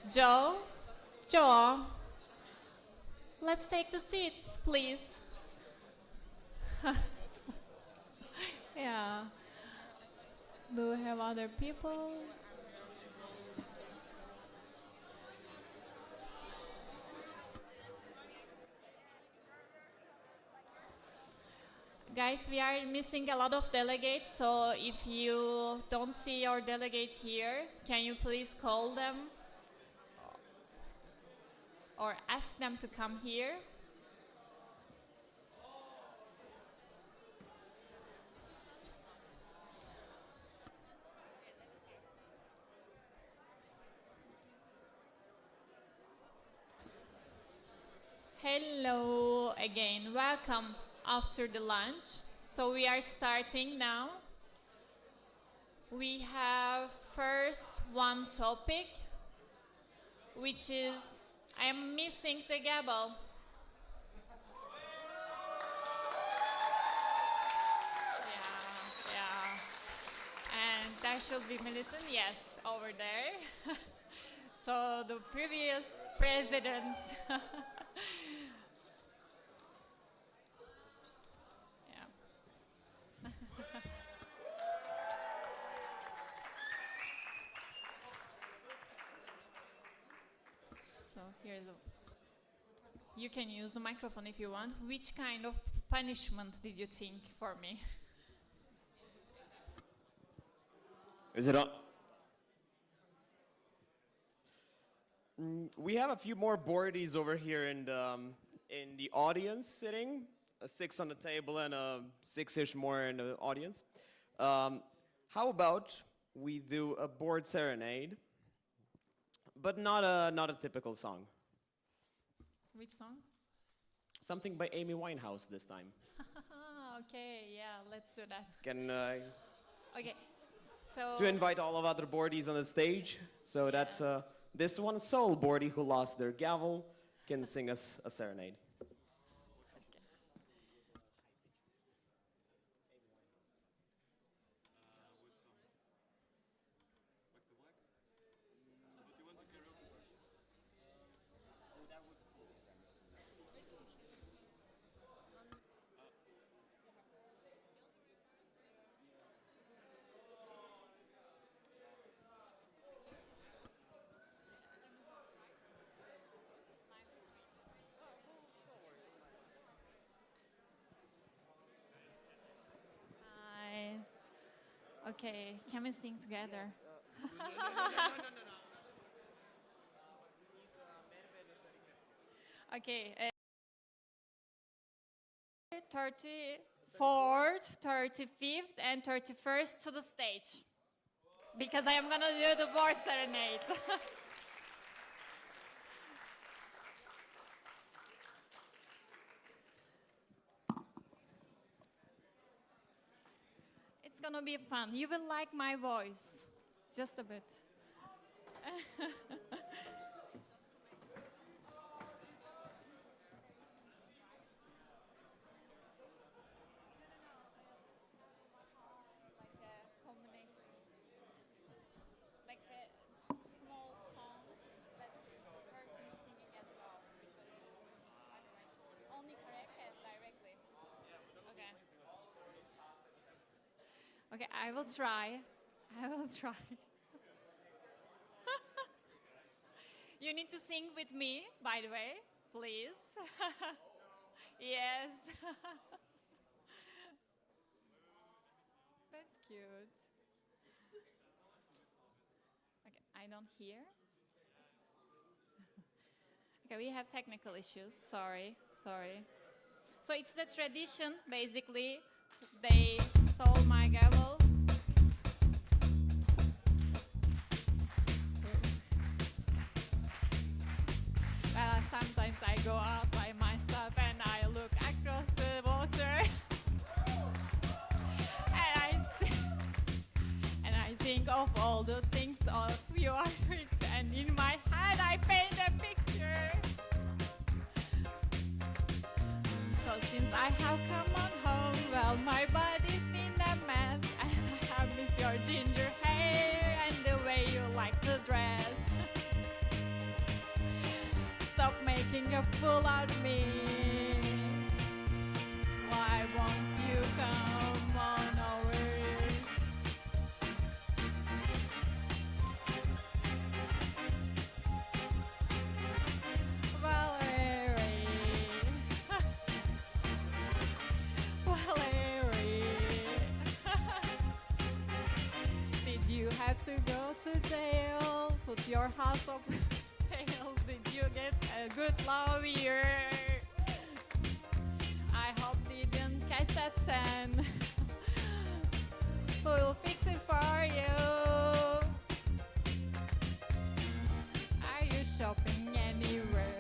Joe, Joe, let's take the seats, please. Yeah. Do we have other people? Guys, we are missing a lot of delegates, so if you don't see your delegate here, can you please call them or ask them to come here? Hello again, welcome after the lunch. So we are starting now. We have first one topic, which is I am missing the gavel. Yeah, yeah. And that should be Millicent, yes, over there. So the previous president. Yeah. So here's the. You can use the microphone if you want. Which kind of punishment did you think for me? Is it on? We have a few more boardies over here in the audience sitting, a 6 on the table and a 6-ish more in the audience. How about we do a board serenade, but not a typical song. Which song? Something by Amy Winehouse this time. Okay, yeah, let's do that. Can Okay, so. to invite all of other boardies on the stage, so that this one sole boardie who lost their gavel can sing us a serenade. Hi. Okay, can we sing together? Okay. 34th, 35th, and 31st to the stage. Because I am gonna do the board serenade. It's gonna be fun. You will like my voice. Just a bit. Like a combination. Like a small song that the person is singing as well. Only correct and directly. Okay. Okay, I will try. I will try. You need to sing with me, by the way, please. Yes. That's cute. Okay, I don't hear. Okay, we have technical issues. Sorry, sorry. So it's the tradition, basically. They stole my gavel. Well, sometimes I go out by myself and I look across the water. And I think of all the things of you are with, and in my head I paint a picture. Cause since I have come on home, well, my body's been a mess, and I have missed your ginger hair and the way you like to dress. a fool out of me. Why won't you come on over? Valerie, Valerie, did you have to go to jail? Put your house up sale? Did you get a good lawyer? I hope they didn't catch a 10. Who'll fix it for you? Are you shopping anywhere?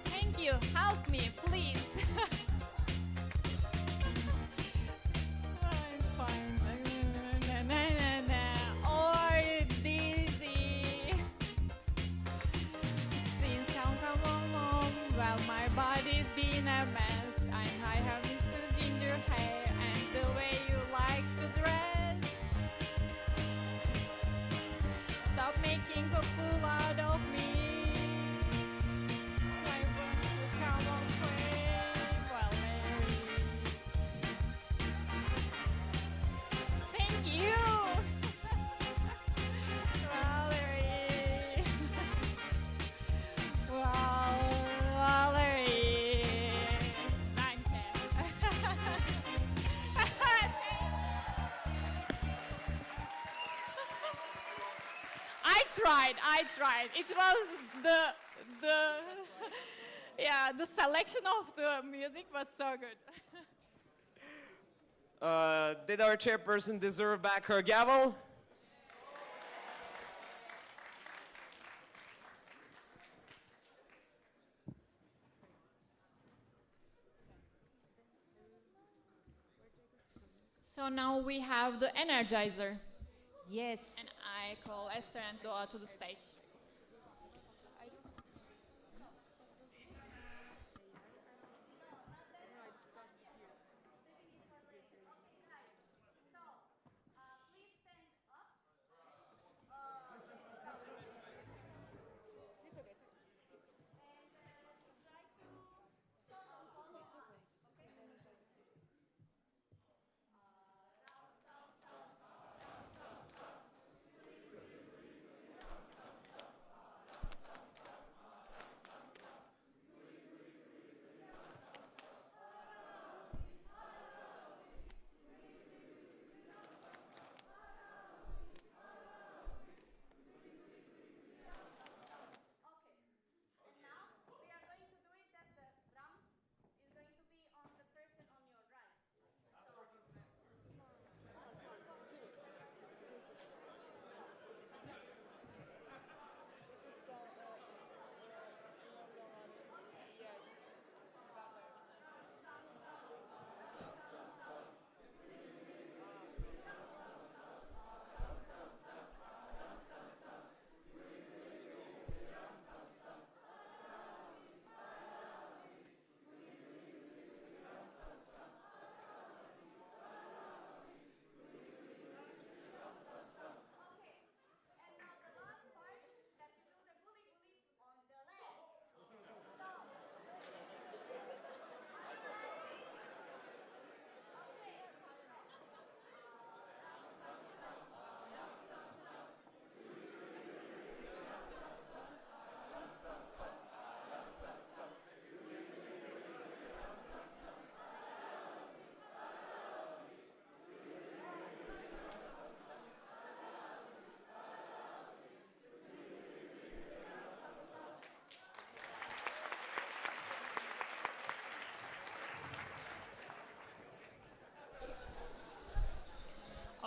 Thank you. Help me, please. I'm fine. Na, na, na, na. Or dizzy. Since come home, well, my body's been a mess. I have Mr. Ginger hair and the way you like to dress. Stop making a fool out of me. I want to come on quick, Valerie. Thank you, Valerie. Wow, Valerie. 9, 10. I tried. It was the yeah, the selection of the music was so good. Did our chairperson deserve back her gavel? So now we have the Energizer, Yes. and I call Esther and Doa to the stage.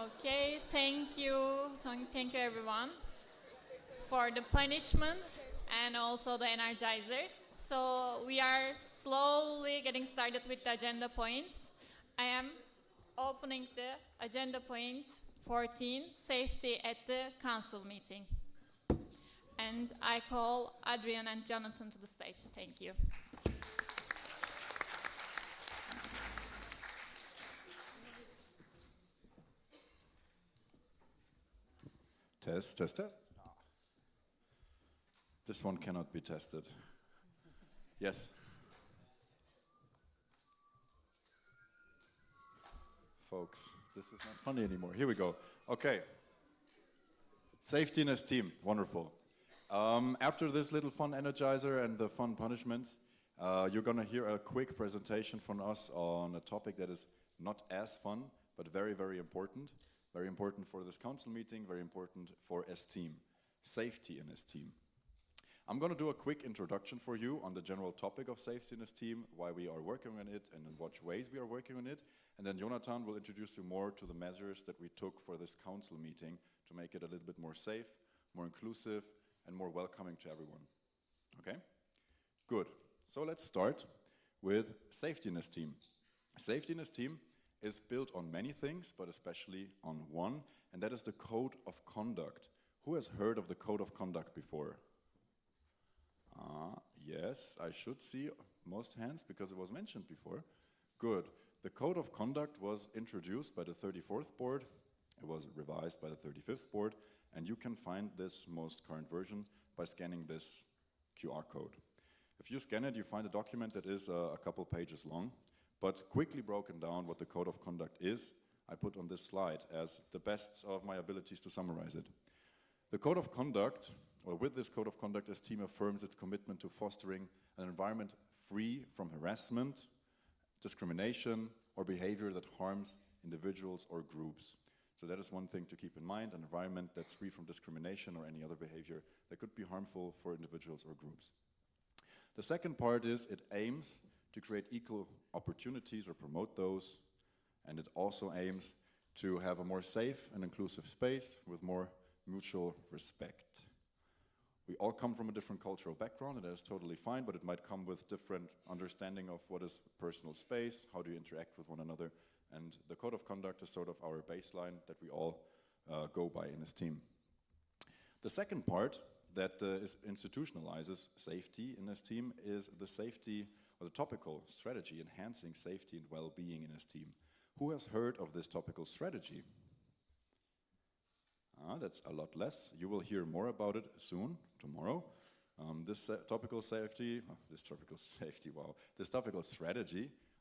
Okay, thank you. Thank you everyone for the punishment and also the Energizer. So we are slowly getting started with the agenda points. I am opening the agenda point 14, safety at the council meeting. And I call Adrian and Jonathan to the stage. Thank you. Test, test, test. This one cannot be tested. Yes. Folks, this is not funny anymore. Here we go. Okay. Safety in his team. Wonderful. After this little fun energizer and the fun punishments, you're going to hear a quick presentation from us on a topic that is not as fun, but very, very important. Very important for this council meeting, very important for S-Team. Safety in S-Team. I'm going to do a quick introduction for you on the general topic of safety in S-Team, why we are working on it and in what ways we are working on it. And then Jonathan will introduce you more to the measures that we took for this council meeting to make it a little bit more safe, more inclusive, and more welcoming to everyone. Okay? Good. So let's start with safety in S-Team. Safety in S-Team is built on many things, but especially on one, and that is the code of conduct. Who has heard of the code of conduct before? Yes, I should see most hands because it was mentioned before. Good. The code of conduct was introduced by the 34th board. It was revised by the 35th board, and you can find this most current version by scanning this QR code. If you scan it, you find a document that is a couple pages long, but quickly broken down what the code of conduct is, I put on this slide as the best of my abilities to summarize it. The code of conduct, or with this code of conduct, S-Team affirms its commitment to fostering an environment free from harassment, discrimination, or behavior that harms individuals or groups. So that is one thing to keep in mind, an environment that's free from discrimination or any other behavior that could be harmful for individuals or groups. The second part is it aims to create equal opportunities or promote those, and it also aims to have a more safe and inclusive space with more mutual respect. We all come from a different cultural background, and that is totally fine, but it might come with different understanding of what is personal space, how do you interact with one another, and the code of conduct is sort of our baseline that we all go by in this team. The second part that institutionalizes safety in this team is the safety, or the topical strategy enhancing safety and well-being in this team. Who has heard of this topical strategy? That's a lot less. You will hear more about it soon, tomorrow. This topical strategy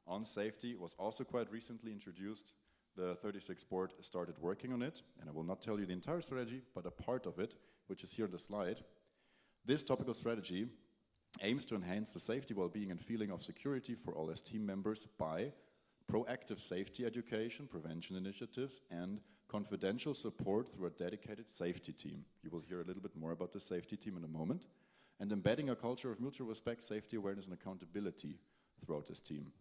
on safety was also quite recently introduced. The 36th board started working on it, and I will not tell you the entire strategy, but a part of it, which is here on the slide. This topical strategy aims to enhance the safety, well-being, and feeling of security for all S-Team members by proactive safety education, prevention initiatives, and confidential support through a dedicated safety team. You will hear a little bit more about the safety team in a moment. And embedding a culture of mutual respect, safety awareness, and accountability throughout this team.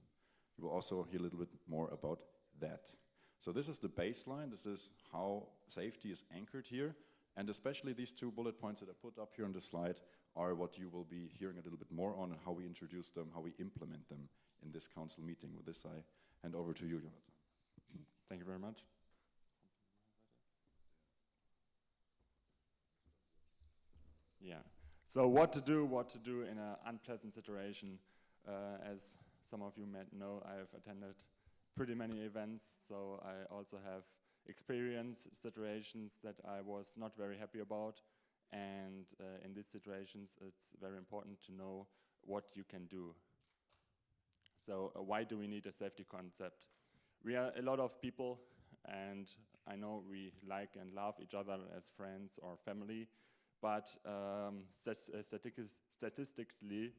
You will also hear a little bit more about that. So this is the baseline. This is how safety is anchored here. And especially these two bullet points that I put up here on the slide are what you will be hearing a little bit more on, and how we introduce them, how we implement them in this council meeting. With this, I hand over to you, Jonathan. Thank you very much. Yeah. So what to do in an unpleasant situation. As some of you might know, I have attended pretty many events, so I also have experienced situations that I was not very happy about. And in these situations, it's very important to know what you can do. So why do we need a safety concept? We are a lot of people, and I know we like and love each other as friends or family, but statistically,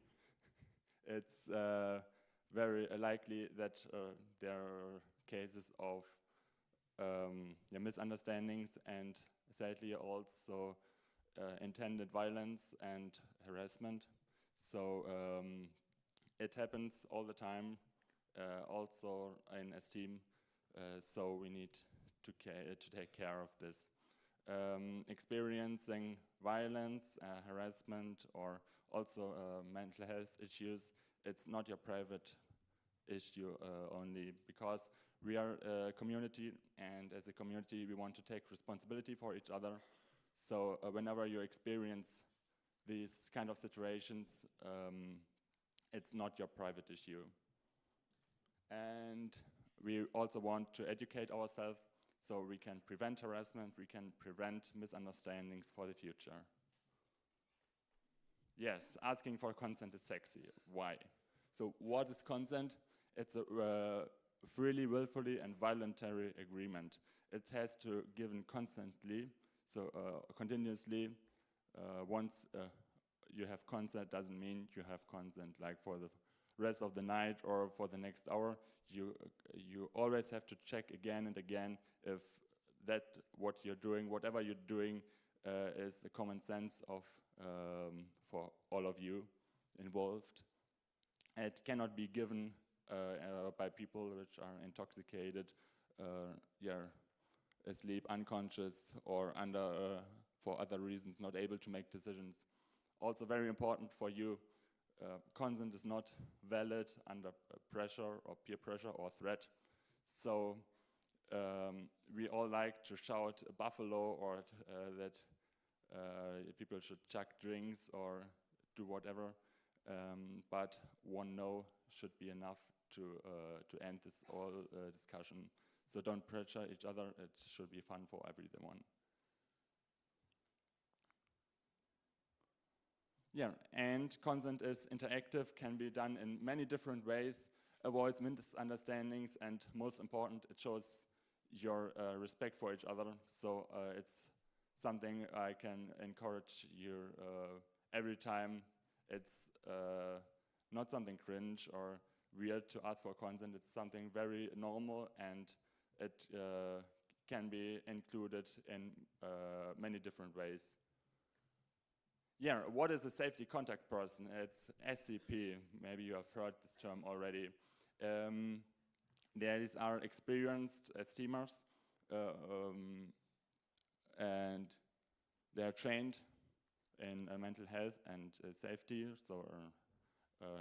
it's very likely that there are cases of misunderstandings and sadly also intended violence and harassment. So it happens all the time, also in S-Team, so we need to take care of this. Experiencing violence, harassment, or also mental health issues, it's not your private issue only, because we are a community, and as a community we want to take responsibility for each other. So whenever you experience these kind of situations, it's not your private issue. And we also want to educate ourselves so we can prevent harassment, we can prevent misunderstandings for the future. Yes, asking for consent is sexy. Why? So what is consent? It's a freely, willfully, and voluntary agreement. It has to given constantly, so continuously. Once you have consent, doesn't mean you have consent like for the rest of the night or for the next hour. You always have to check again and again if that what you're doing, whatever you're doing, is the common sense of for all of you involved. It cannot be given by people which are intoxicated, asleep, unconscious, or under for other reasons not able to make decisions. Also very important for you, consent is not valid under pressure or peer pressure or threat. So we all like to shout a buffalo or that people should chuck drinks or do whatever, but one no should be enough to end this all discussion. So don't pressure each other, it should be fun for everyone. Yeah, and consent is interactive, can be done in many different ways, avoids misunderstandings, and most important, it shows your respect for each other. So it's something I can encourage you every time. It's not something cringe or weird to ask for consent. It's something very normal, and it can be included in many different ways. Yeah, what is a safety contact person? It's SCP. Maybe you have heard this term already. These are experienced steamers, and they are trained in mental health and safety, so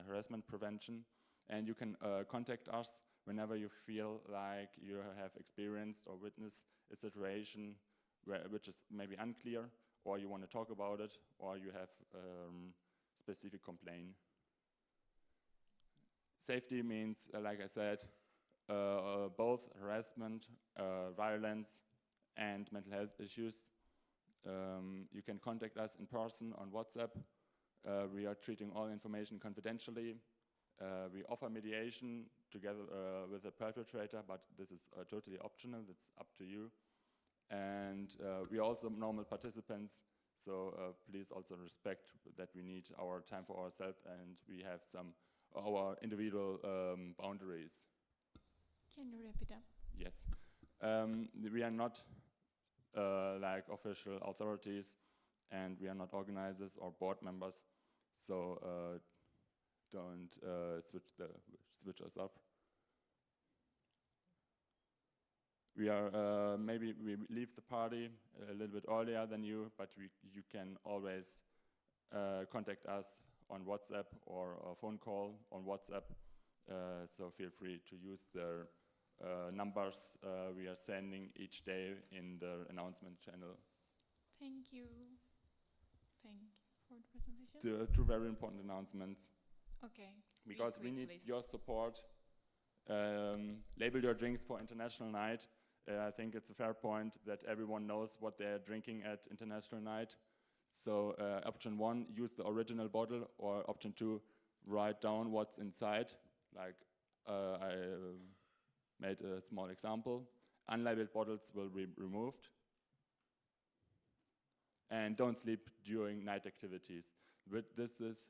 harassment prevention. And you can contact us whenever you feel like you have experienced or witnessed a situation which is maybe unclear, or you want to talk about it, or you have specific complaint. Safety means, like I said, both harassment, violence, and mental health issues. You can contact us in person on WhatsApp. We are treating all information confidentially. We offer mediation together with the perpetrator, but this is totally optional. That's up to you. And we are also normal participants, so please also respect that we need our time for ourselves and we have our individual boundaries. Can you wrap it up? Yes. We are not like official authorities, and we are not organizers or board members, so don't switch us up. We are maybe we leave the party a little bit earlier than you, but you can always contact us on WhatsApp or a phone call on WhatsApp. So feel free to use the numbers we are sending each day in the announcement channel. Thank you. Thank you for the presentation. Two very important announcements. Okay. Because Be we quick, need please. your support. Label your drinks for International Night. I think it's a fair point that everyone knows what they're drinking at International Night. So option 1, use the original bottle, or option 2, write down what's inside. Like I made a small example. Unlabeled bottles will be removed. And don't sleep during night activities. But this is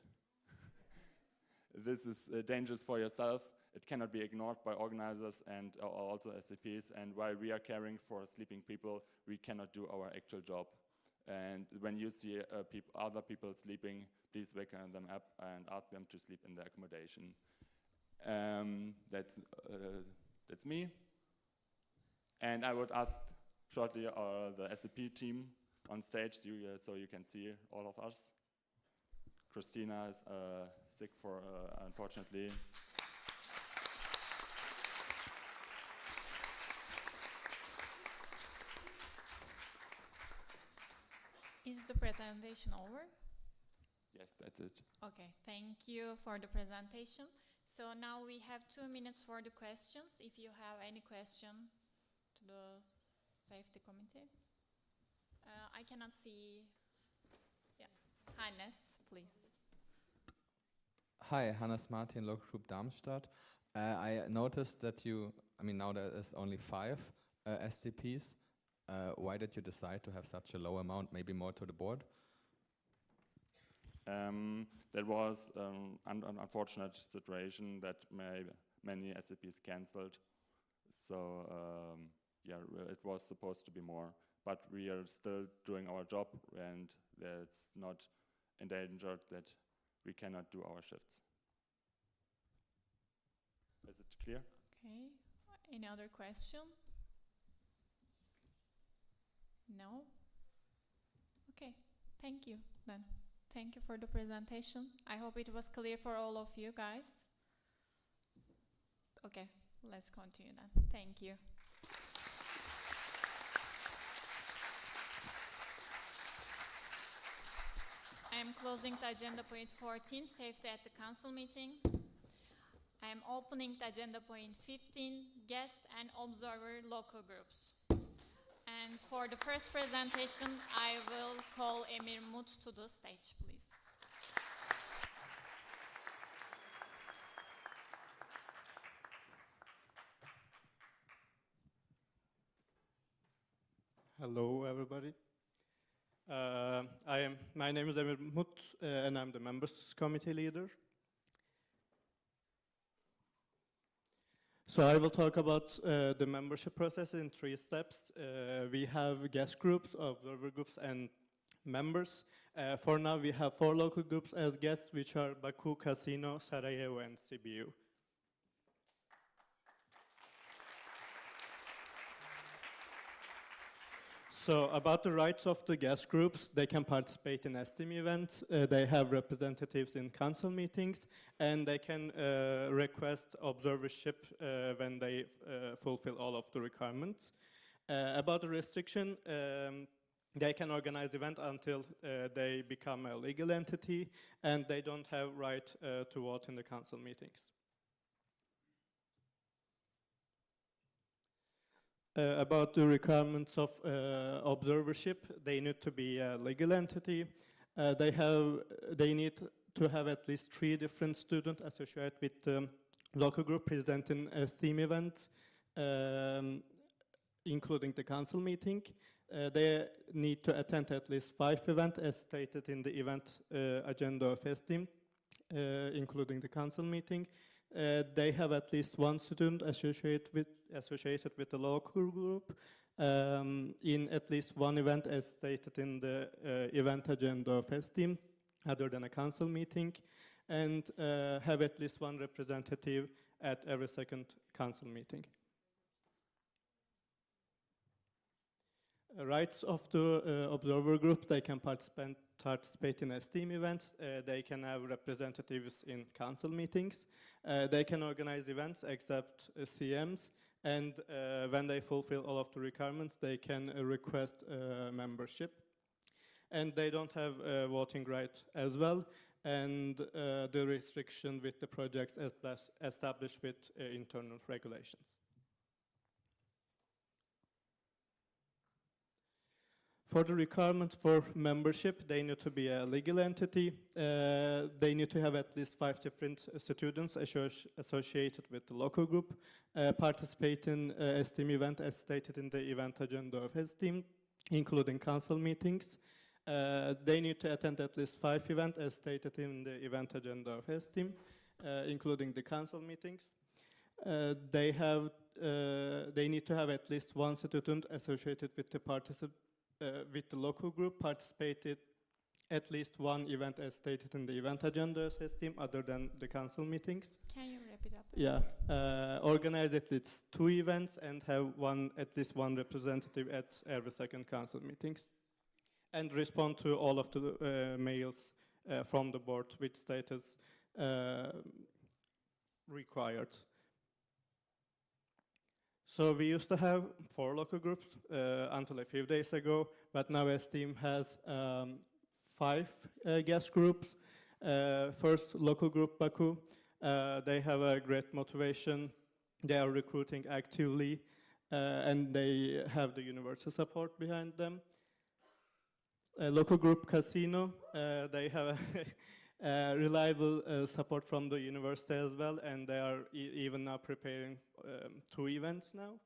dangerous for yourself. It cannot be ignored by organizers and also SCPs. And while we are caring for sleeping people, we cannot do our actual job. And when you see other people sleeping, please wake them up and ask them to sleep in the accommodation. That's me. And I would ask shortly the SCP team on stage so you can see all of us. Christina is sick unfortunately. Is the presentation over? Yes, that's it. Okay, thank you for the presentation. So now we have 2 minutes for the questions. If you have any question to the safety committee. I cannot see. Yeah, Hannes, please. Hi, Hannes Martin, local group Darmstadt. I noticed that now there is only 5 SCPs. Why did you decide to have such a low amount, maybe more to the board? That was an unfortunate situation that many SCPs cancelled. So yeah, it was supposed to be more, but we are still doing our job, and it's not endangered that we cannot do our shifts. Is it clear? Okay. Any other question? No? Okay. Thank you then. Thank you for the presentation. I hope it was clear for all of you guys. Okay, let's continue then. Thank you. I am closing the agenda point 14, safety at the council meeting. I am opening the agenda point 15, guest and observer local groups. And for the first presentation, I will call Emir Mut to the stage, please. Hello, everybody. My name is Emir Mut, and I'm the members committee leader. So I will talk about the membership process in 3 steps. We have guest groups, observer groups, and members. For now, we have 4 local groups as guests, which are Baku, Casino, Sarajevo, and Sibiu. So about the rights of the guest groups, they can participate in STEAM events, they have representatives in council meetings, and they can request observership when they fulfill all of the requirements. About the restriction, they can organize event until they become a legal entity, and they don't have right to vote in the council meetings. About the requirements of observership, they need to be a legal entity. They need to have at least 3 different students associated with the local group presenting a STEAM event, including the council meeting. They need to attend at least 5 events as stated in the event agenda of STEAM, including the council meeting. They have at least 1 student associated with the local group in at least 1 event as stated in the event agenda of STEAM, other than a council meeting, and have at least 1 representative at every second council meeting. Rights of the observer group, they can participate in STEAM events, they can have representatives in council meetings, they can organize events except CMs, and when they fulfill all of the requirements, they can request membership. And they don't have voting right as well, and the restriction with the projects established with internal regulations. For the requirements for membership, they need to be a legal entity. They need to have at least 5 different students associated with the local group, participate in a STEAM event as stated in the event agenda of STEAM, including council meetings. They need to attend at least 5 events as stated in the event agenda of STEAM, including the council meetings. They need to have at least 1 student associated with the local group, participated at least 1 event as stated in the event agenda system other than the council meetings. Can you wrap it up? Yeah, organize at least 2 events and have at least one representative at every second council meetings. And respond to all of the mails from the board with status required. So we used to have 4 local groups until a few days ago, but now STEAM has 5 guest groups. First, local group Baku. They have a great motivation. They are recruiting actively, and they have the universal support behind them. Local group Casino, they have reliable support from the university as well, and they are even now preparing 2 events now.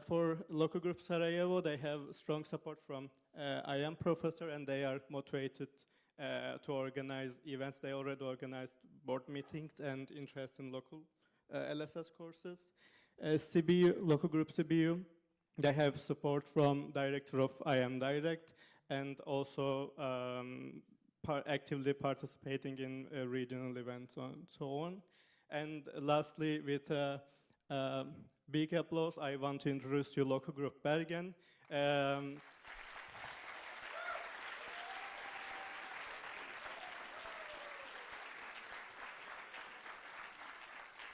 For local group Sarajevo, they have strong support from IM professor, and they are motivated to organize events. They already organized board meetings and interest in local LSS courses. CBU, local group CBU, they have support from director of IM Direct, and also actively participating in regional events and so on. And lastly, with big applause, I want to introduce you local group Bergen.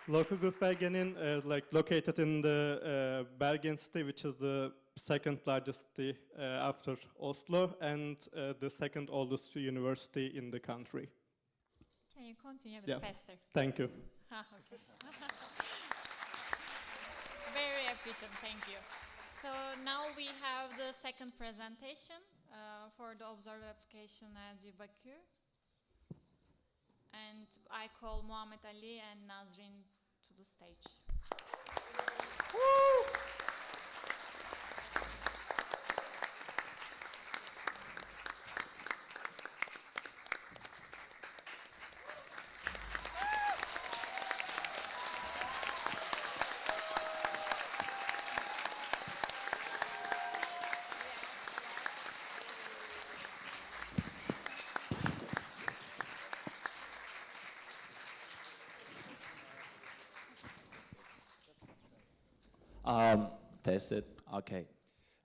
Local group Bergen'in located in the Bergen city, which is the second largest city after Oslo, and the second oldest university in the country. Can you continue a bit faster? Thank you. Okay. Very efficient, thank you. So now we have the second presentation for the observed application at Baku. And I call Muhammad Ali and Nazrin to the stage. Test it. Okay.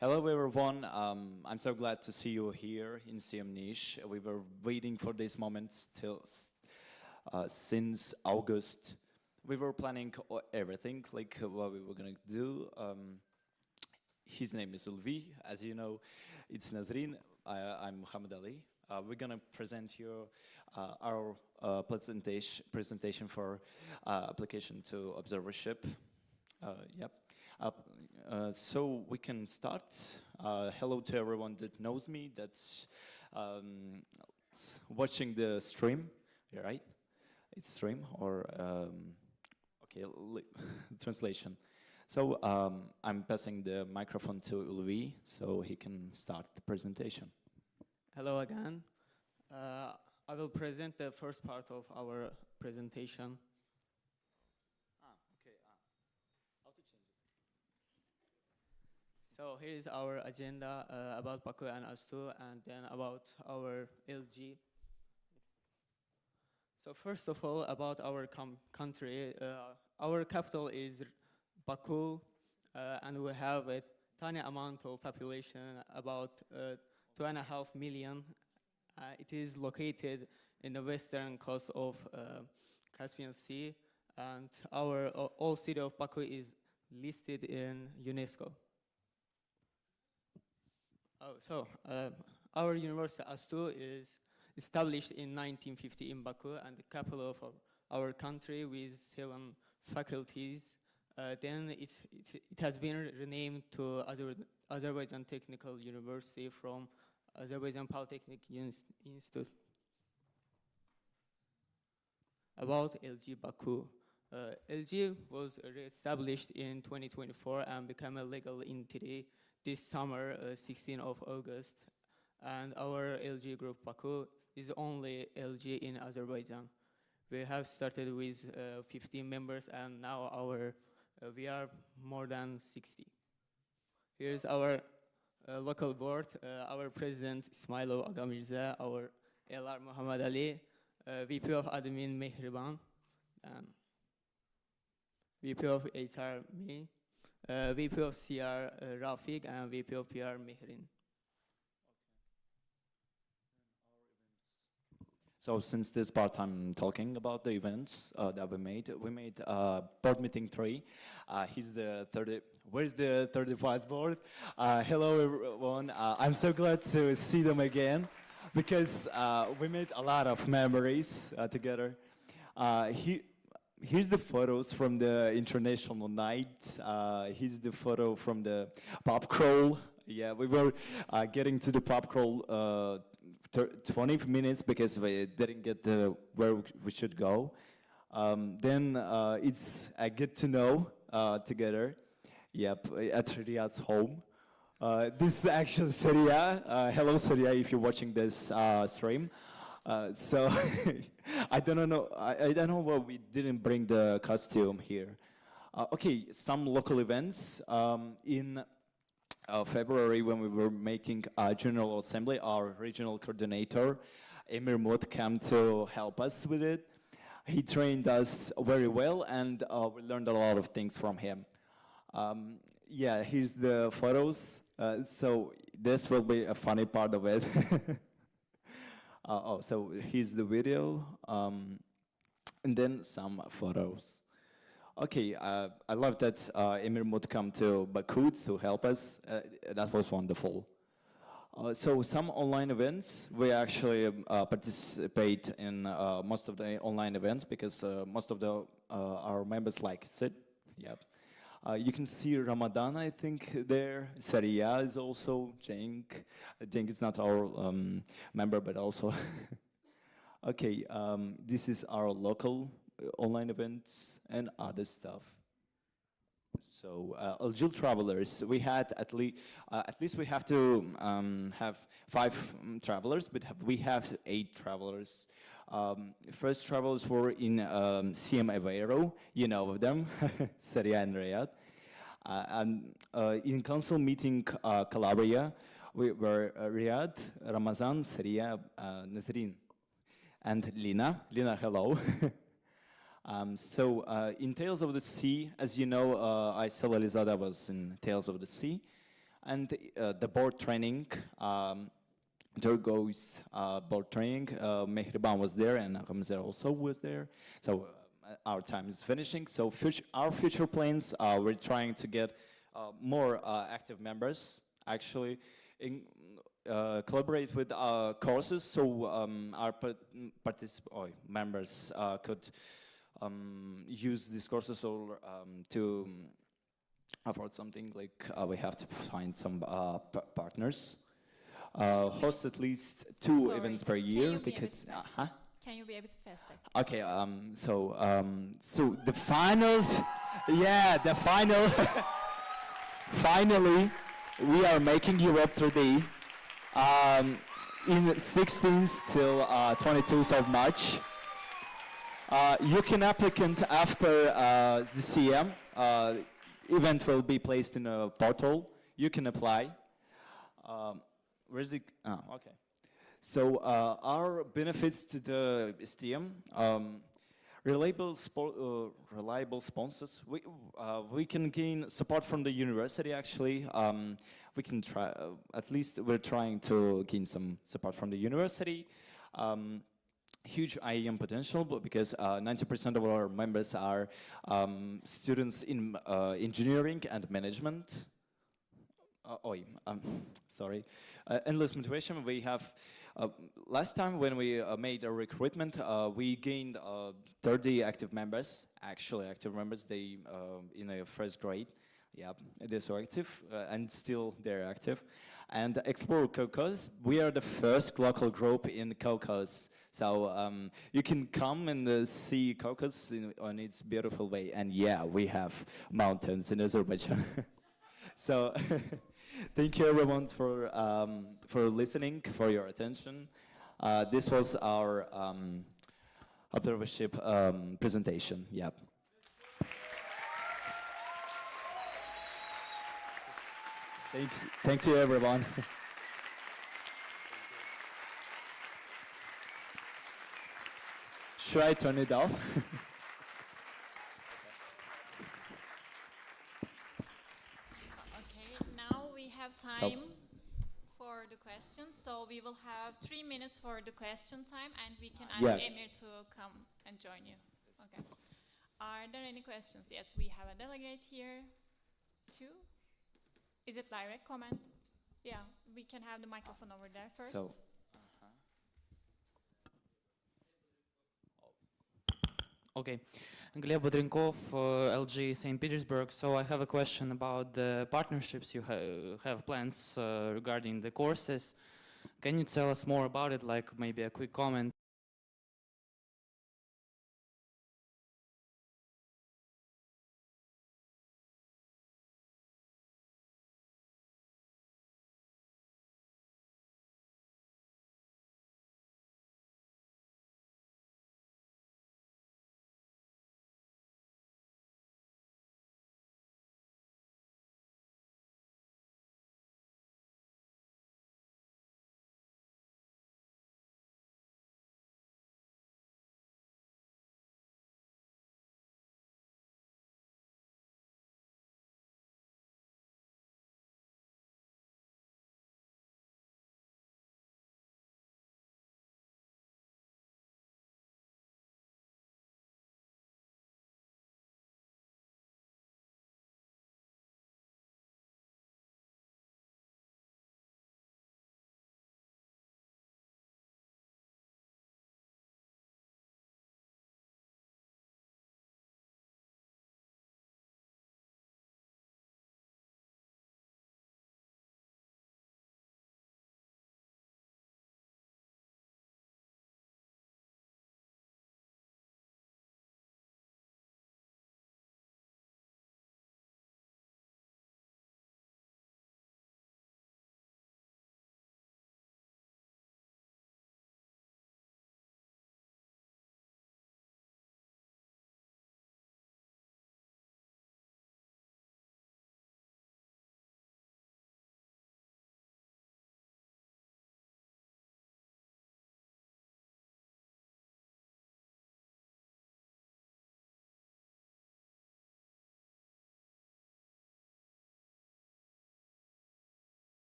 Hello, everyone. I'm so glad to see you here in CM Niche. We were waiting for this moment since August. We were planning everything, like what we were going to do. His name is Ulvi. As you know, it's Nazrin. I'm Muhammad Ali. We're going to present you our presentation for application to observership. Yep. So we can start. Hello to everyone that knows me, that's watching the stream, right? It's stream or, okay, translation. So I'm passing the microphone to Ulvi so he can start the presentation. Hello again. I will present the first part of our presentation. So here is our agenda about Baku and Astu, and then about our LG. So first of all, about our country, our capital is Baku, and we have a tiny amount of population, about 2.5 million. It is located in the western coast of Caspian Sea, and our old city of Baku is listed in UNESCO. Our university Astu is established in 1950 in Baku, and the capital of our country with 7 faculties. Then it has been renamed to Azerbaijan Technical University from Azerbaijan Polytechnic Institute. About LG Baku. LG was re-established in 2024 and became a legal entity this summer, 16th of August, and our LG group Baku is only LG in Azerbaijan. We have started with 15 members, and now we are more than 60. Here's our local board, our president Ismailov Agamirza, our LR Muhammad Ali, VP of Admin Mehriban, VP of HR me, VP of CR Rafiq, and VP of PR Mehrin. So since this part I'm talking about the events that we made board meeting 3. He's the 30, where's the 35th board? Hello everyone, I'm so glad to see them again because we made a lot of memories together. Here's the photos from the international night. Here's the photo from the pub crawl. Yeah, we were getting to the pub crawl 20 minutes because we didn't get where we should go. Then it's a get to know together. Yep, at Riyad's home. This is actually Seria. Hello, Seria, if you're watching this stream. So I don't know. I don't know why we didn't bring the costume here. Okay, some local events in February when we were making a General Assembly. Our regional coordinator, Emir Mut, came to help us with it. He trained us very well, and we learned a lot of things from him. Yeah, here's the photos. So this will be a funny part of it. So here's the video, and then some photos. Okay, I love that Emir Mut come to Baku to help us. That was wonderful. So some online events, we actually participate in most of the online events because most of our members like it. Yep. You can see Ramadan, I think, there. Saria is also, Cenk. Cenk is not our member, but also. Okay, this is our local online events and other stuff. So, LGL travelers, we had at least we have to have 5 travelers, but we have 8 travelers. First travelers were in CM Aveiro, you know of them, Seria and Riyadh. And in council meeting Calabria, we were Riyadh, Ramazan, Seria, Nazreen, and Lina. Lina, hello. So in Tales of the Sea, as you know, Aysel Alizada was in Tales of the Sea. And the board training, Durgo's board training, Mehriban was there and Ramzer also was there. So our time is finishing. So our future plans, we're trying to get more active members, actually, collaborate with courses so our members could use these courses or to afford something like we have to find some partners. Host at least 2 events per year because Can you be a bit faster? Okay, so the finals, yeah, the final. Finally, we are making Europe 3D in 16th till 22nd of March. You can applicant after the CM. Event will be placed in a portal. You can apply. Where's the? Oh, okay. So our benefits to the STM, reliable sponsors. We can gain support from the university. Actually, we can try. At least we're trying to gain some support from the university. Huge IEM potential, but because 90% of our members are students in engineering and management. Sorry. Endless motivation. We have last time when we made a recruitment, we gained 30 active members. Actually, active members. They in a first grade. Yeah, they're so active and still they're active. And Explore Caucasus. We are the first local group in Caucasus. So you can come and see Caucasus on its beautiful way. And yeah, we have mountains in Azerbaijan. So thank you everyone for listening, for your attention. This was our observership presentation. Yep. Thanks. Thank you everyone. Should I turn it off? Okay, now we have time for the questions. So we will have 3 minutes for the question time, and we can ask Emir to come and join you. Okay. Are there any questions? Yes, we have a delegate here. 2. Is it direct comment? Yeah, we can have the microphone over there first. So. Okay, Gleb Bodrinkov, LG St. Petersburg. So I have a question about the partnerships you have plans regarding the courses. Can you tell us more about it, like maybe a quick comment?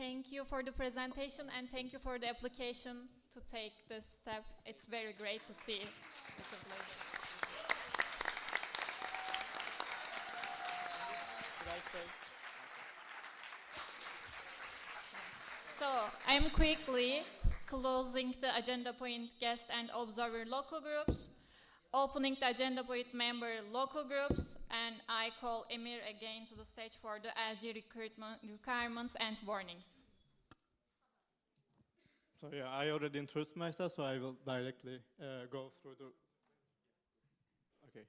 thank you for the presentation and thank you for the application to take this step. It's very great to see. It's a pleasure. So I'm quickly closing the agenda point guest and observer local groups, opening the agenda point member local groups, and I call Emir again to the stage for the LG requirements and warnings. So yeah, I already introduced myself, so I will directly go through the. Okay.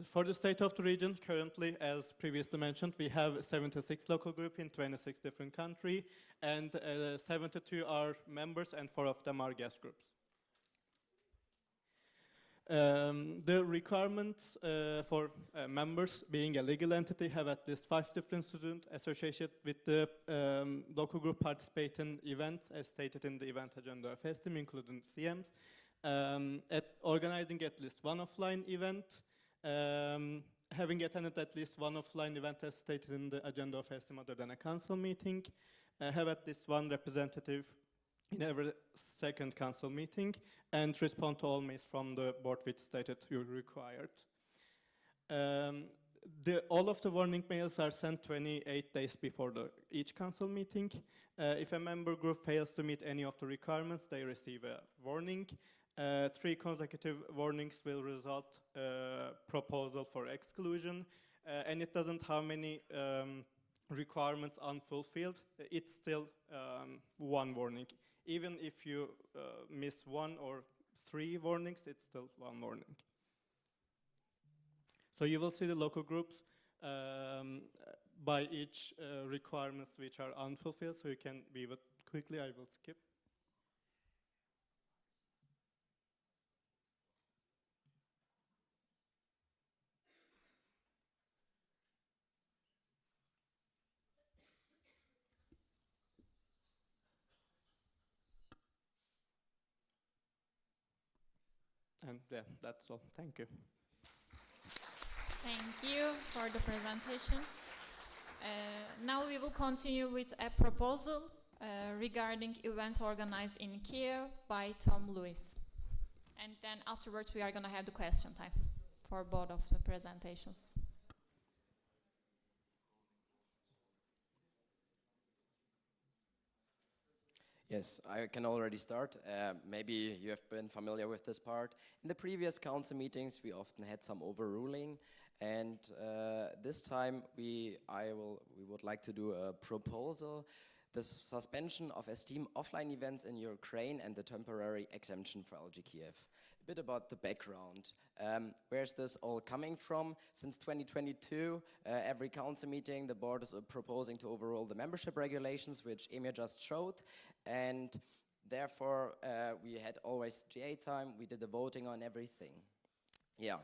For the state of the region, currently, as previously mentioned, we have 76 local groups in 26 different countries, and 72 are members, and 4 of them are guest groups. The requirements for members being a legal entity have at least 5 different students associated with the local group participating events as stated in the event agenda of STEAM, including CMs, organizing at least one offline event, having attended at least one offline event as stated in the agenda of STEAM other than a council meeting, have at least one representative in every second council meeting, and respond to all mails from the board which stated you required. All of the warning mails are sent 28 days before each council meeting. If a member group fails to meet any of the requirements, they receive a warning. 3 consecutive warnings will result proposal for exclusion, and it doesn't have many requirements unfulfilled. It's still one warning. Even if you miss 1 or 3 warnings, it's still 1 warning. So you will see the local groups by each requirements which are unfulfilled, so you can view it quickly. I will skip. And yeah, that's all. Thank you. Thank you for the presentation. Now we will continue with a proposal regarding events organized in Kiev by Tom Lewis. And then afterwards we are going to have the question time for both of the presentations. Yes, I can already start. Maybe you have been familiar with this part. In the previous council meetings, we often had some overruling, and this time we would like to do a proposal: the suspension of esteemed offline events in Ukraine and the temporary exemption for LG Kiev. A bit about the background. Where's this all coming from? Since 2022, every council meeting, the board is proposing to overrule the membership regulations, which Emir just showed, and therefore we had always GA time, we did the voting on everything. Yeah,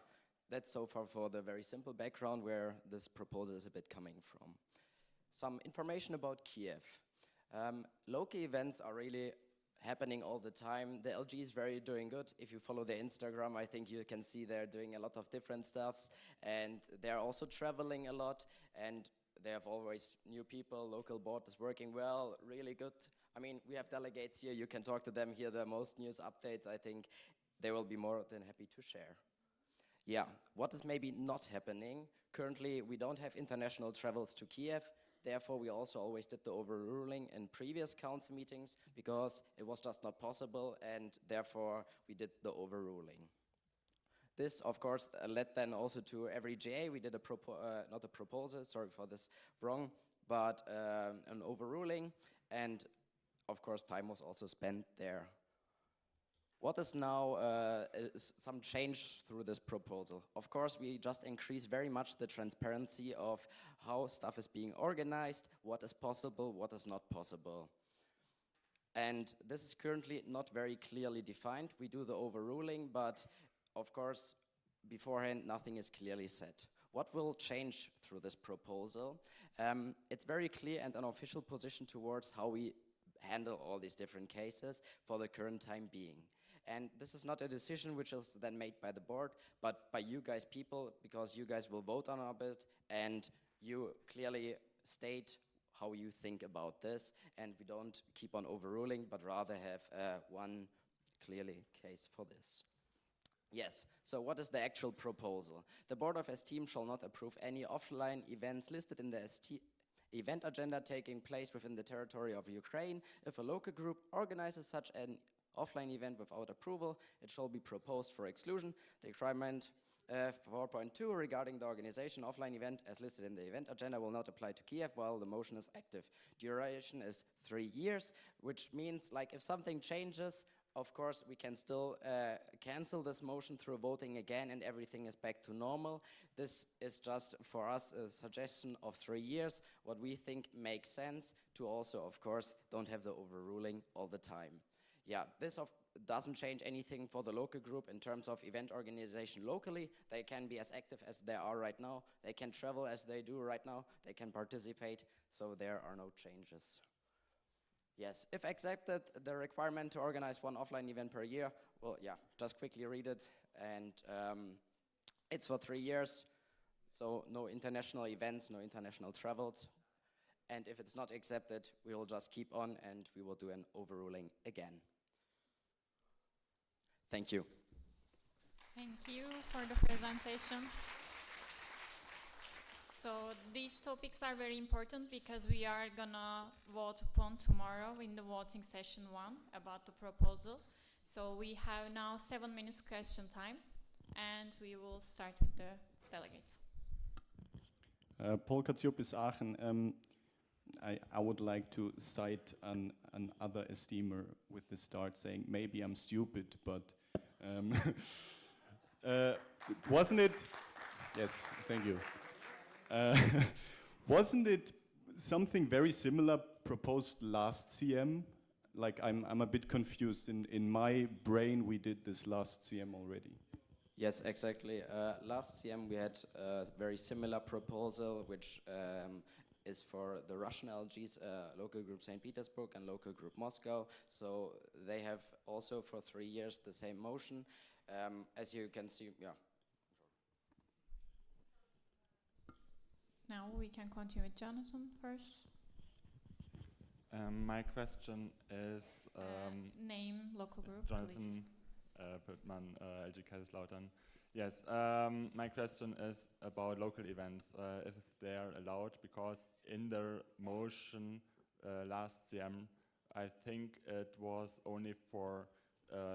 that's so far for the very simple background where this proposal is a bit coming from. Some information about Kiev. Local events are really happening all the time. The LG is very doing good. If you follow their Instagram, I think you can see they're doing a lot of different stuffs, and they're also traveling a lot, and they have always new people. Local board is working well, really good. I mean, we have delegates here. You can talk to them, hear the most news updates. I think they will be more than happy to share. Yeah, what is maybe not happening? Currently, we don't have international travels to Kiev. Therefore, we also always did the overruling in previous council meetings because it was just not possible, and therefore we did the overruling. This, of course, led then also to every GA. We did not a proposal, sorry for this wrong, but an overruling, and of course time was also spent there. What is now is some change through this proposal? Of course, we just increase very much the transparency of how stuff is being organized, what is possible, what is not possible. And this is currently not very clearly defined. We do the overruling, but of course, beforehand, nothing is clearly set. What will change through this proposal? It's very clear and an official position towards how we handle all these different cases for the current time being. And this is not a decision which is then made by the board, but by you guys people, because you guys will vote on our bit, and you clearly state how you think about this, and we don't keep on overruling, but rather have one clearly case for this. Yes, so what is the actual proposal? The Board of Esteem shall not approve any offline events listed in the event agenda taking place within the territory of Ukraine. If a local group organizes such an offline event without approval, it shall be proposed for exclusion. The requirement 4.2 regarding the organization offline event as listed in the event agenda will not apply to Kiev while the motion is active. Duration is 3 years, which means like if something changes, of course, we can still cancel this motion through voting again and everything is back to normal. This is just for us a suggestion of 3 years, what we think makes sense to also, of course, don't have the overruling all the time. Yeah, this doesn't change anything for the local group in terms of event organization locally. They can be as active as they are right now. They can travel as they do right now. They can participate, so there are no changes. Yes, if accepted, the requirement to organize one offline event per year, well, yeah, just quickly read it. And it's for 3 years, so no international events, no international travels. And if it's not accepted, we will just keep on and we will do an overruling again. Thank you. Thank you for the presentation. So these topics are very important because we are gonna vote upon tomorrow in the voting session 1 about the proposal. So we have now 7 minutes question time and we will start with the delegates. Paul Katziopis, Aachen. I would like to cite another esteemer with the start saying, maybe I'm stupid, but wasn't it? Yes, thank you. Wasn't it something very similar proposed last CM? Like I'm a bit confused. In my brain, we did this last CM already. Yes, exactly. Last CM we had a very similar proposal, which is for the Russian LGs, local group St. Petersburg and local group Moscow. So they have also for 3 years the same motion. As you can see, yeah. Now we can continue with Jonathan first. My question is... name, local group, Jonathan Püttmann, LG Kaiserslautern. Yes, my question is about local events, if they are allowed, because in their motion last CM, I think it was only for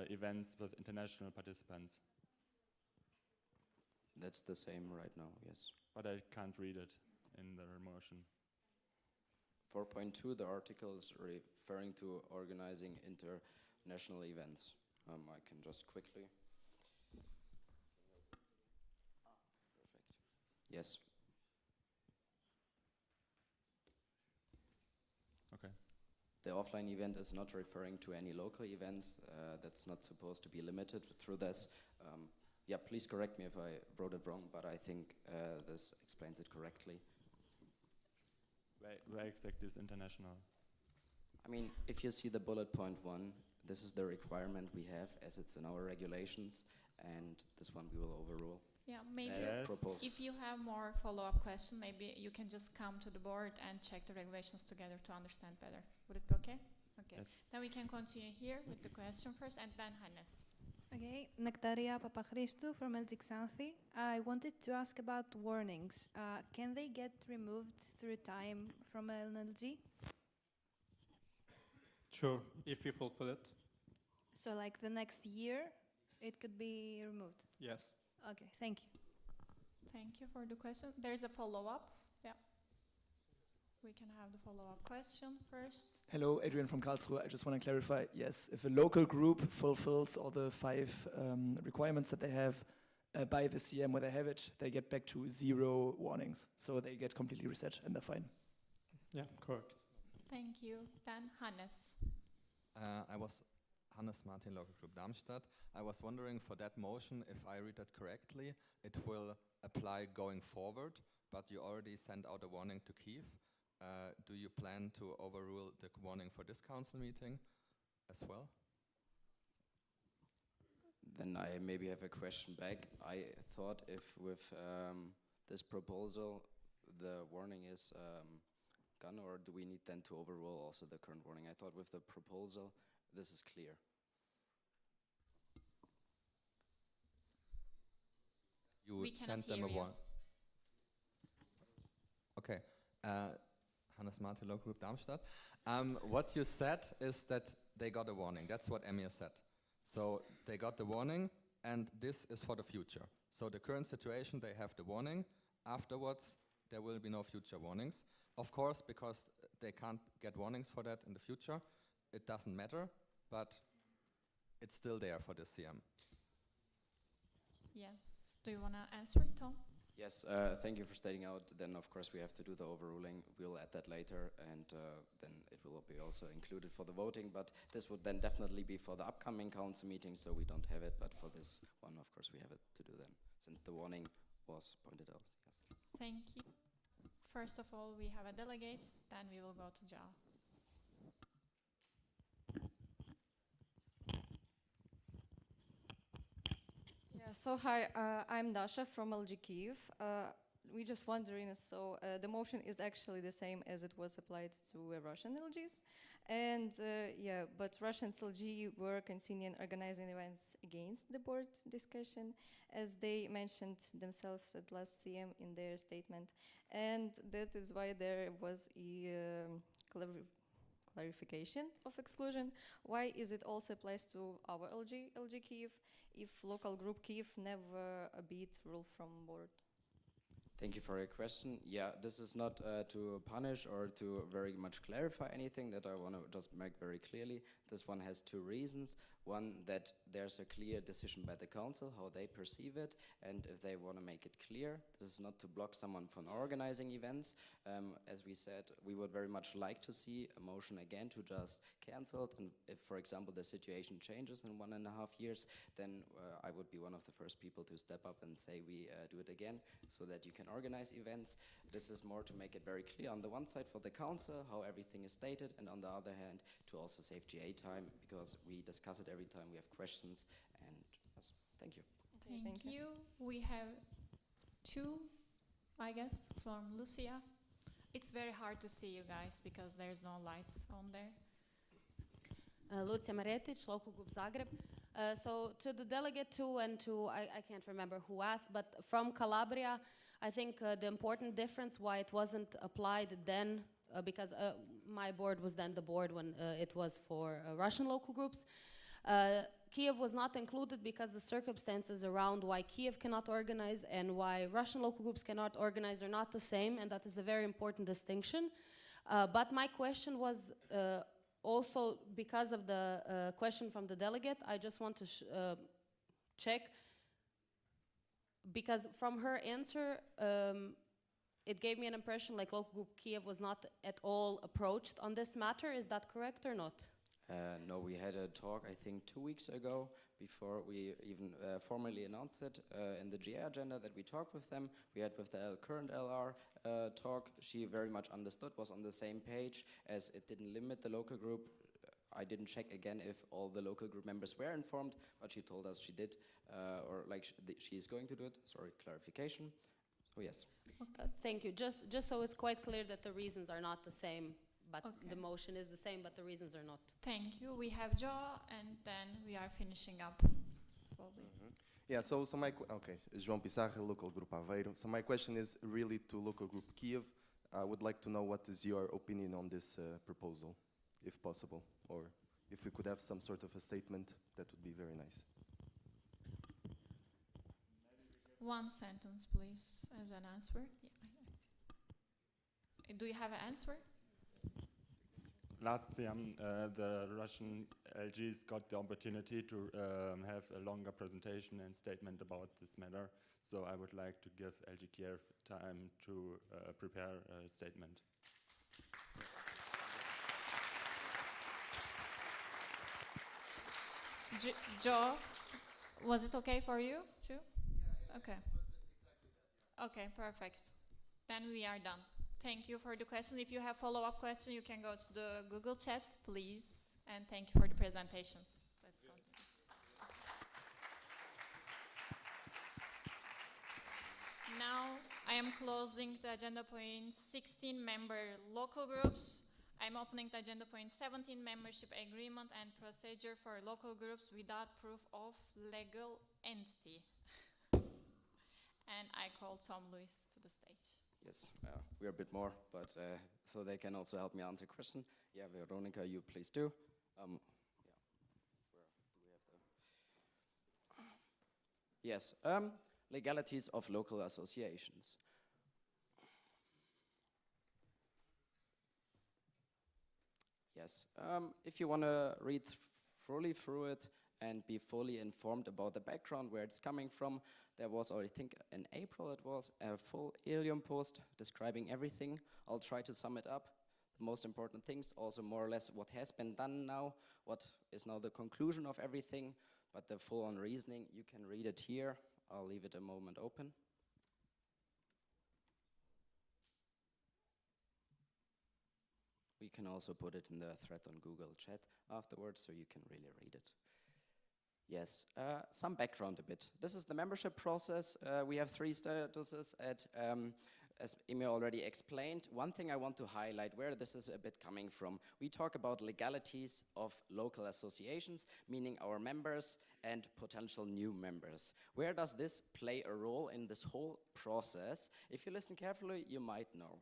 events with international participants. That's the same right now, yes. But I can't read it in their motion. 4.2, the article is referring to organizing international events. I can just quickly. Perfect. Yes. Okay. The offline event is not referring to any local events. That's not supposed to be limited through this. Yeah, please correct me if I wrote it wrong, but I think this explains it correctly. Where exactly is international? I mean, if you see the bullet point 1, this is the requirement we have as it's in our regulations, and this one we will overrule. Yeah, maybe Yes. if you have more follow-up question, maybe you can just come to the board and check the regulations together to understand better. Would it be okay? Okay. Yes. Then we can continue here with the question first and then Hannes. Okay, Nectaria Papachristou from LXXI. I wanted to ask about warnings. Can they get removed through time from an LG? Sure, if you fulfill it. So like the next year, it could be removed? Yes. Okay, thank you. Thank you for the question. There's a follow-up. Yeah. We can have the follow-up question first. Hello, Adrian from Karlsruhe. I just want to clarify, yes, if a local group fulfills all the 5 requirements that they have by the CM where they have it, they get back to 0 warnings. So they get completely reset and they're fine. Yeah, correct. Thank you. Then Hannes. I was Hannes Martin, local group Darmstadt. I was wondering for that motion, if I read that correctly, it will apply going forward, but you already sent out a warning to Kiev. Do you plan to overrule the warning for this council meeting as well? Then I maybe have a question back. I thought if with this proposal the warning is gun, or do we need then to overrule also the current warning? I thought with the proposal, this is clear. You We cannot sent them hear a you. warning. Okay. Hannes Martin, Local Group Darmstadt. What you said is that they got a warning. That's what Emir said. So they got the warning, and this is for the future. So the current situation, they have the warning. Afterwards, there will be no future warnings. Of course, because they can't get warnings for that in the future, it doesn't matter, but it's still there for the CM. Yes. Do you want to answer, Tom? Yes, thank you for stating out. Then, of course, we have to do the overruling. We'll add that later, and then it will be also included for the voting. But this would then definitely be for the upcoming council meeting, so we don't have it. But for this one, of course, we have it to do then, since the warning was pointed out. Yes. Thank you. First of all, we have a delegate, then we will go to Joe. Yeah, so hi, I'm Dasha from LG Kyiv. We're just wondering, so the motion is actually the same as it was applied to Russian LGs. And yeah, but Russian LG were continuing organizing events against the board discussion, as they mentioned themselves at last CM in their statement. And that is why there was a clarification of exclusion. Why is it also applies to our LG Kyiv if local group Kyiv never beat rule from board? Thank you for your question. Yeah, this is not to punish or to very much clarify anything. That I want to just make very clearly. This one has two reasons. One, that there's a clear decision by the council, how they perceive it, and if they want to make it clear. This is not to block someone from organizing events. As we said, we would very much like to see a motion again to just cancel it. And if, for example, the situation changes in 1.5 years, then I would be one of the first people to step up and say we do it again, so that you can organize events. This is more to make it very clear on the one side for the council, how everything is stated, and on the other hand, to also save GA time, because we discuss it every time we have questions. And yes, thank you. Okay, Thank you. We have two, I guess, from Lucia. It's very hard to see you guys because there's no lights on there. Lucia Maretic, Local Group Zagreb. So to the delegate too, and to, I can't remember who asked, but from Calabria, I think the important difference why it wasn't applied then, because my board was then the board when it was for Russian local groups. Kiev was not included because the circumstances around why Kiev cannot organize and why Russian local groups cannot organize are not the same, and that is a very important distinction. But my question was also because of the question from the delegate. I just want to check, because from her answer, it gave me an impression like local group Kiev was not at all approached on this matter. Is that correct or not? No, we had a talk, I think, 2 weeks ago, before we even formally announced it in the GA agenda, that we talked with them. We had with the current LR talk. She very much understood, was on the same page, as it didn't limit the local group. I didn't check again if all the local group members were informed, but she told us she did, or like she is going to do it. Sorry, clarification. So yes. Thank you. Just so it's quite clear that the reasons are not the same, but the motion is the same, but the reasons are not. Thank you. We have Joe, and then we are finishing up slowly. Yeah, so my, okay, João Pissarra, Local Group Aveiro. So my question is really to Local Group Kiev. I would like to know what is your opinion on this proposal, if possible, or if we could have some sort of a statement, that would be very nice. One sentence, please, as an answer. Yeah. Do you have an answer? Last CM, the Russian LGs got the opportunity to have a longer presentation and statement about this matter. So I would like to give LG Kiev time to prepare a statement. Joe, was it okay for you too? Yeah. Okay. Okay, perfect. Then we are done. Thank you for the question. If you have follow-up questions, you can go to the Google chats, please. And thank you for the presentations. Let's continue. Now I am closing the agenda point 16 member local groups. I'm opening the agenda point 17 membership agreement and procedure for local groups without proof of legal entity. And I call Tom Lewis to the stage. Yes, we're a bit more, but so they can also help me answer question. Yeah, Veronica, you please do. Yeah, where do we have the? Yes, legalities of local associations. Yes, if you want to read fully through it and be fully informed about the background, where it's coming from, there was, or I think in April it was, a full Ilium post describing everything. I'll try to sum it up. The most important things, also more or less what has been done now, what is now the conclusion of everything, but the full-on reasoning, you can read it here. I'll leave it a moment open. We can also put it in the thread on Google Chat afterwards, so you can really read it. Yes, some background a bit. This is the membership process. We have 3 statuses as Emil already explained. One thing I want to highlight where this is a bit coming from. We talk about legalities of local associations, meaning our members and potential new members. Where does this play a role in this whole process? If you listen carefully, you might know.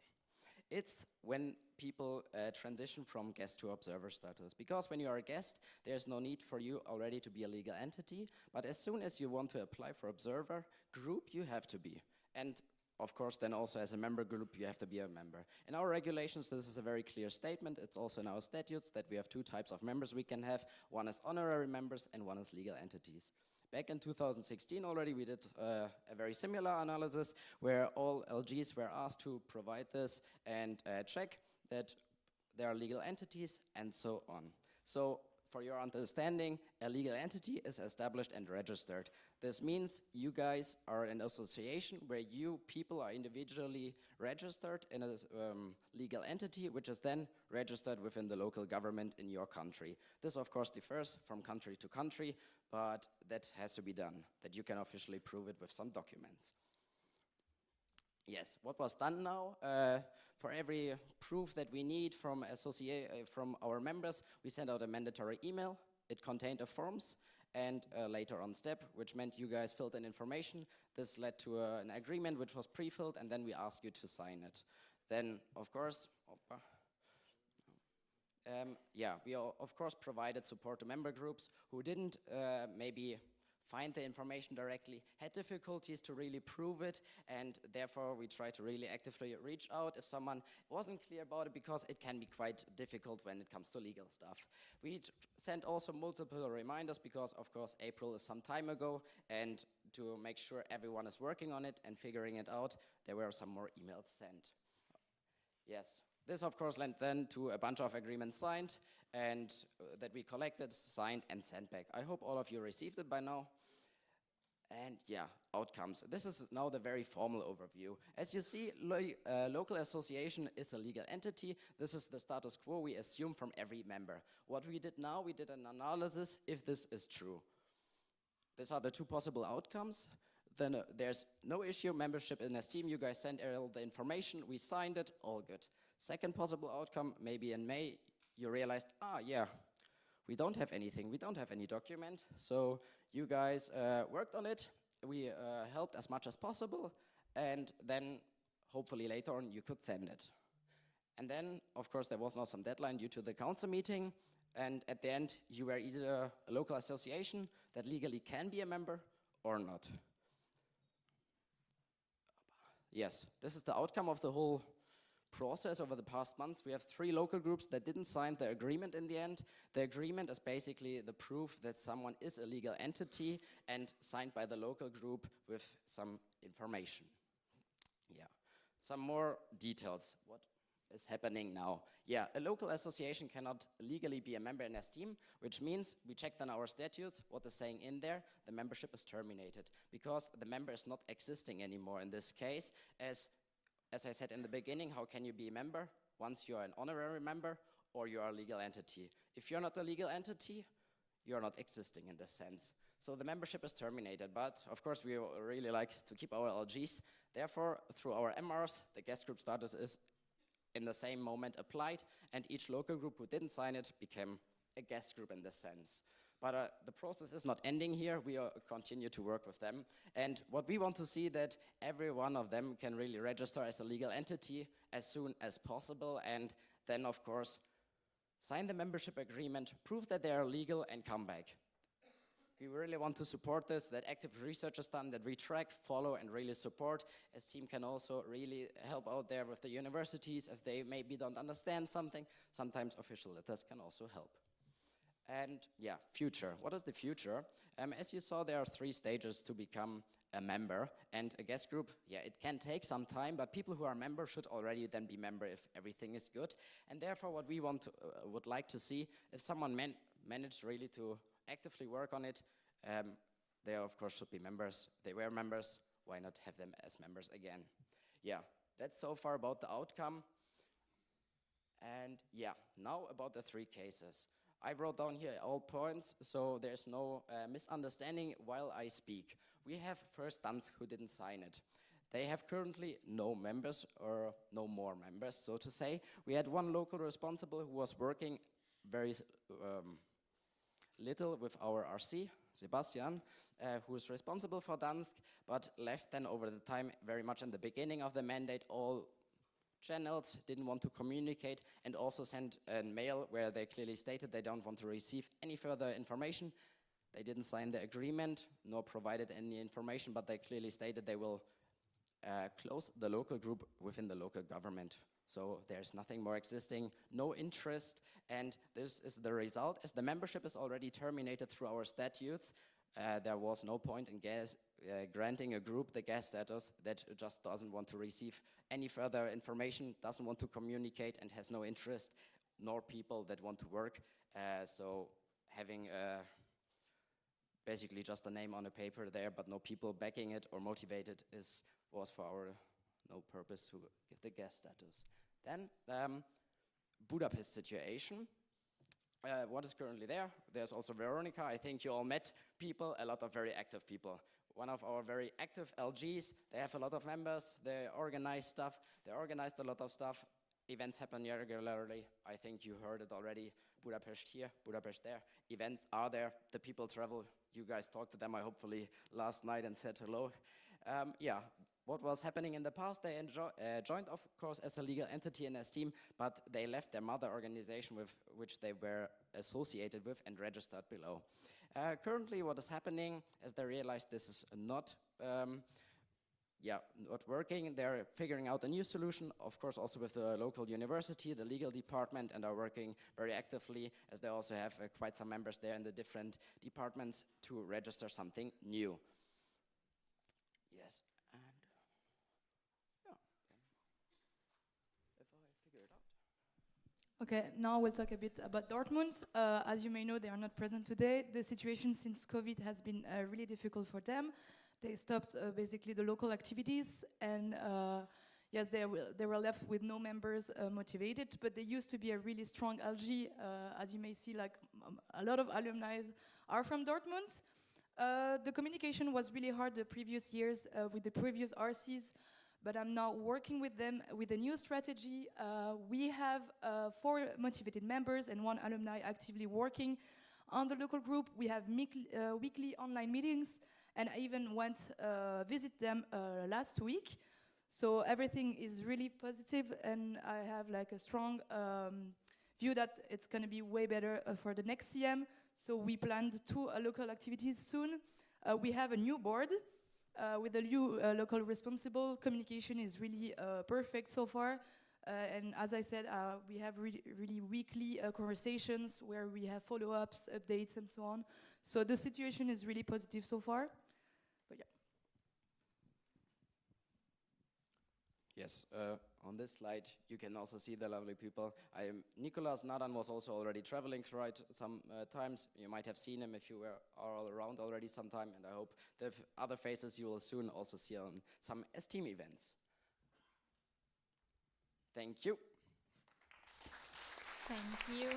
It's when people transition from guest to observer status. Because when you are a guest, there's no need for you already to be a legal entity. But as soon as you want to apply for observer group, you have to be. And of course, then also as a member group, you have to be a member. In our regulations, this is a very clear statement. It's also in our statutes that we have 2 types of members we can have. One is honorary members and one is legal entities. Back in 2016 already, we did a very similar analysis where all LGs were asked to provide this and check that there are legal entities and so on. So for your understanding, a legal entity is established and registered. This means you guys are an association where you people are individually registered in a legal entity, which is then registered within the local government in your country. This, of course, differs from country to country, but that has to be done, that you can officially prove it with some documents. Yes, what was done now? For every proof that we need from our members, we sent out a mandatory email. It contained the forms and later on step, which meant you guys filled in information. This led to an agreement which was pre-filled, and then we asked you to sign it. Then, of course, we of course provided support to member groups who didn't maybe find the information directly, had difficulties to really prove it, and therefore we try to really actively reach out if someone wasn't clear about it, because it can be quite difficult when it comes to legal stuff. We sent also multiple reminders because, of course, April is some time ago, and to make sure everyone is working on it and figuring it out, there were some more emails sent. Yes. This, of course, led then to a bunch of agreements signed and that we collected, signed, and sent back. I hope all of you received it by now. And yeah, outcomes. This is now the very formal overview. As you see, local association is a legal entity. This is the status quo we assume from every member. What we did now, we did an analysis if this is true. These are the 2 possible outcomes. Then there's no issue, membership in a team. You guys sent all the information, we signed it, all good. Second possible outcome, maybe in May, you realized, yeah, we don't have anything, we don't have any document. So you guys worked on it, we helped as much as possible, and then hopefully later on you could send it. And then, of course, there was now some deadline due to the council meeting, and at the end, you were either a local association that legally can be a member or not. Yes, this is the outcome of the whole process over the past months. We have 3 local groups that didn't sign the agreement in the end. The agreement is basically the proof that someone is a legal entity and signed by the local group with some information. Yeah, some more details. What is happening now? Yeah, a local association cannot legally be a member in a team, which means we checked on our statutes, what is saying in there, the membership is terminated because the member is not existing anymore in this case. As I said in the beginning, how can you be a member? Once you are an honorary member or you are a legal entity. If you're not a legal entity, you're not existing in this sense. So the membership is terminated, but of course we really like to keep our LGs. Therefore, through our MRs, the guest group status is in the same moment applied, and each local group who didn't sign it became a guest group in this sense. But the process is not ending here. We continue to work with them. And what we want to see that every one of them can really register as a legal entity as soon as possible, and then, of course, sign the membership agreement, prove that they are legal, and come back. We really want to support this, that active research is done, that we track, follow, and really support. As team can also really help out there with the universities if they maybe don't understand something. Sometimes official letters can also help. And yeah, future. What is the future? As you saw, there are 3 stages to become a member, and a guest group, yeah, it can take some time, but people who are members should already then be member if everything is good. And therefore, what we would like to see, if someone managed really to actively work on it, they of course should be members. They were members, why not have them as members again? Yeah, that's so far about the outcome. And yeah, now about the 3 cases. I wrote down here all points, so there's no misunderstanding while I speak. We have first Dansk who didn't sign it. They have currently no members, or no more members, so to say. We had one local responsible who was working very little with our RC, Sebastian, who is responsible for Dansk, but left then over the time very much in the beginning of the mandate. All channels didn't want to communicate, and also sent a mail where they clearly stated they don't want to receive any further information. They didn't sign the agreement, nor provided any information, but they clearly stated they will close the local group within the local government. So there's nothing more existing, no interest, and this is the result. As the membership is already terminated through our statutes, there was no point in granting a group the guest status that just doesn't want to receive any further information, doesn't want to communicate, and has no interest, nor people that want to work. So having basically just a name on a paper there, but no people backing it or motivated, was for our no purpose to give the guest status. Then Budapest situation. What is currently there? There's also Veronica. I think you all met people, a lot of very active people. One of our very active LGs. They have a lot of members. They organize stuff. They organized a lot of stuff. Events happen regularly. I think you heard it already. Budapest here, Budapest there. Events are there. The people travel. You guys talked to them, I hopefully last night, and said hello. Yeah. What was happening in the past, they joined, of course, as a legal entity and as team, but they left their mother organization with which they were associated with and registered below. Currently, what is happening, as they realized this is not working, they're figuring out a new solution, of course, also with the local university, the legal department, and are working very actively, as they also have quite some members there in the different departments to register something new. Yes. Okay, now we'll talk a bit about Dortmund. As you may know, they are not present today. The situation since COVID has been really difficult for them. They stopped basically the local activities, and yes, they were left with no members motivated, but they used to be a really strong LG. As you may see, like a lot of alumni are from Dortmund. The communication was really hard the previous years with the previous RCs, but I'm now working with them with a new strategy. We have 4 motivated members and 1 alumni actively working on the local group. We have weekly online meetings, and I even went visit them last week. So everything is really positive, and I have like a strong view that it's going to be way better for the next CM. So we planned 2 local activities soon. We have a new board. With the new local responsible, communication is really perfect so far. And as I said, we have really weekly conversations where we have follow-ups, updates, and so on. So the situation is really positive so far. But yeah. Yes, on this slide you can also see the lovely people. Nicolas Nadan was also already traveling quite some times. You might have seen him if you are all around already sometime, and I hope the other faces you will soon also see on some S-Team events. Thank you. Thank you.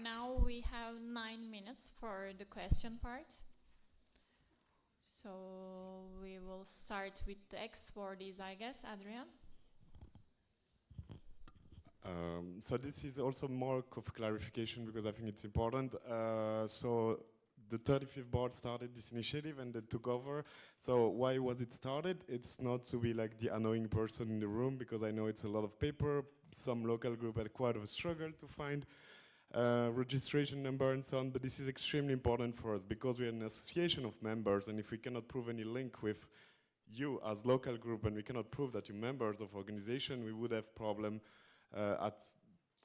Now we have 9 minutes for the question part. So we will start with the exportees, I guess. Adrian? So this is also more of clarification because I think it's important. So the 35th board started this initiative and they took over. So why was it started? It's not to be like the annoying person in the room, because I know it's a lot of paper. Some local group had quite a struggle to find registration number and so on, but this is extremely important for us because we are an association of members, and if we cannot prove any link with you as local group and we cannot prove that you're members of organization, we would have problem at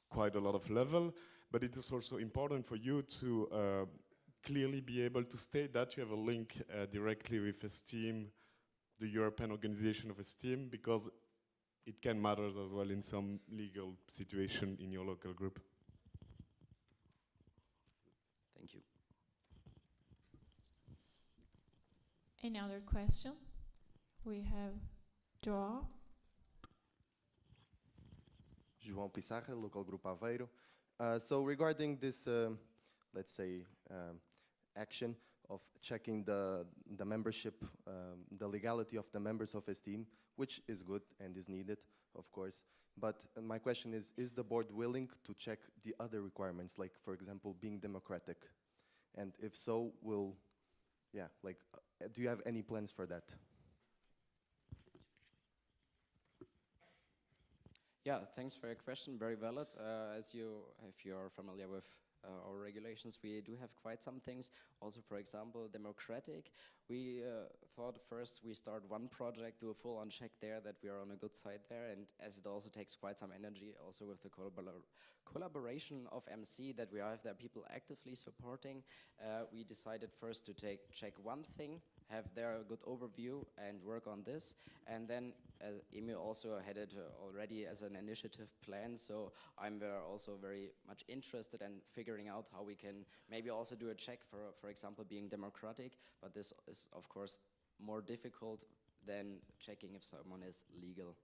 quite a lot of level. But it is also important for you to clearly be able to state that you have a link directly with Esteem, the European organization of Esteem, because it can matter as well in some legal situation in your local group. Thank you. Any other question? We have João. João Pissarra, local group Aveiro. So regarding this, let's say, action of checking the membership, the legality of the members of Esteem, which is good and is needed, of course. But my question is the board willing to check the other requirements, like, for example, being democratic? And if so, do you have any plans for that? Yeah, thanks for your question. Very valid. If you're familiar with our regulations, we do have quite some things. Also, for example, democratic. We thought first we start one project, do a full-on check there that we are on a good side there, and as it also takes quite some energy, also with the collaboration of MC that we have there people actively supporting, we decided first to check one thing, have there a good overview and work on this, and then Emil also had it already as an initiative plan, so I'm also very much interested in figuring out how we can maybe also do a check for example, being democratic, but this is of course more difficult than checking if someone is legal.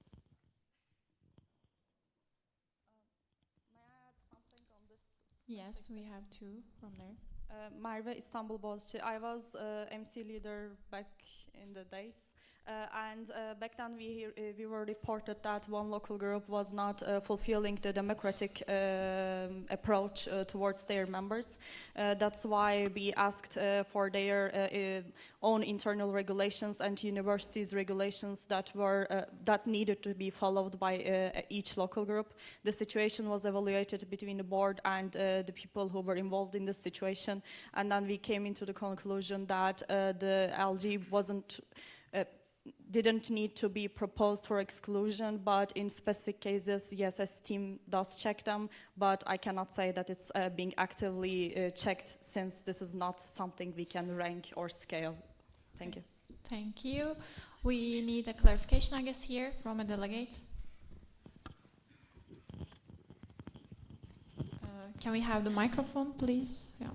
May I add something on this? Yes, we have two from there. Merve, Istanbul Boğaziçi. I was MC leader back in the days. And back then we were reported that one local group was not fulfilling the democratic approach towards their members. That's why we asked for their own internal regulations and universities regulations that needed to be followed by each local group. The situation was evaluated between the board and the people who were involved in this situation, and then we came into the conclusion that the LG didn't need to be proposed for exclusion, but in specific cases, yes, Esteem does check them, but I cannot say that it's being actively checked, since this is not something we can rank or scale. Thank you. Thank you. We need a clarification, I guess, here from a delegate. Can we have the microphone, please? Yeah.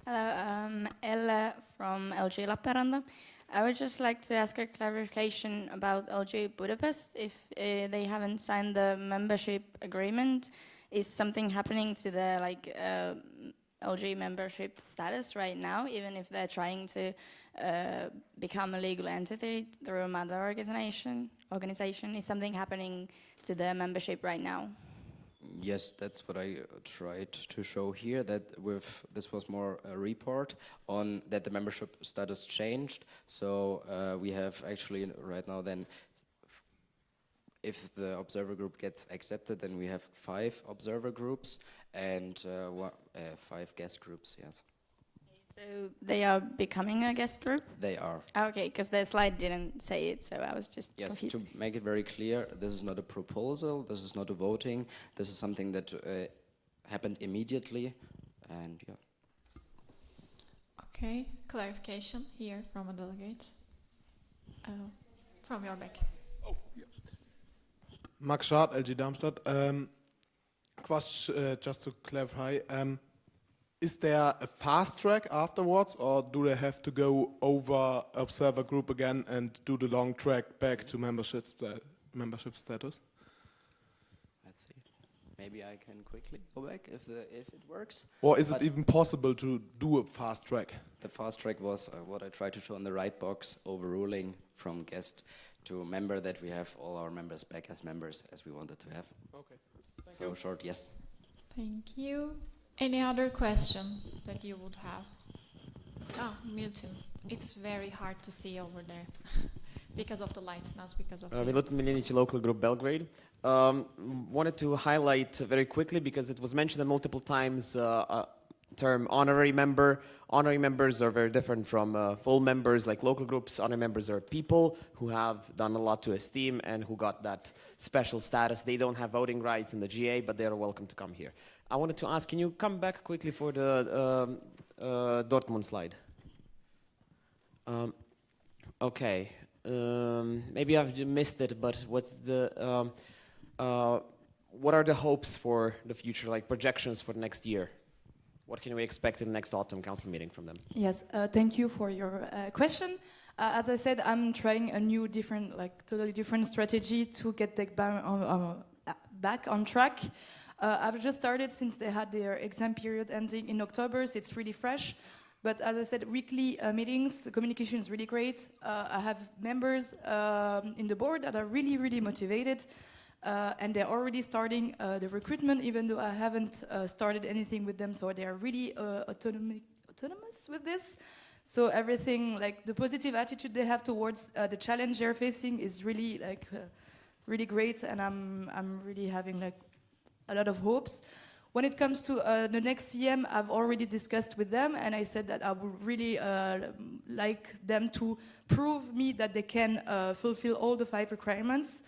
Hello, Ella from LG Lappeenranta. I would just like to ask a clarification about LG Budapest. If they haven't signed the membership agreement, is something happening to the LG membership status right now, even if they're trying to become a legal entity through another organization? Is something happening to their membership right now? Yes, that's what I tried to show here, that this was more a report on that the membership status changed. So we have actually right now then, if the observer group gets accepted, then we have 5 observer groups and 5 guest groups, yes. So they are becoming a guest group? They are. Okay, because the slide didn't say it, so I was just confused. To make it very clear, this is not a proposal, this is not a voting, this is something that happened immediately, and yeah. Okay, clarification here from a delegate. From your back. Oh, yeah. Max Schad, LG Darmstadt. Just to clarify, is there a fast track afterwards, or do they have to go over observer group again and do the long track back to membership status? Let's see. Maybe I can quickly go back if it works. Or is But it even possible to do a fast track? the fast track was what I tried to show in the right box, overruling from guest to member, that we have all our members back as members as we wanted to have. Okay. Thank So you. short, yes. Thank you. Any other question that you would have? Ah, Milton. It's very hard to see over there because of the lights, not because of you. Milutin Miljanic, local group Belgrade. Wanted to highlight very quickly, because it was mentioned multiple times, term honorary member. Honorary members are very different from full members. Like local groups, honorary members are people who have done a lot to esteem and who got that special status. They don't have voting rights in the GA, but they are welcome to come here. I wanted to ask, can you come back quickly for the Dortmund slide? Okay. Maybe I've missed it, but what are the hopes for the future, like projections for next year? What can we expect in the next autumn council meeting from them? Yes, thank you for your question. As I said, I'm trying a new, totally different strategy to get the back on track. I've just started since they had their exam period ending in October, so it's really fresh. But as I said, weekly meetings, communication is really great. I have members in the board that are really, really motivated. And they're already starting the recruitment, even though I haven't started anything with them. So they are really autonomous with this. So everything, like the positive attitude they have towards the challenge they're facing is really really great. And I'm really having a lot of hopes. When it comes to the next CM, I've already discussed with them, and I said that I would really like them to prove me that they can fulfill all the 5 requirements.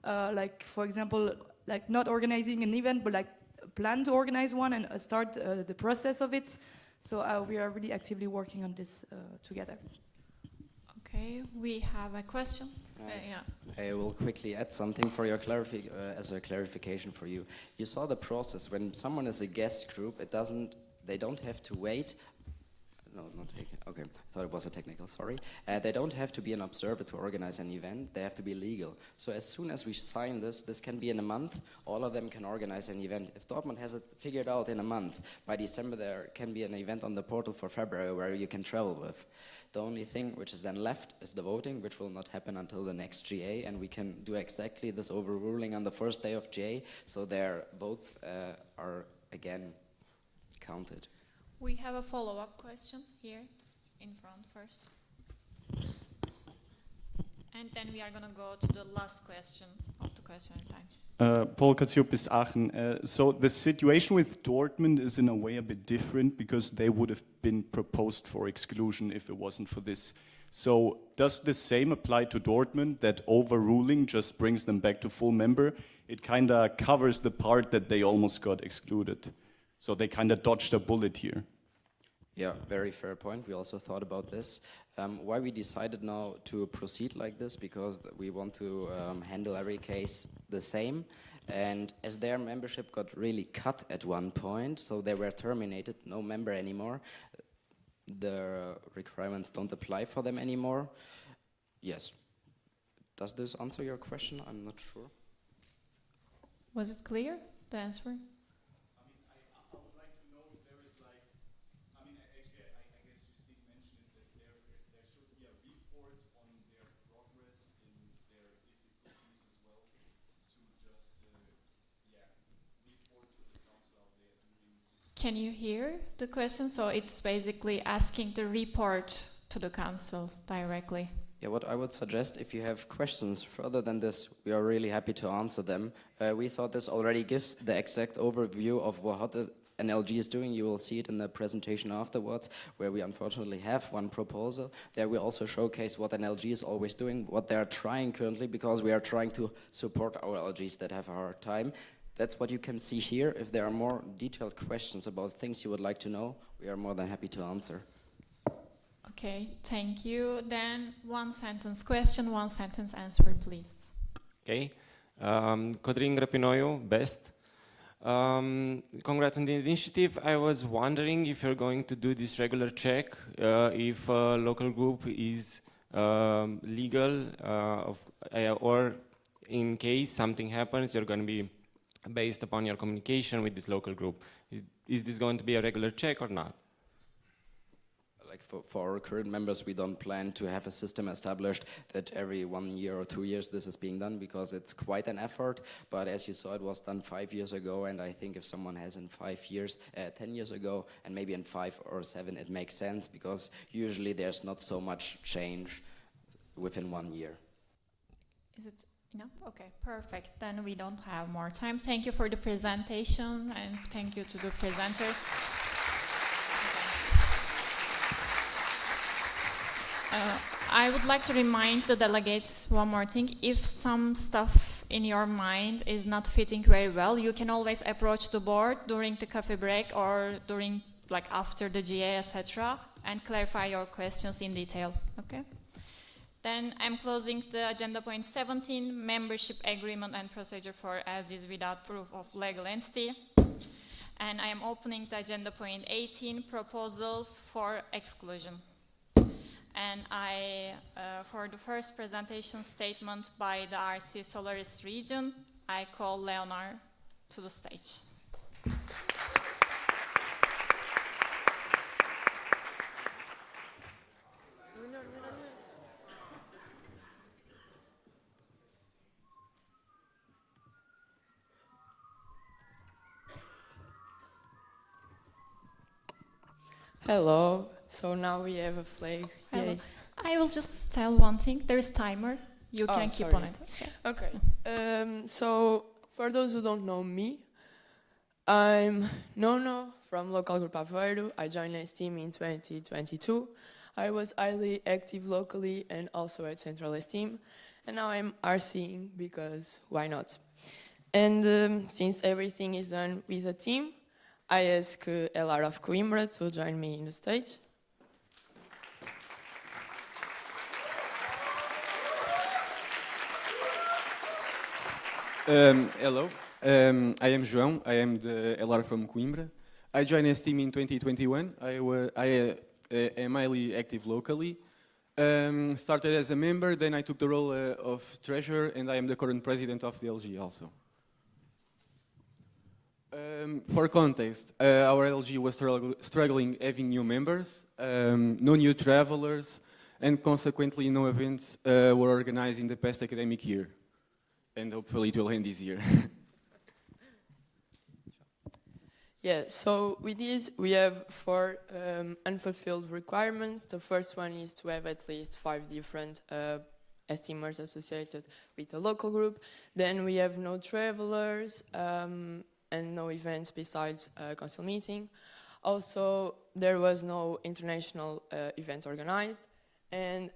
Like, for example, like not organizing an event, but like plan to organize one and start the process of it. So we are really actively working on this together. Okay, we have a question. Yeah. I will quickly add something for your as a clarification for you. You saw the process when someone is a guest group. They don't have to wait. No, not taken. Okay, I thought it was a technical. Sorry. They don't have to be an observer to organize an event. They have to be legal. So as soon as we sign this can be in a month. All of them can organize an event. If Dortmund has it figured out in a month, by December there can be an event on the portal for February where you can travel with. The only thing which is then left is the voting, which will not happen until the next GA, and we can do exactly this overruling on the first day of GA, so their votes are again counted. We have a follow-up question here in front first. And then we are going to go to the last question of the question time. Paul Katsiopis, Aachen. So the situation with Dortmund is in a way a bit different because they would have been proposed for exclusion if it wasn't for this. So does the same apply to Dortmund, that overruling just brings them back to full member? It kind of covers the part that they almost got excluded. So they kind of dodged a bullet here. Yeah, very fair point. We also thought about this. Why we decided now to proceed like this, because we want to handle every case the same. And as their membership got really cut at one point, so they were terminated, no member anymore, the requirements don't apply for them anymore. Yes. Does this answer your question? I'm not sure. Was it clear, the answer? Can you hear the question? So it's basically asking the report to the council directly. Yeah, what I would suggest, if you have questions further than this, we are really happy to answer them. We thought this already gives the exact overview of what an LG is doing. You will see it in the presentation afterwards, where we unfortunately have one proposal. There we also showcase what an LG is always doing, what they are trying currently, because we are trying to support our LGs that have a hard time. That's what you can see here. If there are more detailed questions about things you would like to know, we are more than happy to answer. Okay, thank you. Then 1 sentence question, 1 sentence answer, please. Okay. Codrin Grapinoiu, best. Congrats on the initiative. I was wondering if you're going to do this regular check, if a local group is legal, or in case something happens, you're going to be based upon your communication with this local group. Is this going to be a regular check or not? Like for our current members, we don't plan to have a system established that every 1 year or 2 years this is being done, because it's quite an effort. But as you saw, it was done 5 years ago, and I think if someone has in 5 years, 10 years ago, and maybe in 5 or 7, it makes sense, because usually there's not so much change within 1 year. Is it enough? Okay, perfect. Then we don't have more time. Thank you for the presentation, and thank you to the presenters. I would like to remind the delegates one more thing. If some stuff in your mind is not fitting very well, you can always approach the board during the coffee break or during, like, after the GA, etc., and clarify your questions in detail. Okay? Then I'm closing the agenda point 17, membership agreement and procedure for LGs without proof of legal entity. And I am opening the agenda point 18, proposals for exclusion. And for the first presentation statement by the RC Solaris region, I call Leonard to the stage. Hello. So now we have a flag. Hello. Yay. I will just tell one thing. There is timer. You can keep on it. Okay. So for those who don't know me, I'm Nono from local group Aveiro. I joined this team in 2022. I was highly active locally and also at Central Esteem. And now I'm RCing because why not? And since everything is done with a team, I ask LR of Coimbra to join me in the stage. Hello, I am João. I am the LR from Coimbra. I joined this team in 2021. I am highly active locally. Started as a member, then I took the role of treasurer, and I am the current president of the LG also. For context, our LG was struggling having new members, no new travelers, and consequently no events were organized in the past academic year. And hopefully it will end this year. Yeah, so with this we have 4 unfulfilled requirements. The first one is to have at least 5 different esteemers associated with the local group. Then we have no travelers, and no events besides a council meeting. Also, there was no international event organized, and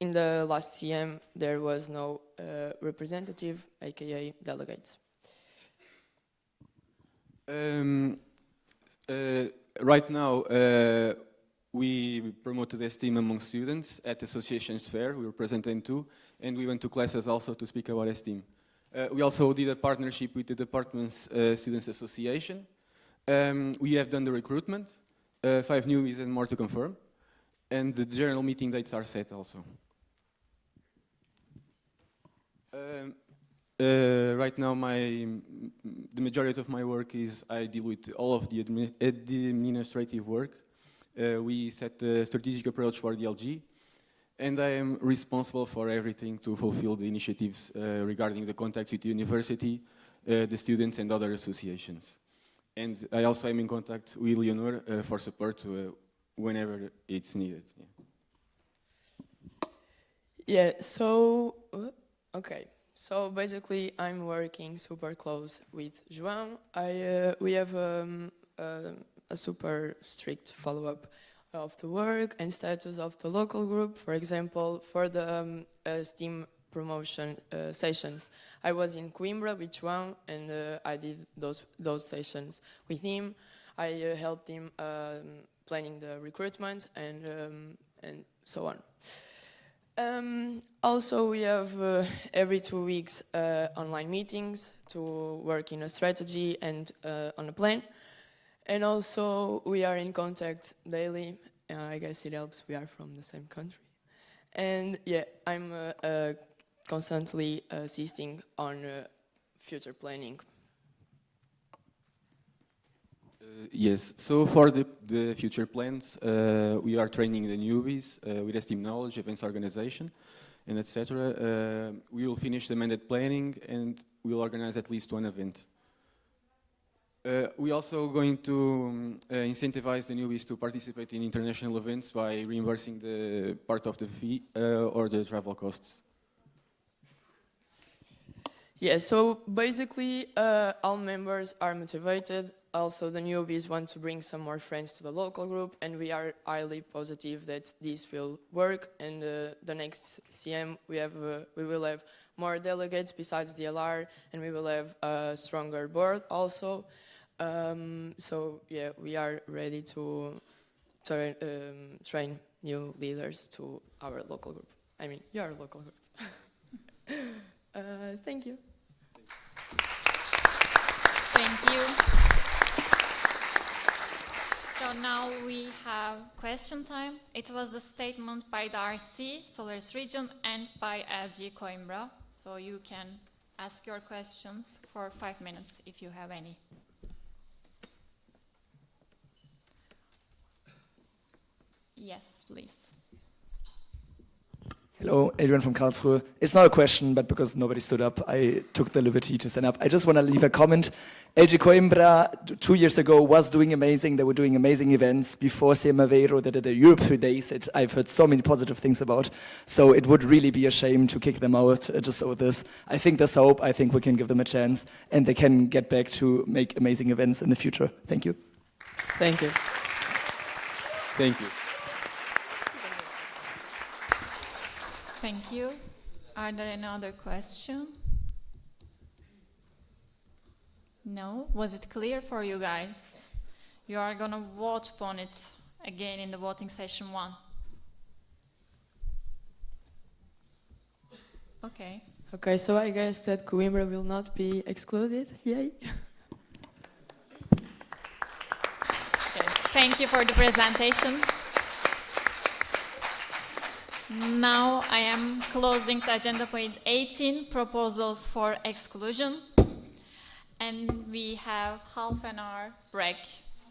in the last CM there was no representative, aka delegates. Right now, we promoted this team among students at associations fair. We were present in 2, and we went to classes also to speak about this team. We also did a partnership with the department's Students Association. We have done the recruitment, 5 newbies and more to confirm, and the general meeting dates are set also. Right now, the majority of my work is I deal with all of the administrative work. We set the strategic approach for the LG, and I am responsible for everything to fulfill the initiatives regarding the contacts with the university, the students, and other associations. And I also am in contact with Leonor for support whenever it's needed. Yeah, so, okay. So basically, I'm working super close with João. We have a super strict follow-up of the work and status of the local group. For example, for the STEAM promotion sessions, I was in Coimbra with João, and I did those sessions with him. I helped him planning the recruitment and so on. Also, we have every 2 weeks online meetings to work in a strategy and on a plan. And also, we are in contact daily. I guess it helps, we are from the same country. And yeah, I'm constantly assisting on future planning. Yes, so for the future plans, we are training the newbies with esteem knowledge, events organization, and etc. We will finish the mandate planning and we will organize at least one event. We also going to incentivize the newbies to participate in international events by reimbursing the part of the fee or the travel costs. Yeah, so basically all members are motivated. Also the newbies want to bring some more friends to the local group, and we are highly positive that this will work. And the next CM we will have more delegates besides the LR, and we will have a stronger board also. So yeah, we are ready to train new leaders to our local group. I mean, your local group. Thank you. Thank you. So now we have question time. It was the statement by the RC, Solaris Region, and by LG Coimbra. So you can ask your questions for 5 minutes if you have any. Yes, please. Hello, Adrian from Karlsruhe. It's not a question, but because nobody stood up, I took the liberty to stand up. I just want to leave a comment. LG Coimbra 2 years ago was doing amazing. They were doing amazing events. Before CMAveiro, they did the Europe 3 days that I've heard so many positive things about. So it would really be a shame to kick them out just so this. I think there's hope. I think we can give them a chance, and they can get back to make amazing events in the future. Thank you. Thank you. Thank you. Thank you. Are there any other questions? No? Was it clear for you guys? You are going to vote upon it again in the voting session 1. Okay. Okay, so I guess that Coimbra will not be excluded. Yay. Okay. Thank you for the presentation. Now I am closing the agenda point 18, proposals for exclusion. And we have half an hour break,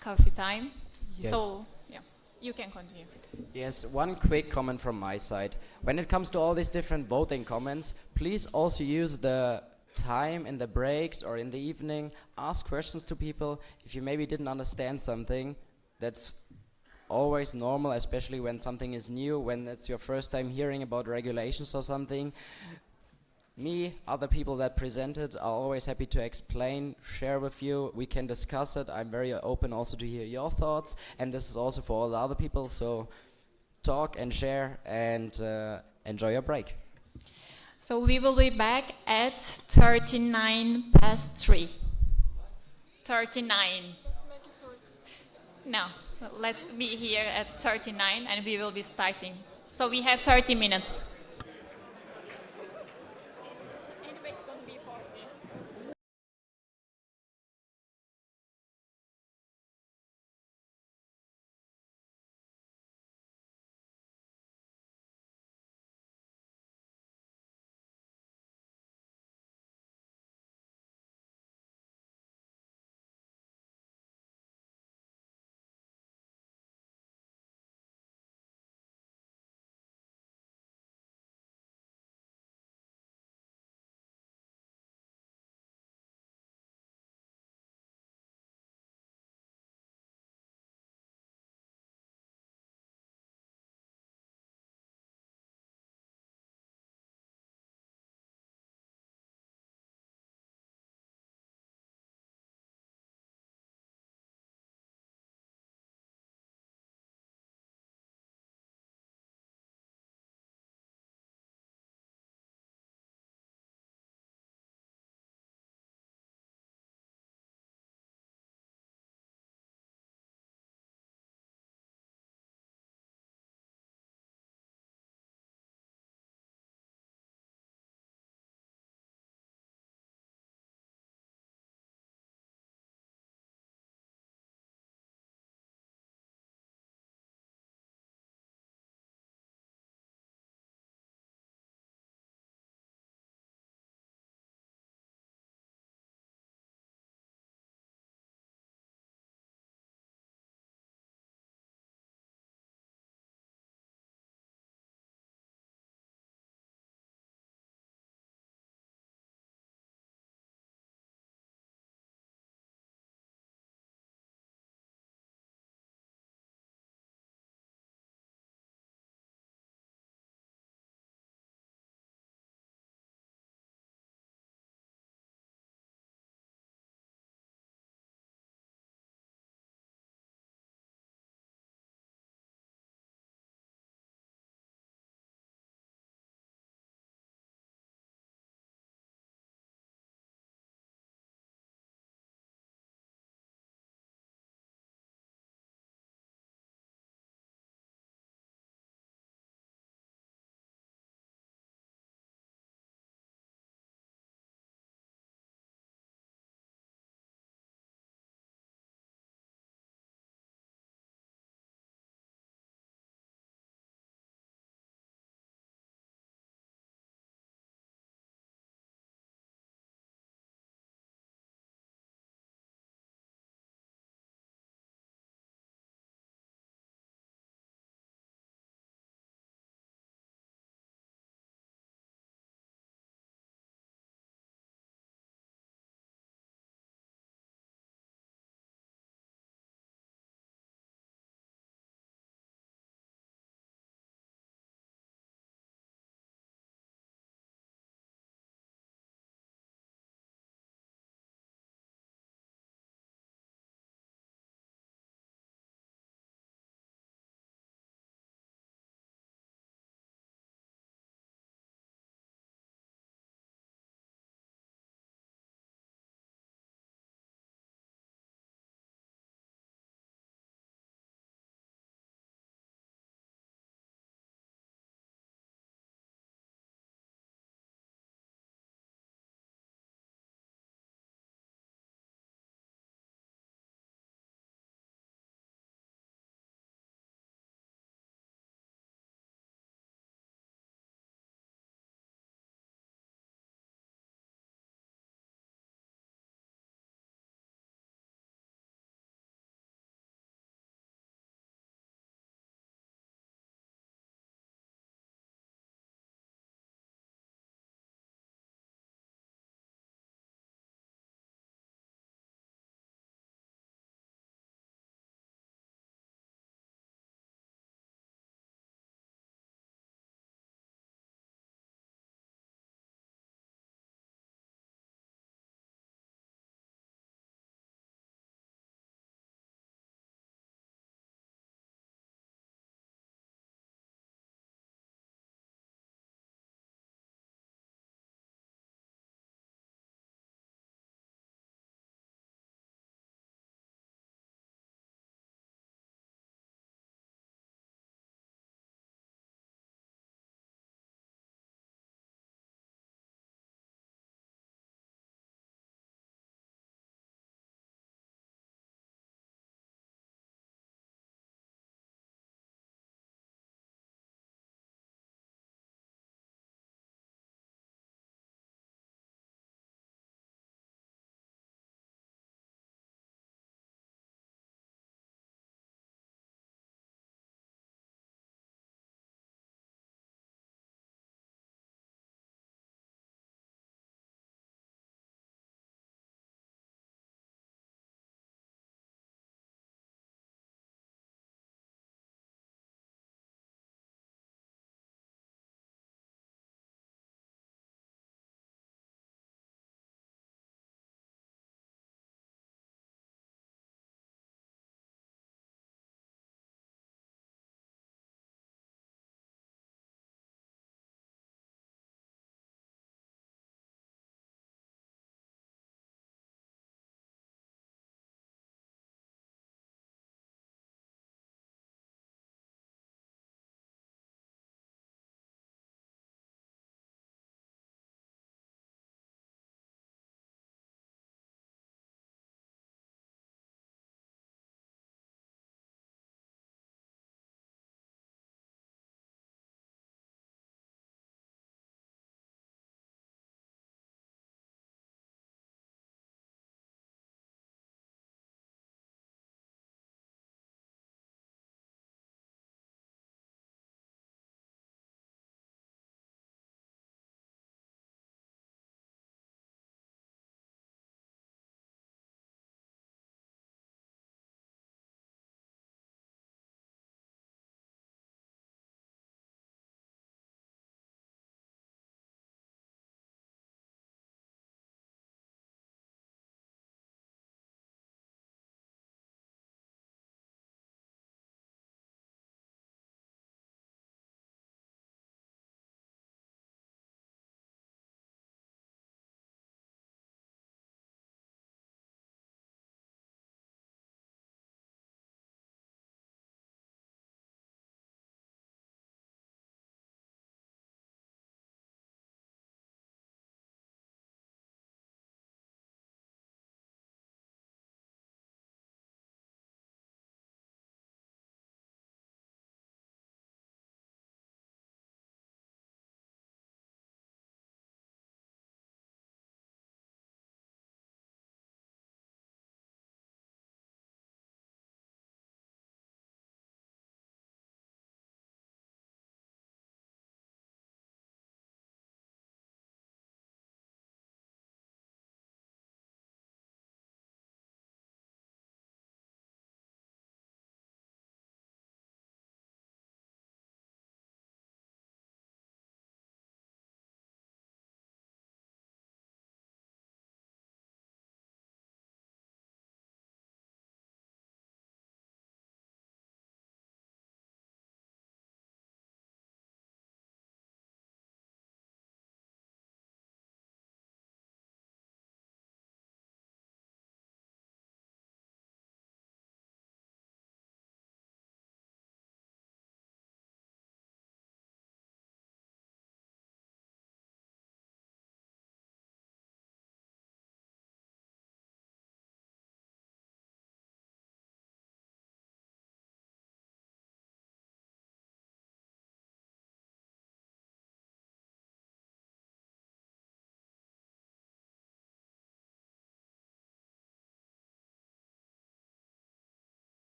coffee time. Yes. So, yeah, you can continue. Yes, one quick comment from my side. When it comes to all these different voting comments, please also use the time in the breaks or in the evening, ask questions to people. If you maybe didn't understand something, that's always normal, especially when something is new, when it's your first time hearing about regulations or something. Me, other people that presented are always happy to explain, share with you. We can discuss it. I'm very open also to hear your thoughts, and this is also for all the other people. So talk and share and enjoy your break. So we will be back at 39 past 3. 39. No, let's be here at 39 and we will be starting. So we have 30 minutes.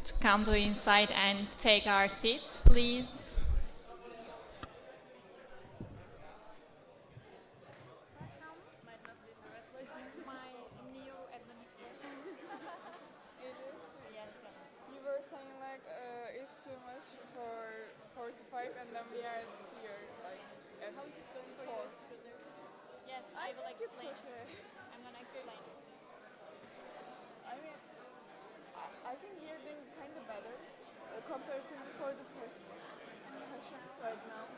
to come to inside and take our seats, please. You were saying like it's too much for 45 and then we are here like at 4. Yes, I will explain. Okay. I'm gonna explain. I mean, I think we are doing kind of better compared to for the first sessions right now.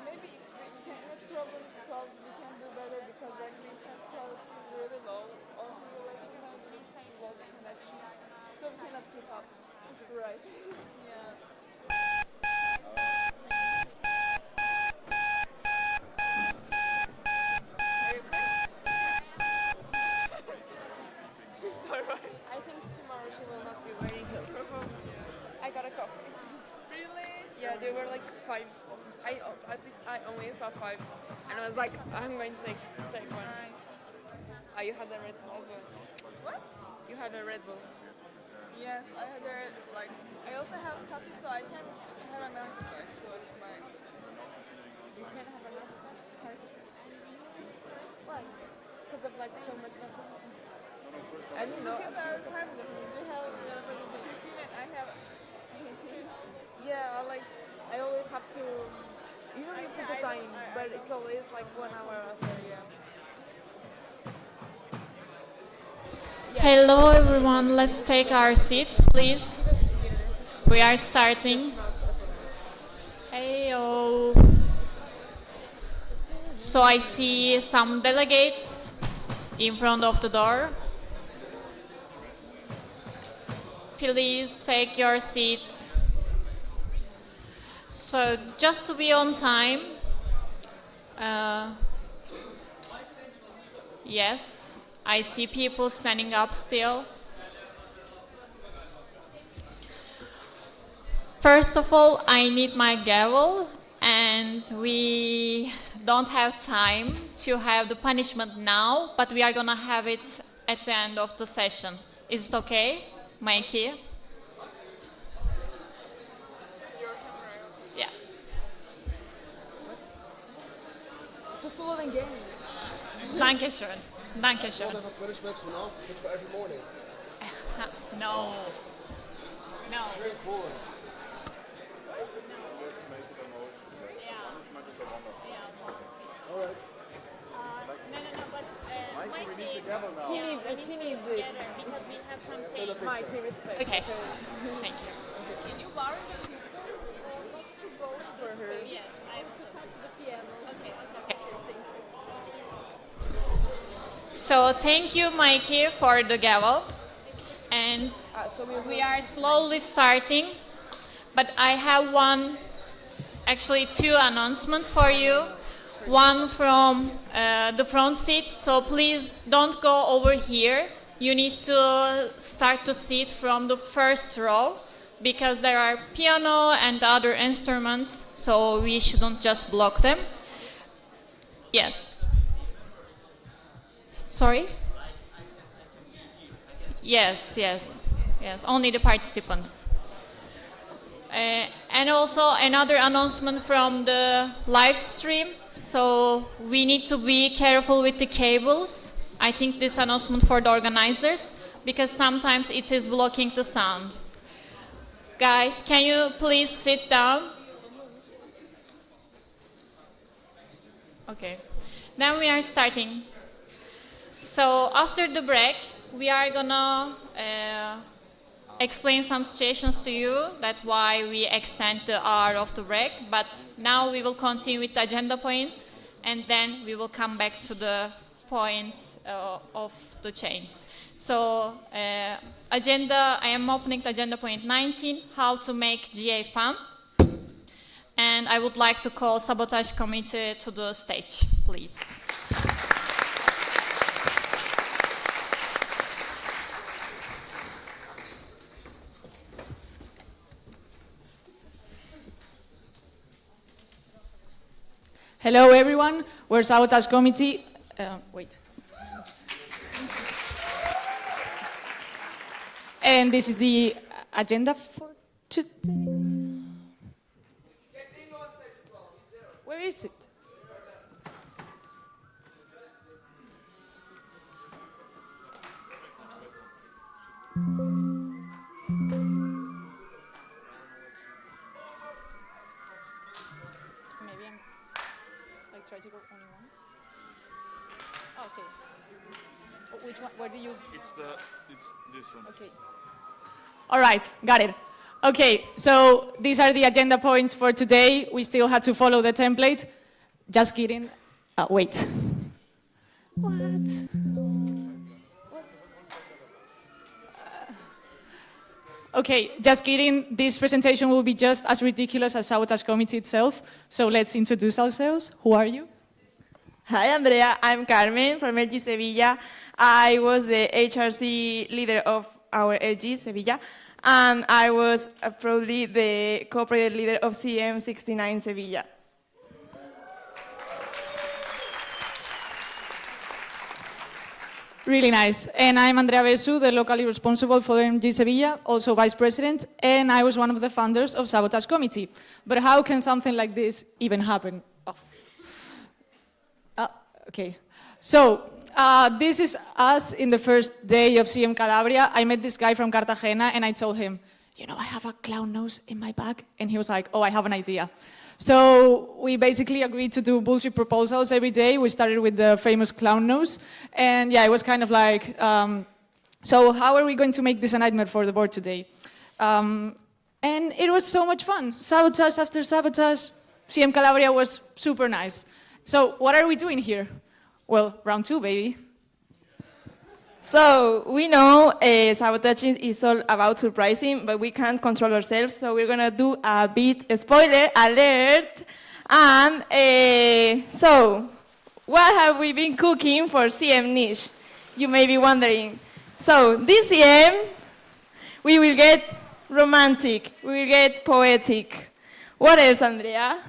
Maybe if the internet problem is solved, we can do better because like the internet quality is really low, or we will like have the same low connection, so we cannot keep up. Right. Yeah. I think tomorrow she will not be wearing heels. I got a coffee. Really? Yeah, they were like 5. At least I only saw 5, and I was like, I'm going to take one. Nice. You had a Red Bull as well. What? You had a Red Bull. Yes, I had like I also have coffee, so I can have an appetite, so it's nice. You can have an appetite. Why? Because of like so much coffee. I don't know. Because our time difference, you have 15 and I have 18. Yeah, like I always have to. Usually you put the time, but it's always like 1 hour after. Yeah. Hello everyone, let's take our seats, please. We are starting. Heyo. So I see some delegates in front of the door. Please take your seats. So just to be on time. Yes. I see people standing up still. First of all, I need my gavel, and we don't have time to have the punishment now, but we are gonna have it at the end of the session. Is it okay, Mikey? Yeah. Just a little game. Dankeschön. Dankeschön. Punishments for now? It's for every morning. No. No. Drink water. All right. She needs it. Because we have some Celebrate. Mikey, respect. Okay. Thank you. Can you borrow the people for her? Yes, I will touch the piano. Okay. So thank you, Mikey, for the gavel. And we are slowly starting. But I have actually 2 announcements for you. One from the front seat, so please don't go over here. You need to start to sit from the first row because there are piano and other instruments, so we shouldn't just block them. Yes. Sorry? Yes, only the participants. And also another announcement from the live stream. So we need to be careful with the cables. I think this announcement for the organizers, because sometimes it is blocking the sound. Guys, can you please sit down? Okay. Then we are starting. So after the break, we are gonna explain some situations to you. That's why we extend the hour of the break. But now we will continue with the agenda points, and then we will come back to the points of the change. So I am opening the agenda point 19, how to make GA fun. And I would like to call Sabotage Committee to the stage, please. Hello everyone, we're Sabotage Committee. Wait. And this is the agenda for today. Where is it? Maybe I'm like try to go only one. Okay. Which one? Where do you? It's this one. Okay. All right, got it. Okay, so these are the agenda points for today. We still had to follow the template. Just kidding. Wait. What? Okay, just kidding. This presentation will be just as ridiculous as Sabotage Committee itself. So let's introduce ourselves. Who are you? Hi, Andrea. I'm Carmen from LG Sevilla. I was the HRC leader of our LG Sevilla, and I was proudly the co-project leader of CM69 Sevilla. Really nice. And I'm Andrea Besu, the locally responsible for MG Sevilla, also vice president, and I was one of the founders of Sabotage Committee. But how can something like this even happen? Okay. So, this is us in the first day of CM Calabria. I met this guy from Cartagena and I told him, you know, I have a clown nose in my bag. And he was like, oh, I have an idea. So we basically agreed to do bullshit proposals every day. We started with the famous clown nose. And yeah, it was kind of like, so how are we going to make this a nightmare for the board today? And it was so much fun. Sabotage after sabotage. CM Calabria was super nice. So what are we doing here? Well, round 2, baby. So we know sabotaging is all about surprising, but we can't control ourselves. So we're gonna do a bit spoiler alert. And so, what have we been cooking for CM Niche? You may be wondering. So this CM, we will get romantic. We will get poetic. What else, Andrea?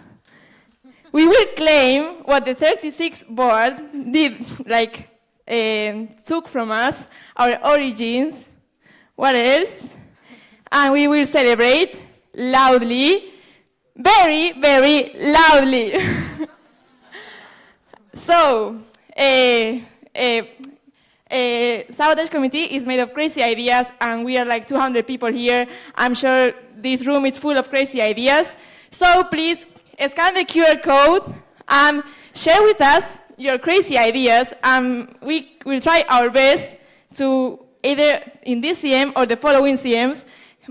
We will claim what the 36th board did, like, took from us, our origins. What else? And we will celebrate loudly, very, very loudly. So, Sabotage Committee is made of crazy ideas, and we are like 200 people here. I'm sure this room is full of crazy ideas. So please, scan the QR code and share with us your crazy ideas, and we will try our best to either in this CM or the following CMs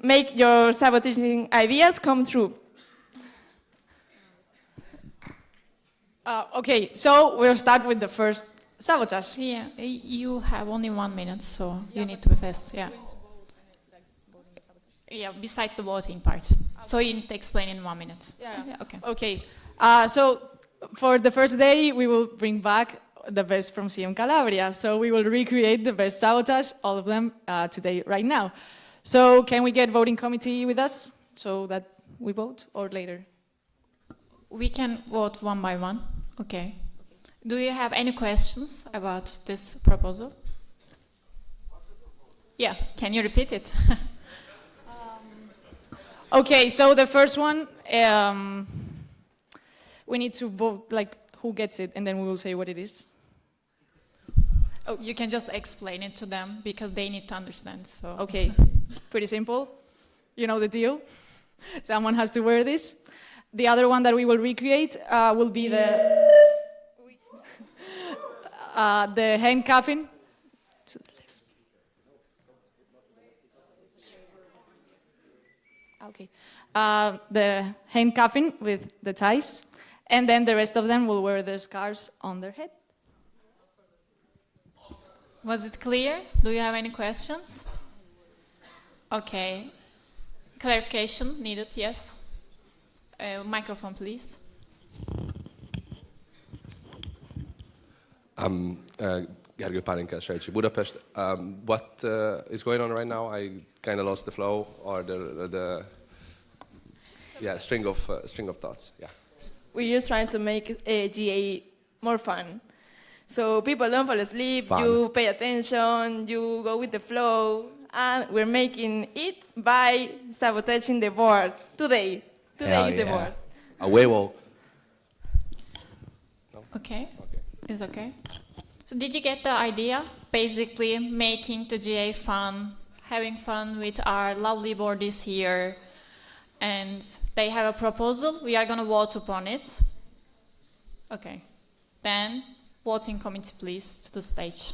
make your sabotaging ideas come true. Okay, so we'll start with the first sabotage. Yeah, you have only 1 minute, so you need to be fast. Yeah. Yeah, besides the voting part. So you need to explain in 1 minute. Yeah. Okay. Okay. So for the first day, we will bring back the best from CM Calabria. So we will recreate the best sabotage, all of them today, right now. So can we get voting committee with us so that we vote, or later? We can vote one by one. Okay. Do you have any questions about this proposal? Yeah, can you repeat it? Okay, so the first one, we need to vote, like, who gets it, and then we will say what it is. Oh, you can just explain it to them, because they need to understand, so. Okay, pretty simple. You know the deal. Someone has to wear this. The other one that we will recreate will be the handcuffing. To the left. Okay. The handcuffing with the ties, and then the rest of them will wear the scarves on their head. Was it clear? Do you have any questions? Okay. Clarification needed, yes. Microphone, please. Gergő Pálinkás, Rejtsi, Budapest. What is going on right now? I kind of lost the flow or the string of thoughts. Yeah. We're just trying to make GA more fun. So people don't fall asleep, Fun. you pay attention, you go with the flow, and we're making it by sabotaging the board today. Today is the board. A huevo. Okay. Is okay. So did you get the idea? Basically making the GA fun, having fun with our lovely boardies here. And they have a proposal. We are going to vote upon it. Okay. Then, voting committee, please, to the stage.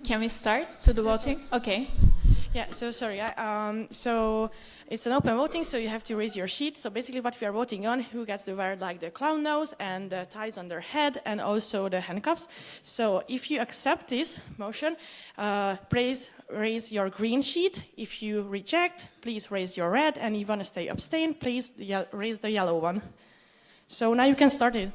Can we start to the voting? Okay. Yeah, so sorry. So it's an open voting, so you have to raise your sheet. So basically what we are voting on, who gets to wear like the clown nose and the ties on their head and also the handcuffs. So if you accept this motion, please raise your green sheet. If you reject, please raise your red. And if you want to stay abstain, please raise the yellow one. So now you can start it.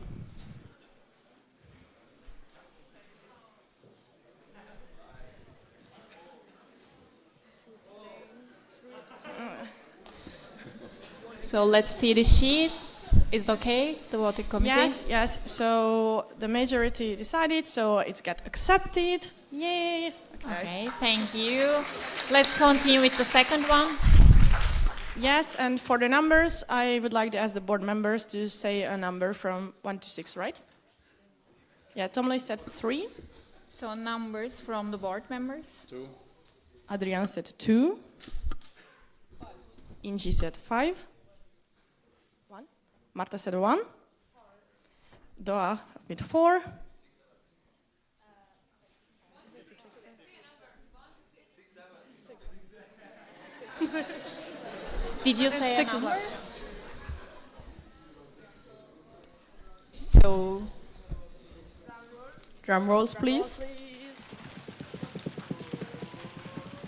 So let's see the sheets. Is it okay, the voting committee? Yes, yes. So the majority decided, so it's got accepted. Yay. Okay, thank you. Let's continue with the second one. Yes, and for the numbers, I would like to ask the board members to say a number from 1 to 6, right? Yeah, Tomley said 3. So numbers from the board members. 2. Adrian said 2. Ingi said 5. 1. Marta said 1. Doa with 4. Did you say 6 a is number? left. So, drum rolls, please.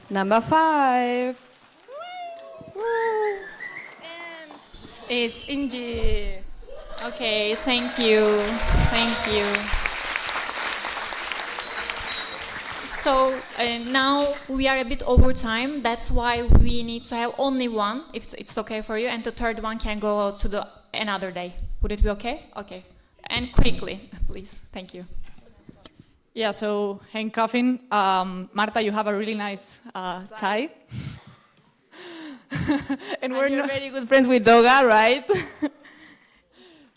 Number 5. It's Ingi. Okay, thank you. Thank you. So now we are a bit over time. That's why we need to have only one, if it's okay for you, and the third one can go to another day. Would it be okay? Okay. And quickly, please. Thank you. Yeah, so handcuffing. Marta, you have a really nice tie. And we're not very good friends with Doga, right?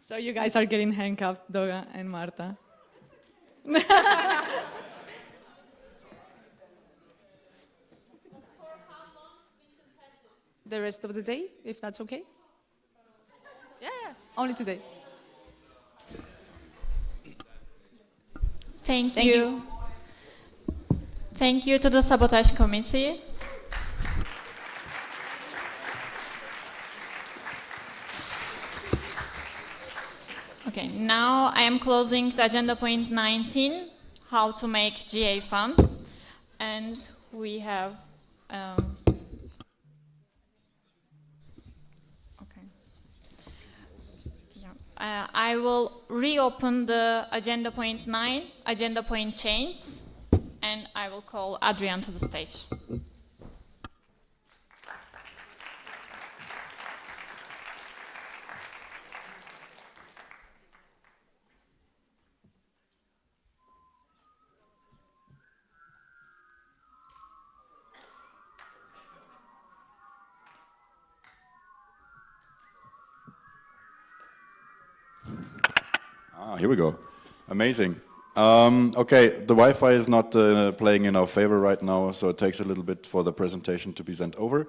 So you guys are getting handcuffed, Doga and Marta. The rest of the day, if that's okay? Yeah, only today. Thank Thank you. Thank you to the sabotage committee. Okay, now I am closing the agenda point 19, how to make GA fun. And we have, I will reopen the agenda point 9, agenda point change, and I will call Adrian to the stage. Here we go. Amazing. Okay, the Wi-Fi is not playing in our favor right now, so it takes a little bit for the presentation to be sent over.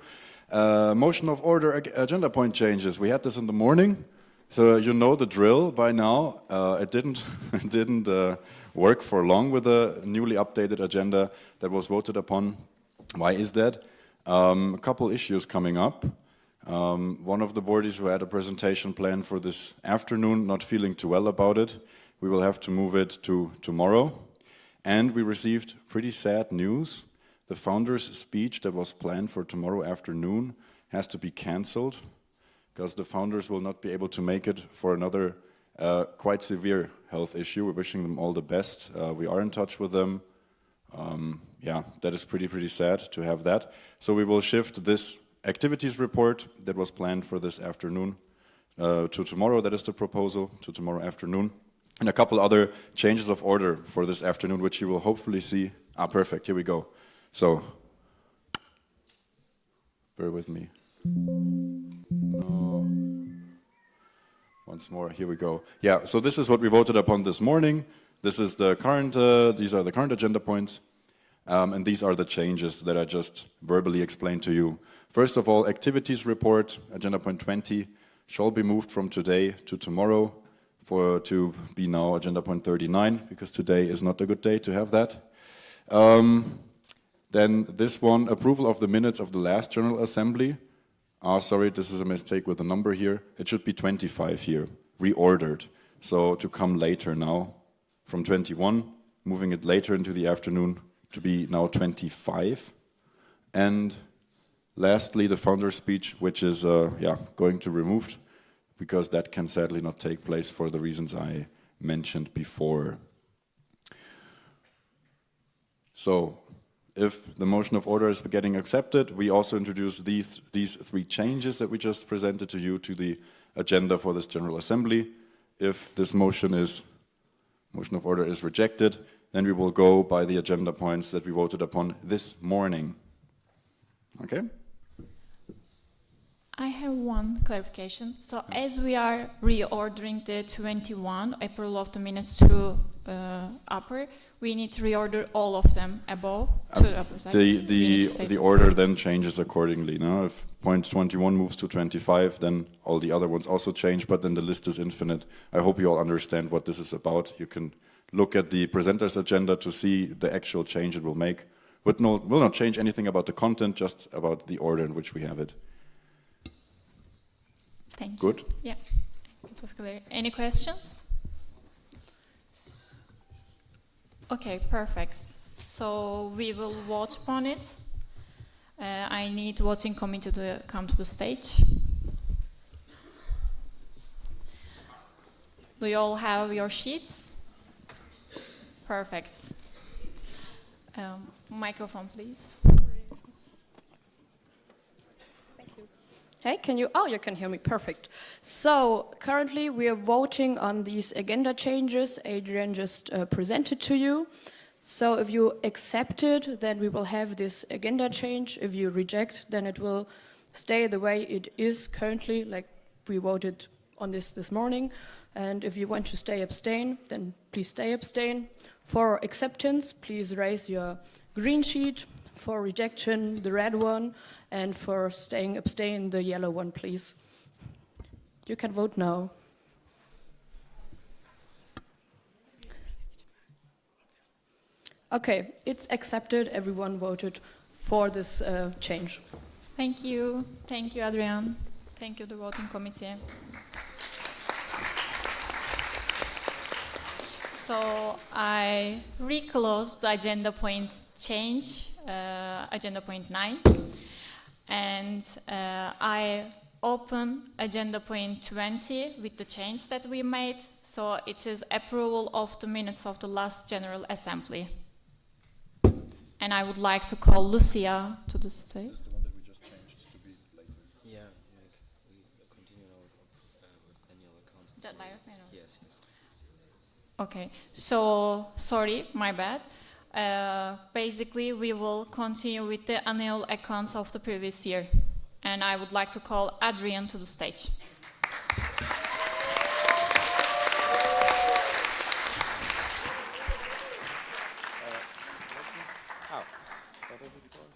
Motion of order, agenda point changes. We had this in the morning, so you know the drill by now. It didn't work for long with the newly updated agenda that was voted upon. Why is that? A couple issues coming up. One of the boardies who had a presentation planned for this afternoon, not feeling too well about it. We will have to move it to tomorrow. And we received pretty sad news. The founder's speech that was planned for tomorrow afternoon has to be cancelled because the founders will not be able to make it for another quite severe health issue. We're wishing them all the best. We are in touch with them. Yeah, that is pretty sad to have that. So we will shift this activities report that was planned for this afternoon to tomorrow. That is the proposal, to tomorrow afternoon. And a couple other changes of order for this afternoon, which you will hopefully see. Perfect, here we go. So, bear with me. No. Once more, here we go. Yeah, so this is what we voted upon this morning. This is the current, these are the current agenda points. And these are the changes that I just verbally explained to you. First of all, activities report, agenda point 20, shall be moved from today to tomorrow to be now agenda point 39, because today is not a good day to have that. Then this one, approval of the minutes of the last General Assembly. Sorry, this is a mistake with the number here. It should be 25 here, reordered. So to come later now, from 21, moving it later into the afternoon to be now 25. And lastly, the founder's speech, which is going to be removed, because that can sadly not take place for the reasons I mentioned before. So, if the motion of order is getting accepted, we also introduce these three changes that we just presented to you to the agenda for this General Assembly. If this motion of order is rejected, then we will go by the agenda points that we voted upon this morning. Okay? I have one clarification. So as we are reordering the 21 approval of the minutes to upper, we need to reorder all of them above to the upper side. The order then changes accordingly. No? If point 21 moves to 25, then all the other ones also change, but then the list is infinite. I hope you all understand what this is about. You can look at the presenter's agenda to see the actual change it will make. But will not change anything about the content, just about the order in which we have it. Thank you. Good? Yeah, it was clear. Any questions? Okay, perfect. So we will vote upon it. I need voting committee to come to the stage. Do you all have your sheets? Perfect. Microphone, please. Hey, you can hear me, perfect. So, currently we are voting on these agenda changes Adrian just presented to you. So, if you accept it, then we will have this agenda change. If you reject, then it will stay the way it is currently, like we voted on this morning. And if you want to stay abstain, then please stay abstain. For acceptance, please raise your green sheet. For rejection, the red one. And for staying abstain, the yellow one, please. You can vote now. Okay, it's accepted. Everyone voted for this change. Thank you. Thank you, Adrian. Thank you, the voting committee. So I reclose the agenda points change, agenda point 9. And I open agenda point 20 with the change that we made. So it is approval of the minutes of the last General Assembly. And I would like to call Lucia to the stage. The one that we just changed to be later. Yeah, we continue now with annual accounts. That direct mail? Yes. Okay, so sorry, my bad. Basically, we will continue with the annual accounts of the previous year. And I would like to call Adrian to the stage.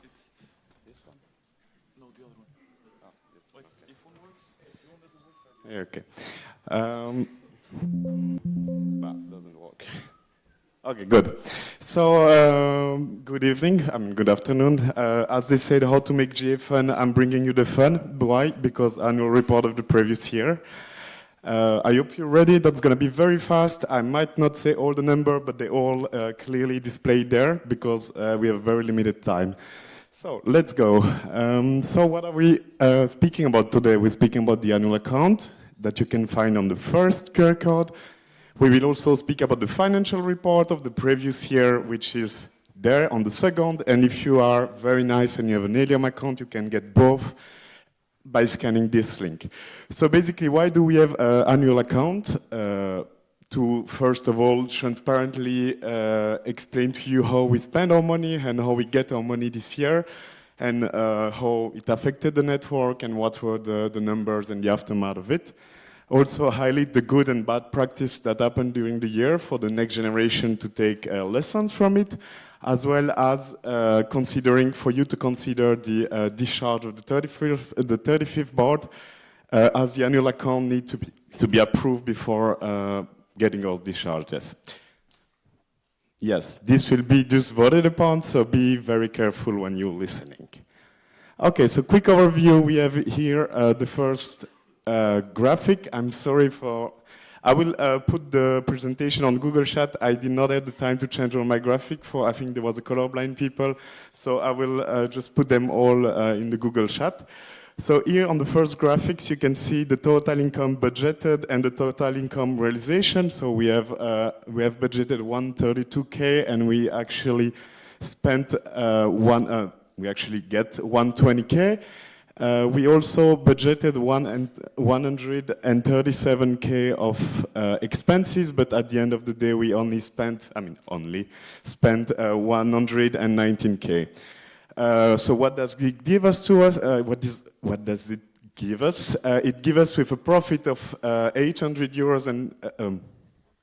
It's this one? No, the other one. Wait, if one works, if one doesn't work. Okay. Doesn't work. Okay, good. So, good evening, good afternoon. As they said, how to make GA fun, I'm bringing you the fun. Why? Because annual report of the previous year. I hope you're ready. That's going to be very fast. I might not say all the number, but they all clearly displayed there because we have very limited time. So, let's go. So, what are we speaking about today? We're speaking about the annual account that you can find on the first QR code. We will also speak about the financial report of the previous year, which is there on the second. And if you are very nice and you have an Helium account, you can get both by scanning this link. So basically, why do we have an annual account? To, first of all, transparently explain to you how we spend our money and how we get our money this year, and how it affected the network and what were the numbers and the aftermath of it. Also highlight the good and bad practice that happened during the year for the next generation to take lessons from it, as well as considering for you to consider the discharge of the 35th board, as the annual account needs to be approved before getting all discharges. Yes, this will be just voted upon, so be very careful when you're listening. Okay, so quick overview. We have here the first graphic. I'm sorry for... I will put the presentation on Google Chat. I did not have the time to change all my graphic for, I think there was a colorblind people, so I will just put them all in the Google Chat. So here on the first graphics, you can see the total income budgeted and the total income realization. So we have budgeted 132K, and we actually spent we actually get 120K. We also budgeted 137K of expenses, but at the end of the day, we only spent, 119K. So what does it give us to us? What does it give us? It gives us with a profit of 800 euros and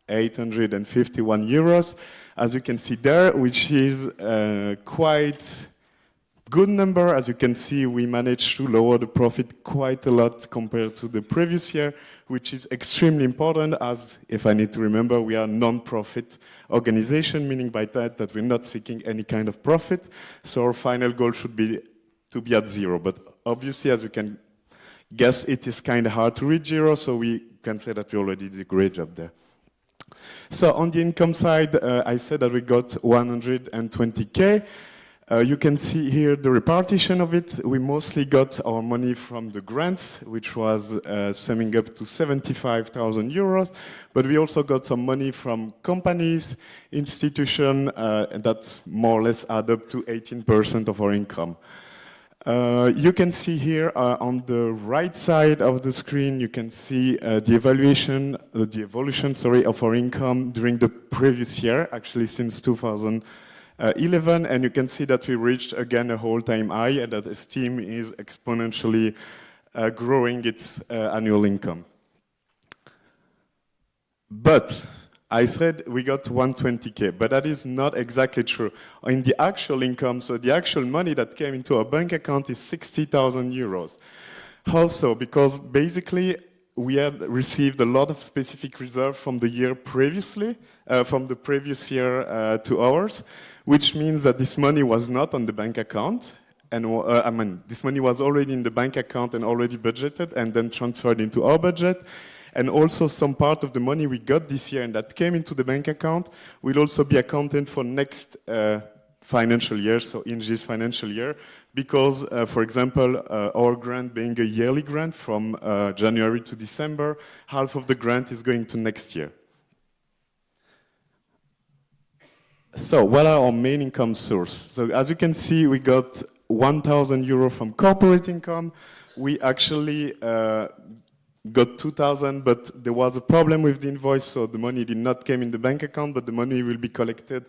851 euros, as you can see there, which is quite good number. As you can see, we managed to lower the profit quite a lot compared to the previous year, which is extremely important, as if I need to remember, we are a non-profit organization, meaning by that we're not seeking any kind of profit. So our final goal should be to be at zero. But obviously, as you can guess, it is kind of hard to reach zero, so we can say that we already did a great job there. So on the income side, I said that we got 120K. You can see here the repartition of it. We mostly got our money from the grants, which was summing up to 75,000 euros. But we also got some money from companies, institutions, that more or less add up to 18% of our income. You can see here on the right side of the screen, you can see the evolution of our income during the previous year, actually since 2011, and you can see that we reached again a all-time high, and that Steam is exponentially growing its annual income. But I said we got 120K, but that is not exactly true. In the actual income, so the actual money that came into our bank account is 60,000 euros. How so? Because basically we had received a lot of specific reserve from the year previously, from the previous year to ours, which means that this money was not on the bank account. And this money was already in the bank account and already budgeted and then transferred into our budget. And also some part of the money we got this year and that came into the bank account will also be accounted for next financial year, so in this financial year, because, for example, our grant being a yearly grant from January to December, half of the grant is going to next year. So what are our main income sources? So as you can see, we got 1,000 euro from corporate income. We actually got 2,000, but there was a problem with the invoice, so the money did not come in the bank account, but the money will be collected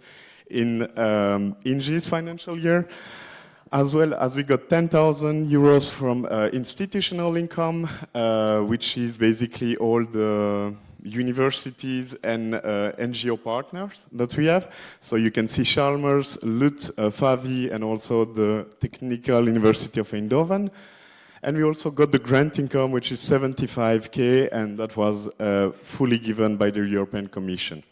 in this financial year. As well as we got 10,000 euros from institutional income, which is basically all the universities and NGO partners that we have. So you can see Chalmers, LUT, FAVI, and also the Technical University of Eindhoven. And we also got the grant income, which is 75K, and that was fully given by the European Commission.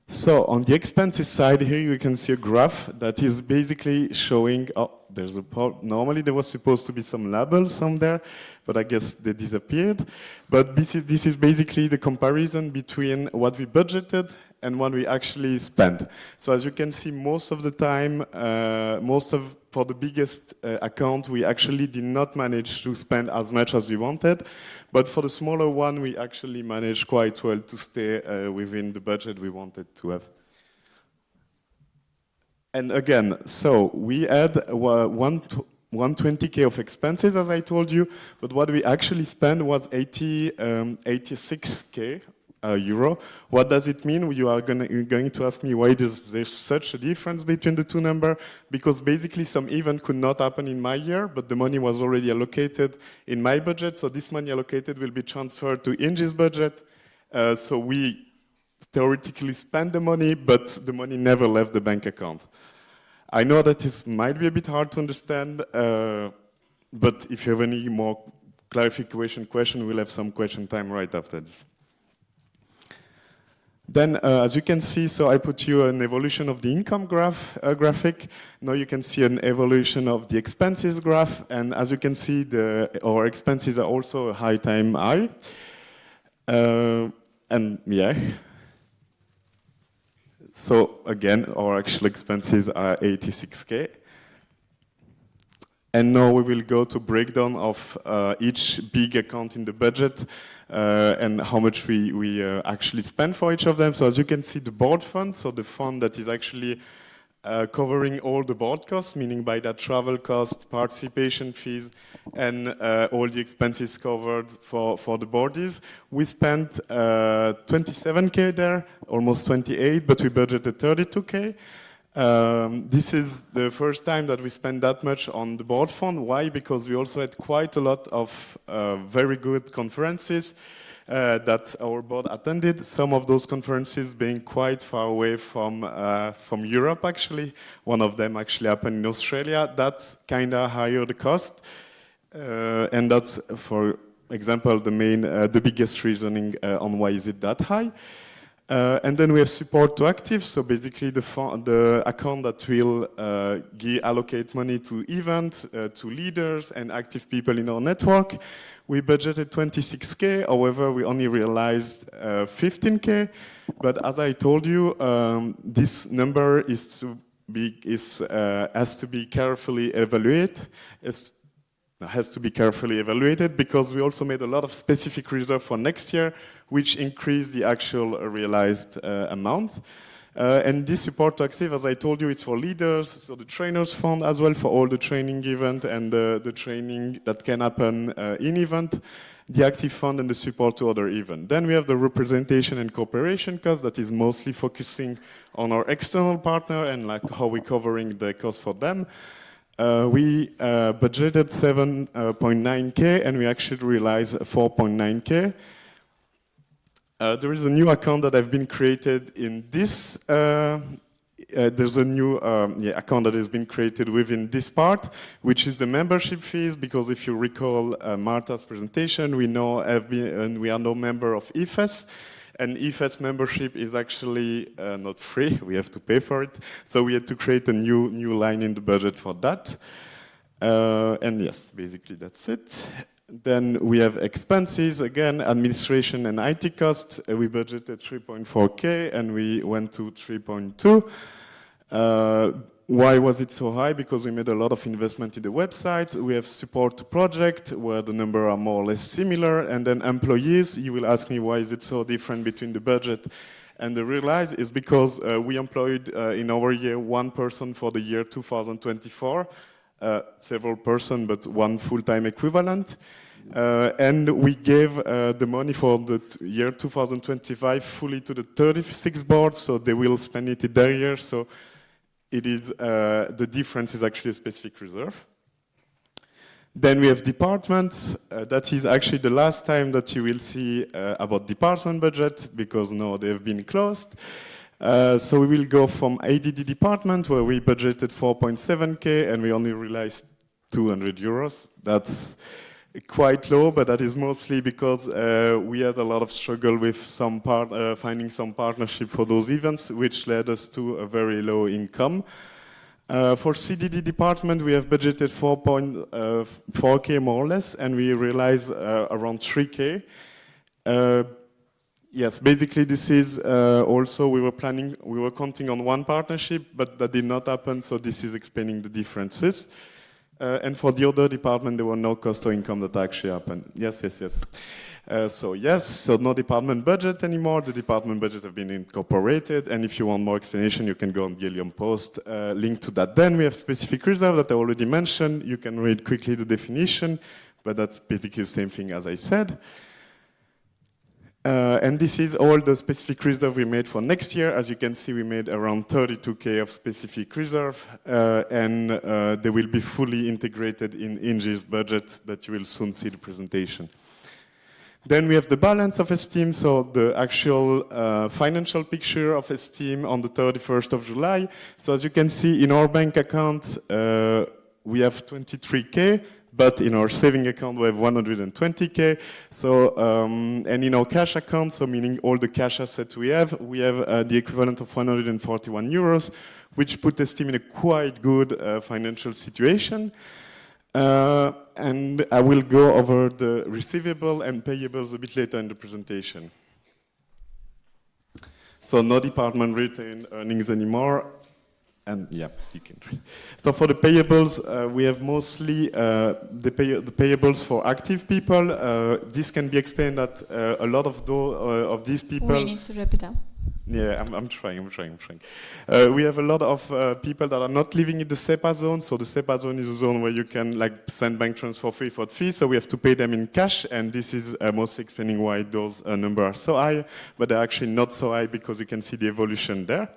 So on the expenses side here, you can see a graph that is basically showing, there's a normally there was supposed to be some labels on there, but I guess they disappeared. But this is basically the comparison between what we budgeted and one we actually spend. So as you can see, most of the time, for the biggest account, we actually did not manage to spend as much as we wanted. But for the smaller one, we actually managed quite well to stay within the budget we wanted to have. And again, so we had 120K of expenses, as I told you, but what we actually spent was 86K euro. What does it mean? You're going to ask me why there's such a difference between the two numbers? Because basically some event could not happen in my year, but the money was already allocated in my budget, so this money allocated will be transferred to Inge's budget. So we theoretically spend the money, but the money never left the bank account. I know that this might be a bit hard to understand, but if you have any more clarification question, we'll have some question time right after this. Then, as you can see, so I put you an evolution of the income graphic. Now you can see an evolution of the expenses graph, and as you can see, our expenses are also a high time high. And yeah. So again, our actual expenses are 86K. And now we will go to breakdown of each big account in the budget and how much we actually spend for each of them. So as you can see, the board fund, so the fund that is actually covering all the board costs, meaning by that travel cost, participation fees, and all the expenses covered for the boardies. We spent 27K there, almost 28, but we budgeted 32K. This is the first time that we spend that much on the board fund. Why? Because we also had quite a lot of very good conferences that our board attended. Some of those conferences being quite far away from Europe, actually. One of them actually happened in Australia. That's kind of higher the cost. And that's, for example, the biggest reasoning on why is it that high. And then we have support to active, so basically the account that will allocate money to events, to leaders and active people in our network. We budgeted 26K, however, we only realized 15K. But as I told you, this number has to be carefully evaluated. Has to be carefully evaluated because we also made a lot of specific reserve for next year, which increased the actual realized amount. And this support to active, as I told you, it's for leaders, so the trainers fund as well for all the training event and the training that can happen in event, the active fund and the support to other event. Then we have the representation and cooperation cost that is mostly focusing on our external partner and like how we're covering the cost for them. We budgeted 7.9K and we actually realized 4.9K. There is a new account that has been created in this. There's a new account that has been created within this part, which is the membership fees. Because if you recall Marta's presentation, we are no member of IFES. And IFES membership is actually not free, we have to pay for it. So we had to create a new line in the budget for that. And yes, basically that's it. Then we have expenses, again, administration and IT costs. We budgeted 3.4K and we went to 3.2. Why was it so high? Because we made a lot of investment in the website. We have support to project where the number are more or less similar. And then employees, you will ask me why is it so different between the budget and the realize is because we employed in our year one person for the year 2024, several persons, but one full-time equivalent. And we gave the money for the year 2025 fully to the 36 boards, so they will spend it in their year. So it is, the difference is actually a specific reserve. Then we have departments. That is actually the last time that you will see about department budget, because now they've been closed. So we will go from ADD department, where we budgeted 4.7K, and we only realized 200 euros. That's quite low, but that is mostly because we had a lot of struggle with finding some partnership for those events, which led us to a very low income. For CDD department, we have budgeted 4.4K more or less, and we realized around 3K. Yes, basically this is also we were counting on one partnership, but that did not happen, so this is explaining the differences. And for the other department, there were no cost or income that actually happened. Yes. So no department budget anymore. The department budget have been incorporated, and if you want more explanation, you can go on the Helium Post link to that. Then we have specific reserve that I already mentioned. You can read quickly the definition, but that's basically the same thing as I said. And this is all the specific reserve we made for next year. As you can see, we made around 32K of specific reserve, and they will be fully integrated in Inge's budget that you will soon see the presentation. Then we have the balance of Esteem, so the actual financial picture of Esteem on the 31st of July. So as you can see, in our bank account, we have 23K, but in our saving account we have 120K. So, and in our cash account, so meaning all the cash assets we have the equivalent of 141 euros, which put Esteem in a quite good financial situation. And I will go over the receivable and payables a bit later in the presentation. So no department retained earnings anymore. And yeah, you can read. So for the payables, we have mostly the payables for active people. This can be explained that a lot of these people... We need to wrap it up. Yeah, I'm trying. We have a lot of people that are not living in the SEPA zone. So the SEPA zone is a zone where you can send bank transfer free for fee. So we have to pay them in cash. And this is mostly explaining why those numbers are so high. But they're actually not so high because you can see the evolution there.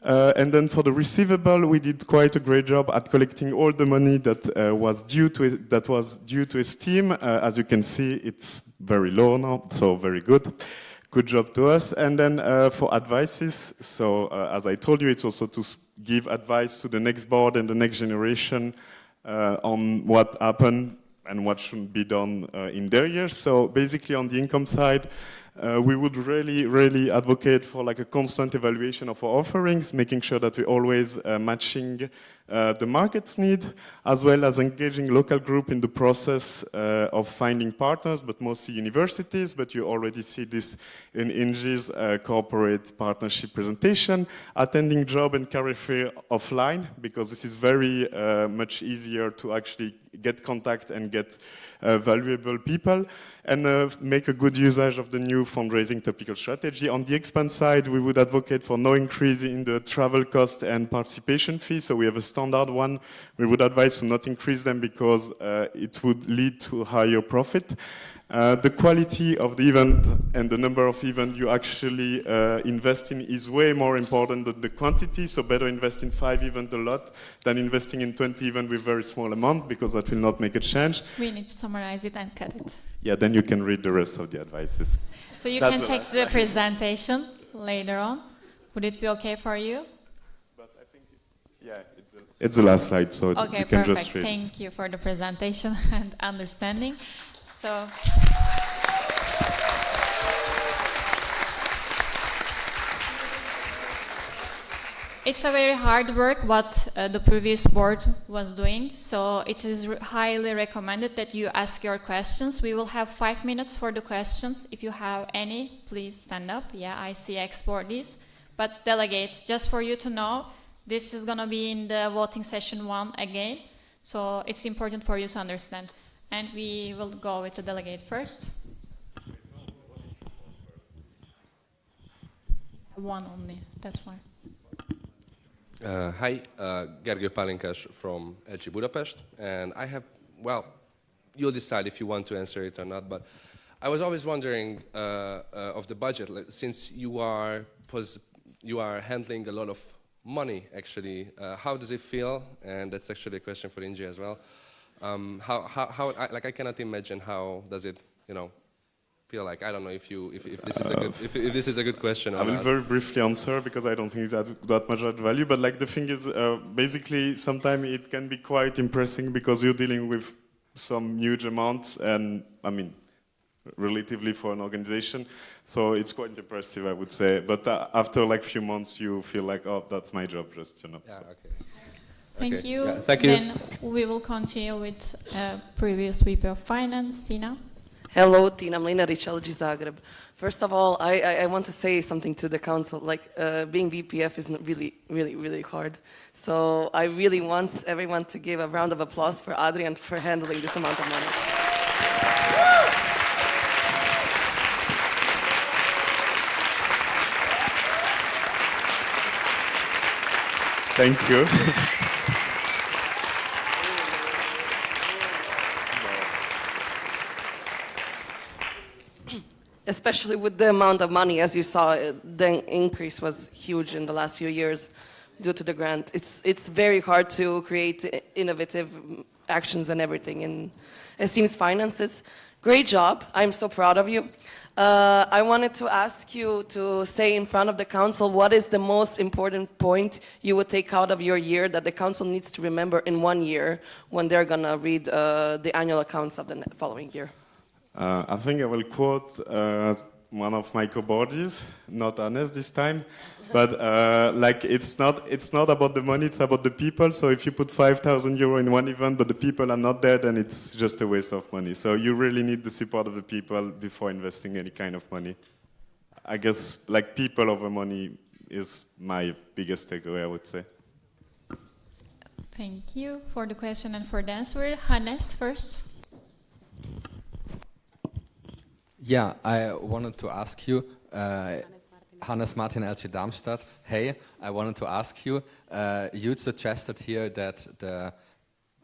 And then for the receivable, we did quite a great job at collecting all the money that was due to Esteem. As you can see, it's very low now, so very good. Good job to us. And then for advices, so as I told you, it's also to give advice to the next board and the next generation on what happened and what should be done in their years. So basically on the income side, we would really advocate for a constant evaluation of our offerings, making sure that we're always matching the market's need, as well as engaging local group in the process of finding partners, but mostly universities. But you already see this in Inge's corporate partnership presentation, attending job and career fair offline, because this is very much easier to actually get contact and get valuable people, and make a good usage of the new fundraising topical strategy. On the expense side, we would advocate for no increase in the travel cost and participation fee. So we have a standard one. We would advise to not increase them because it would lead to higher profit. The quality of the event and the number of events you actually invest in is way more important than the quantity. So better invest in 5 events a lot than investing in 20 events with very small amount, because that will not make a change. We need to summarize it and cut it. Yeah, then you can read the rest of the advices. So you can check the presentation later on. Would it be okay for you? But I think, yeah, it's the last slide, so okay, you can perfect. just read. Thank you for the presentation and understanding. So it's a very hard work what the previous board was doing, so it is highly recommended that you ask your questions. We will have 5 minutes for the questions. If you have any, please stand up. Yeah, I see export this. But delegates, just for you to know, this is going to be in the voting session 1 again, so it's important for you to understand. And we will go with the delegate first. One only, that's why. Hi, Gergő Pálinkás from LXXI Budapest, and I have, well, you'll decide if you want to answer it or not, but I was always wondering of the budget, since you are handling a lot of money, actually, how does it feel? And that's actually a question for Inge as well. I cannot imagine how does it, feel like. I don't know if this is a good question or I will not. very briefly answer, because I don't think that much add value. But the thing is, basically, sometimes it can be quite impressive because you're dealing with some huge amounts, and I mean, relatively for an organization. So it's quite impressive, I would say. But after a few months, you feel like, oh, that's my job, just Yeah, so. okay. Thank you. Yeah, thank you. Then we will continue with previous VP of Finance, Tina. Hello, team. I'm Lena Richelgi Zagreb. First of all, I want to say something to the council. Like, being VPF is really, really, really hard. So I really want everyone to give a round of applause for Adrian for handling this amount of money. Thank you. Especially with the amount of money, as you saw, the increase was huge in the last few years due to the grant. It's very hard to create innovative actions and everything in Esteem's finances. Great job. I'm so proud of you. I wanted to ask you to say in front of the council what is the most important point you would take out of your year that the council needs to remember in 1 year when they're going to read the annual accounts of the following year. I think I will quote one of my co-boardies, not Hannes this time, but like it's not about the money, it's about the people. So if you put 5,000 euro in one event, but the people are not there, then it's just a waste of money. So you really need the support of the people before investing any kind of money. I guess like people over money is my biggest takeaway, I would say. Thank you for the question and for the answer. Hannes first. Yeah, I wanted to ask you, Hannes Martin, LG Darmstadt. Hey, I wanted to ask you, you suggested here that the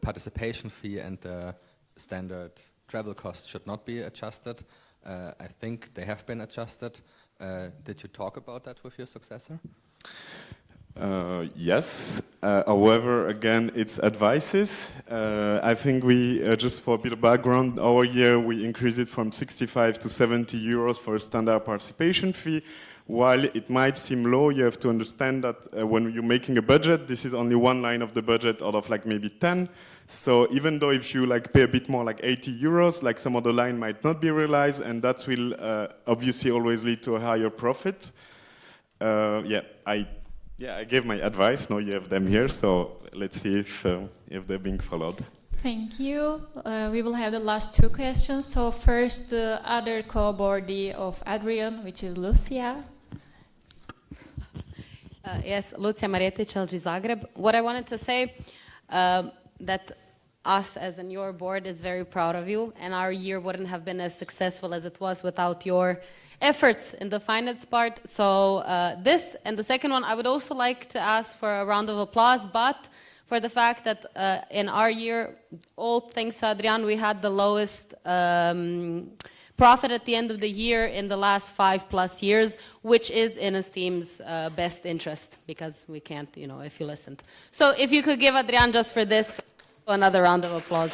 participation fee and the standard travel cost should not be adjusted. I think they have been adjusted. Did you talk about that with your successor? Yes, however, again, it's advices. I think we, just for a bit of background, our year we increased it from 65 to 70 euros for a standard participation fee. While it might seem low, you have to understand that when you're making a budget, this is only one line of the budget out of like maybe 10. So even though if you like pay a bit more, like 80 euros, like some other line might not be realized, and that will obviously always lead to a higher profit. Yeah, I gave my advice. Now you have them here, so let's see if they're being followed. Thank you. We will have the last two questions. So first, the other co-boardee of Adrian, which is Lucia. Yes, Lucia Marjetic, LG Zagreb. What I wanted to say, that us as in your board is very proud of you, and our year wouldn't have been as successful as it was without your efforts in the finance part. So this, and the second one, I would also like to ask for a round of applause, but for the fact that in our year, all thanks to Adrian, we had the lowest profit at the end of the year in the last 5+ years, which is in Esteem's best interest, because we can't, you know, if you listened. So if you could give Adrian just for this another round of applause.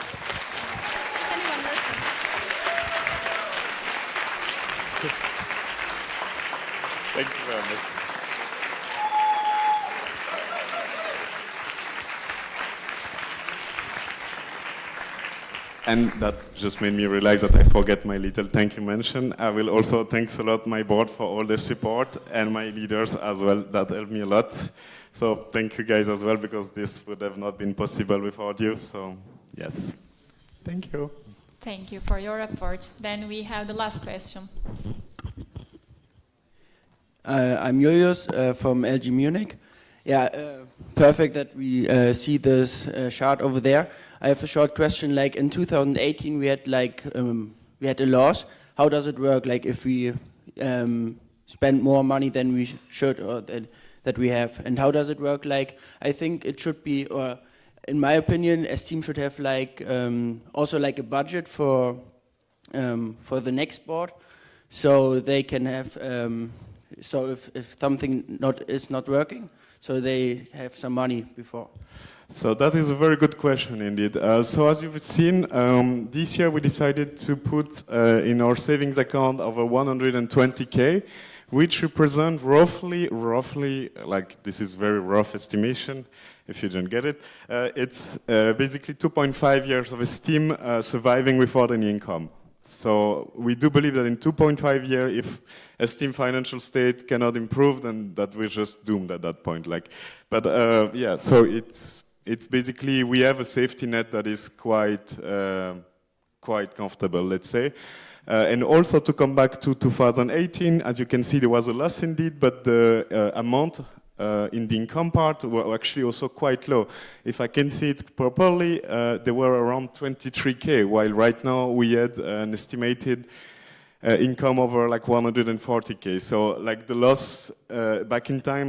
Thank you very much. And that just made me realize that I forget my little thank you mention. I will also thanks a lot my board for all their support and my leaders as well. That helped me a lot. So thank you guys as well, because this would have not been possible without you. So yes, thank you. Thank you for your efforts. Then we have the last question. I'm Julius from LG Munich. Yeah, perfect that we see this chart over there. I have a short question. Like in 2018, we had we had a loss. How does it work? Like if we spend more money than we should or that we have, and how does it work? Like I think it should be, or in my opinion, Esteem should have like also like a budget for the next board, so they can have. So if something is not working, so they have some money before. So that is a very good question indeed. So as you've seen, this year we decided to put in our savings account over 120K, which represent roughly, like this is very rough estimation, if you don't get it, it's basically 2.5 years of Esteem surviving without any income. So we do believe that in 2.5 years, if Esteem financial state cannot improve, then that we're just doomed at that point. Like, but yeah, so it's basically we have a safety net that is quite quite comfortable, let's say. And also to come back to 2018, as you can see, there was a loss indeed, but the amount in the income part were actually also quite low. If I can see it properly, they were around 23K, while right now we had an estimated income over like 140K. So like the loss back in time,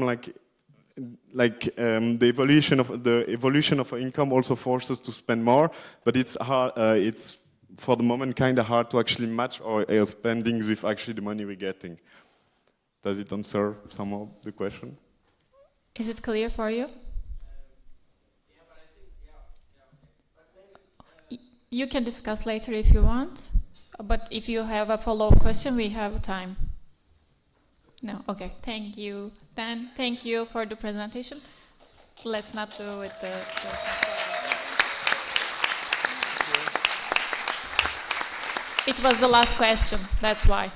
the evolution of income also forces to spend more, but it's hard. It's for the moment kind of hard to actually match our spendings with actually the money we're getting. Does it answer some of the question? Is it clear for you? You can discuss later if you want, but if you have a follow-up question, we have time. No? Okay, thank you. Then, thank you for the presentation. Let's not do it. It was the last question, that's why.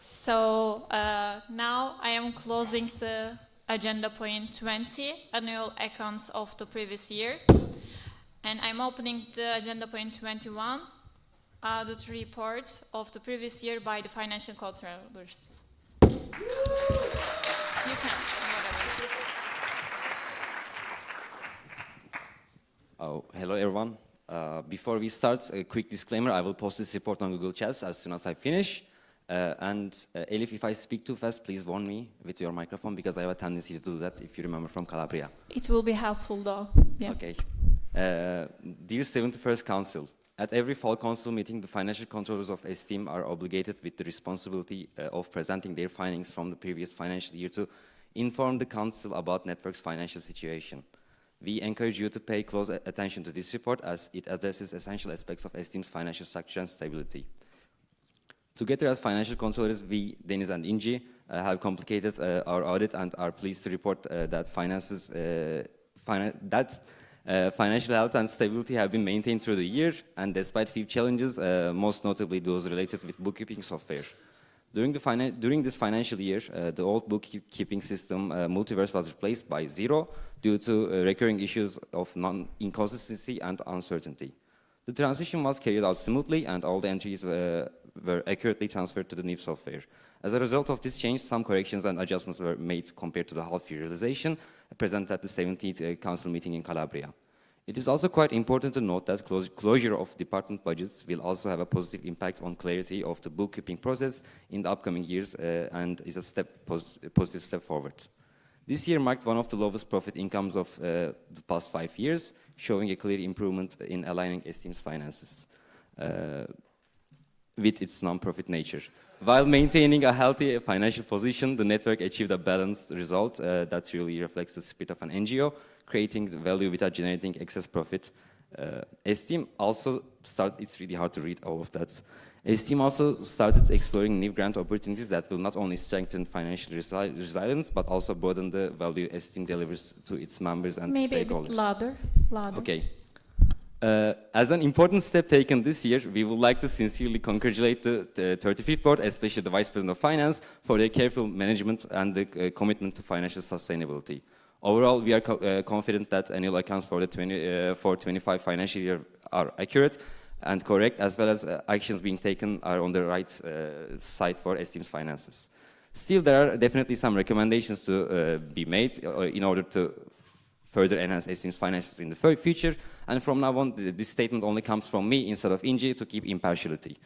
So now I am closing the agenda point 20, annual accounts of the previous year. And I'm opening the agenda point 21, audit report of the previous year by the financial controllers. You can. Oh, hello everyone. Before we start, a quick disclaimer, I will post this report on Google Chats as soon as I finish. Elif, if I speak too fast, please warn me with your microphone because I have a tendency to do that, if you remember from Calabria. It will be helpful though. Yeah. Okay. Dear 71st Council, at every fall council meeting, the financial controllers of Esteem are obligated with the responsibility of presenting their findings from the previous financial year to inform the council about network's financial situation. We encourage you to pay close attention to this report as it addresses essential aspects of Esteem's financial structure and stability. Together as financial controllers, we, Deniz and Inci, have completed our audit and are pleased to report that financial health and stability have been maintained through the year, and despite few challenges, most notably those related with bookkeeping software. During this financial year, the old bookkeeping system, Multiverse, was replaced by Zero due to recurring issues of inconsistency and uncertainty. The transition was carried out smoothly and all the entries were accurately transferred to the new software. As a result of this change, some corrections and adjustments were made compared to the half-year realization presented at the 17th Council meeting in Calabria. It is also quite important to note that closure of department budgets will also have a positive impact on clarity of the bookkeeping process in the upcoming years and is a positive step forward. This year marked one of the lowest profit incomes of the past 5 years, showing a clear improvement in aligning Esteem's finances with its non-profit nature. While maintaining a healthy financial position, the network achieved a balanced result that really reflects the spirit of an NGO, creating value without generating excess profit. Esteem also started, it's really hard to read all of that. Esteem also started exploring new grant opportunities that will not only strengthen financial resilience, but also broaden the value Esteem delivers to its members and maybe stakeholders. Maybe a bit louder. Okay. As an important step taken this year, we would like to sincerely congratulate the 35th board, especially the Vice President of Finance, for their careful management and the commitment to financial sustainability. Overall, we are confident that annual accounts for the 25 financial year are accurate and correct, as well as actions being taken are on the right side for Esteem's finances. Still, there are definitely some recommendations to be made in order to further enhance Esteem's finances in the future. And from now on, this statement only comes from me instead of Inci to keep impartiality.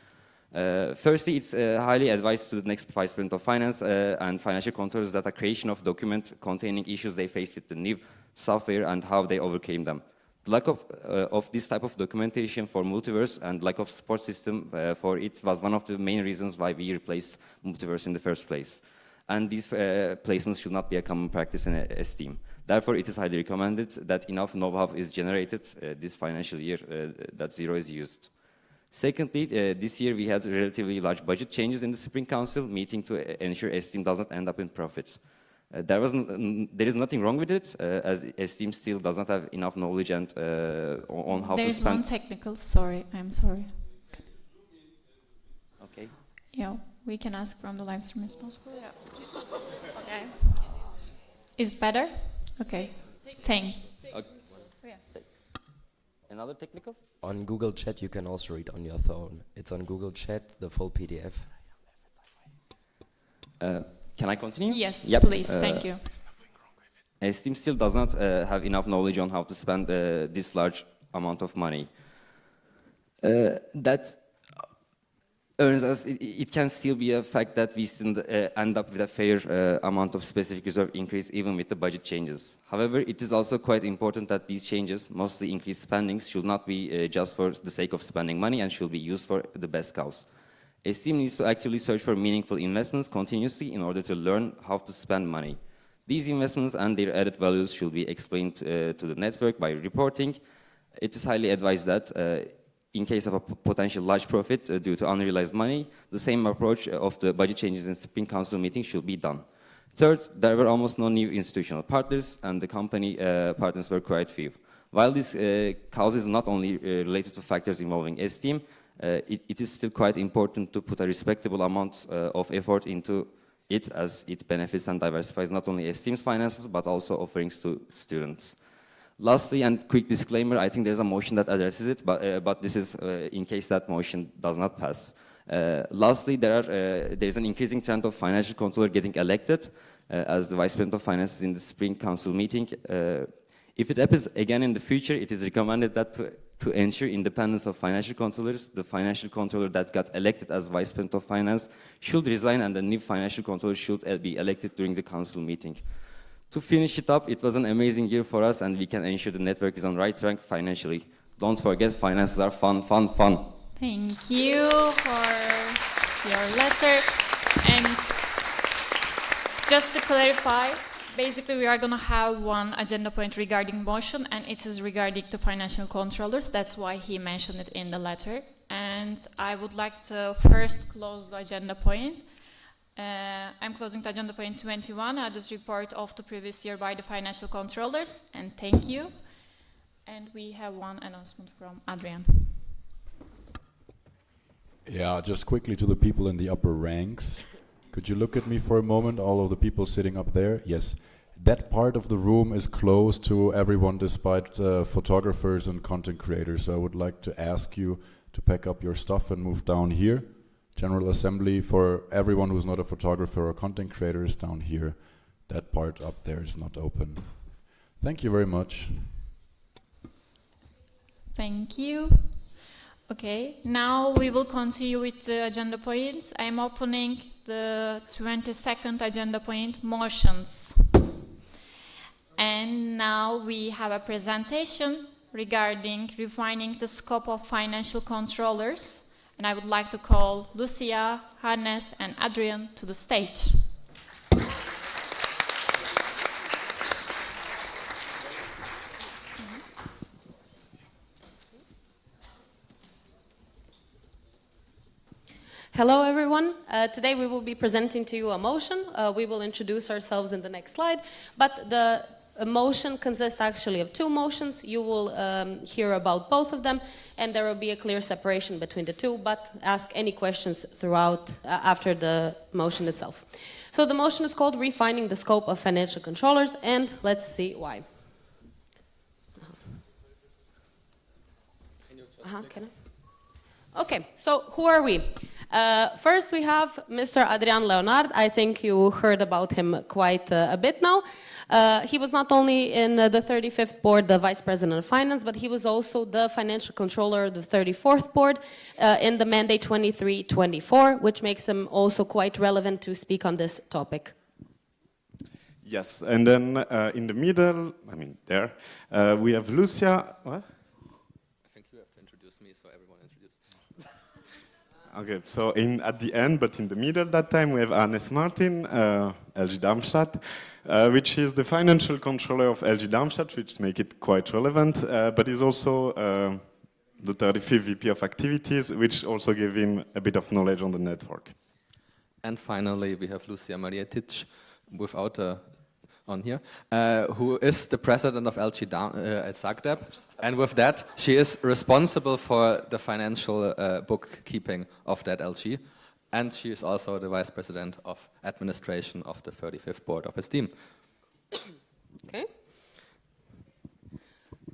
Firstly, it's highly advised to the next Vice President of Finance and financial controllers that a creation of document containing issues they faced with the new software and how they overcame them. The lack of this type of documentation for Multiverse and lack of support system for it was one of the main reasons why we replaced Multiverse in the first place. And these placements should not be a common practice in Esteem. Therefore, it is highly recommended that enough know-how is generated this financial year that Zero is used. Secondly, this year we had relatively large budget changes in the Spring Council meeting to ensure Esteem does not end up in profit. There is nothing wrong with it, as Esteem still does not have enough knowledge and on how to spend. There's one technical, sorry, I'm sorry. Okay. Yeah, we can ask from the live stream responsible. Yeah. Okay. Is better? Okay. Thank. Okay. Another technical? On Google Chat, you can also read on your phone. It's on Google Chat, the full PDF. Can I continue? Yes, Yep. please. Thank you. Esteem still does not have enough knowledge on how to spend this large amount of money. That earns us, it can still be a fact that we still end up with a fair amount of specific reserve increase even with the budget changes. However, it is also quite important that these changes, mostly increased spendings, should not be just for the sake of spending money and should be used for the best cause. Esteem needs to actively search for meaningful investments continuously in order to learn how to spend money. These investments and their added values should be explained to the network by reporting. It is highly advised that in case of a potential large profit due to unrealized money, the same approach of the budget changes in Spring Council meeting should be done. Third, there were almost no new institutional partners and the company partners were quite few. While this cause is not only related to factors involving Esteem, it is still quite important to put a respectable amount of effort into it as it benefits and diversifies not only Esteem's finances but also offerings to students. Lastly, and quick disclaimer, I think there's a motion that addresses it, but this is in case that motion does not pass. Lastly, there's an increasing trend of financial controller getting elected as the Vice President of Finance in the Spring Council meeting. If it happens again in the future, it is recommended that to ensure independence of financial controllers, the financial controller that got elected as Vice President of Finance should resign and the new financial controller should be elected during the council meeting. To finish it up, it was an amazing year for us and we can ensure the network is on right track financially. Don't forget, finances are fun, fun, fun. Thank you for your letter. And just to clarify, basically we are going to have one agenda point regarding motion and it is regarding the financial controllers. That's why he mentioned it in the letter. And I would like to first close the agenda point. I'm closing the agenda point 21, audit report of the previous year by the financial controllers, and thank you. And we have one announcement from Adrian. Yeah, just quickly to the people in the upper ranks. Could you look at me for a moment, all of the people sitting up there? Yes. That part of the room is closed to everyone despite photographers and content creators. So I would like to ask you to pack up your stuff and move down here. General Assembly for everyone who's not a photographer or content creator is down here. That part up there is not open. Thank you very much. Thank you. Okay, now we will continue with the agenda points. I am opening the 22nd agenda point, motions. And now we have a presentation regarding refining the scope of financial controllers. And I would like to call Lucia, Hannes, and Adrian to the stage. Hello everyone. Today we will be presenting to you a motion. We will introduce ourselves in the next slide, but the motion consists actually of two motions. You will hear about both of them and there will be a clear separation between the two, but ask any questions throughout after the motion itself. So the motion is called Refining the Scope of Financial Controllers, and let's see why. Can I? Okay, so who are we? First we have Mr. Adrian Leonard. I think you heard about him quite a bit now. He was not only in the 35th board, the Vice President of Finance, but he was also the Financial Controller of the 34th board in the mandate 23-24, which makes him also quite relevant to speak on this topic. Yes, and then in the middle, I mean there, we have Lucia. What? Okay, so at the end, but in the middle that time, we have Hannes Martin, LG Darmstadt, which is the financial controller of LG Darmstadt, which makes it quite relevant, but is also the 35th VP of activities, which also gave him a bit of knowledge on the network. And finally, we have Lucia Marietic, without on here, who is the president of LXXI. And with that, she is responsible for the financial bookkeeping of that LG. And she is also the vice president of administration of the 35th board of Esteem. Okay.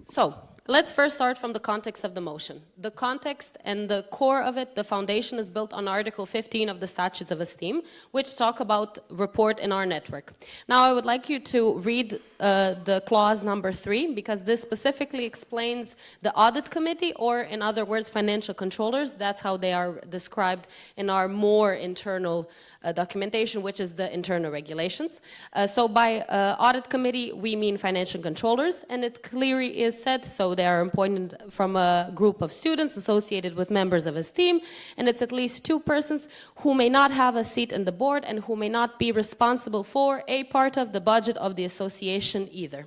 So, let's first start from the context of the motion. The context and the core of it, the foundation, is built on Article 15 of the Statutes of Esteem, which talk about report in our network. Now, I would like you to read the clause number 3, because this specifically explains the audit committee, or in other words, financial controllers. That's how they are described in our more internal documentation, which is the internal regulations. So by audit committee, we mean financial controllers, and it clearly is said, so they are appointed from a group of students associated with members of Esteem, and it's at least 2 persons who may not have a seat in the board and who may not be responsible for a part of the budget of the association either.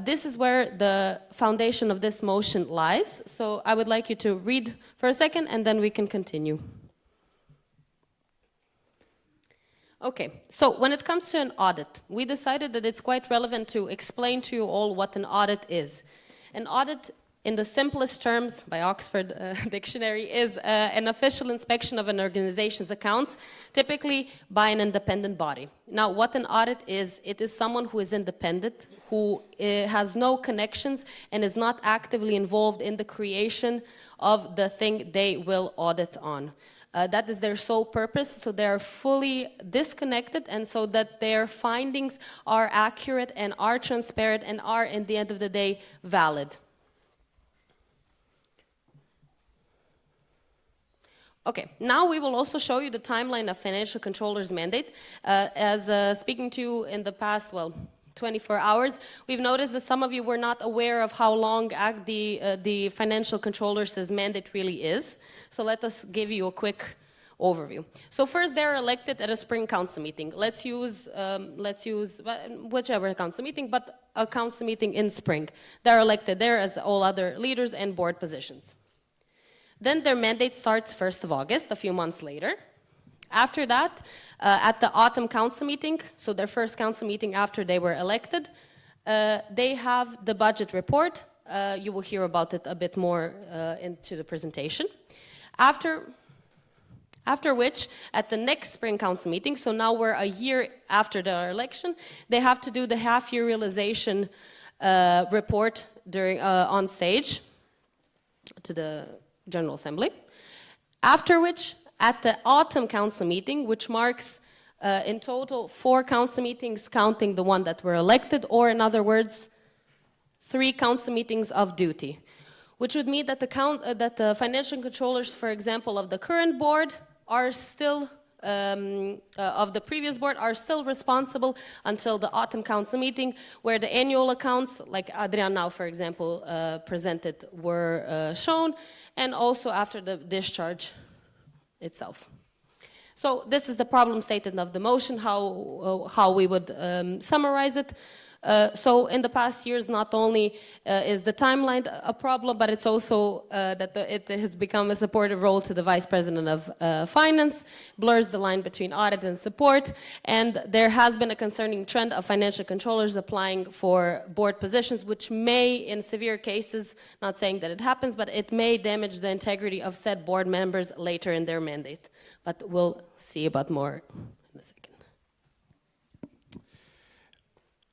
This is where the foundation of this motion lies, so I would like you to read for a second and then we can continue. Okay, so when it comes to an audit, we decided that it's quite relevant to explain to you all what an audit is. An audit, in the simplest terms, by Oxford Dictionary, is an official inspection of an organization's accounts, typically by an independent body. Now, what an audit is, it is someone who is independent, who has no connections and is not actively involved in the creation of the thing they will audit on. That is their sole purpose, so they are fully disconnected, and so that their findings are accurate and are transparent and are, in the end of the day, valid. Okay, now we will also show you the timeline of financial controller's mandate. As speaking to you in the past, 24 hours, we've noticed that some of you were not aware of how long the financial controller's mandate really is. So let us give you a quick overview. So first, they're elected at a spring council meeting. Let's use whichever council meeting, but a council meeting in spring. They're elected there as all other leaders and board positions. Then their mandate starts 1st of August, a few months later. After that, at the autumn council meeting, so their first council meeting after they were elected, they have the budget report. You will hear about it a bit more into the presentation. After which, at the next spring council meeting, so now we're a year after their election, they have to do the half-year realization report on stage to the General Assembly. After which, at the autumn council meeting, which marks in total 4 council meetings, counting the one that were elected, or in other words, 3 council meetings of duty, which would mean that the financial controllers, for example, of the current board are still, of the previous board, are still responsible until the autumn council meeting, where the annual accounts, like Adrian now, for example, presented, were shown, and also after the discharge itself. So this is the problem statement of the motion, how we would summarize it. So in the past years, not only is the timeline a problem, but it's also that it has become a supportive role to the Vice President of Finance, blurs the line between audit and support, and there has been a concerning trend of financial controllers applying for board positions, which may, in severe cases, not saying that it happens, but it may damage the integrity of said board members later in their mandate. But we'll see about more in a second.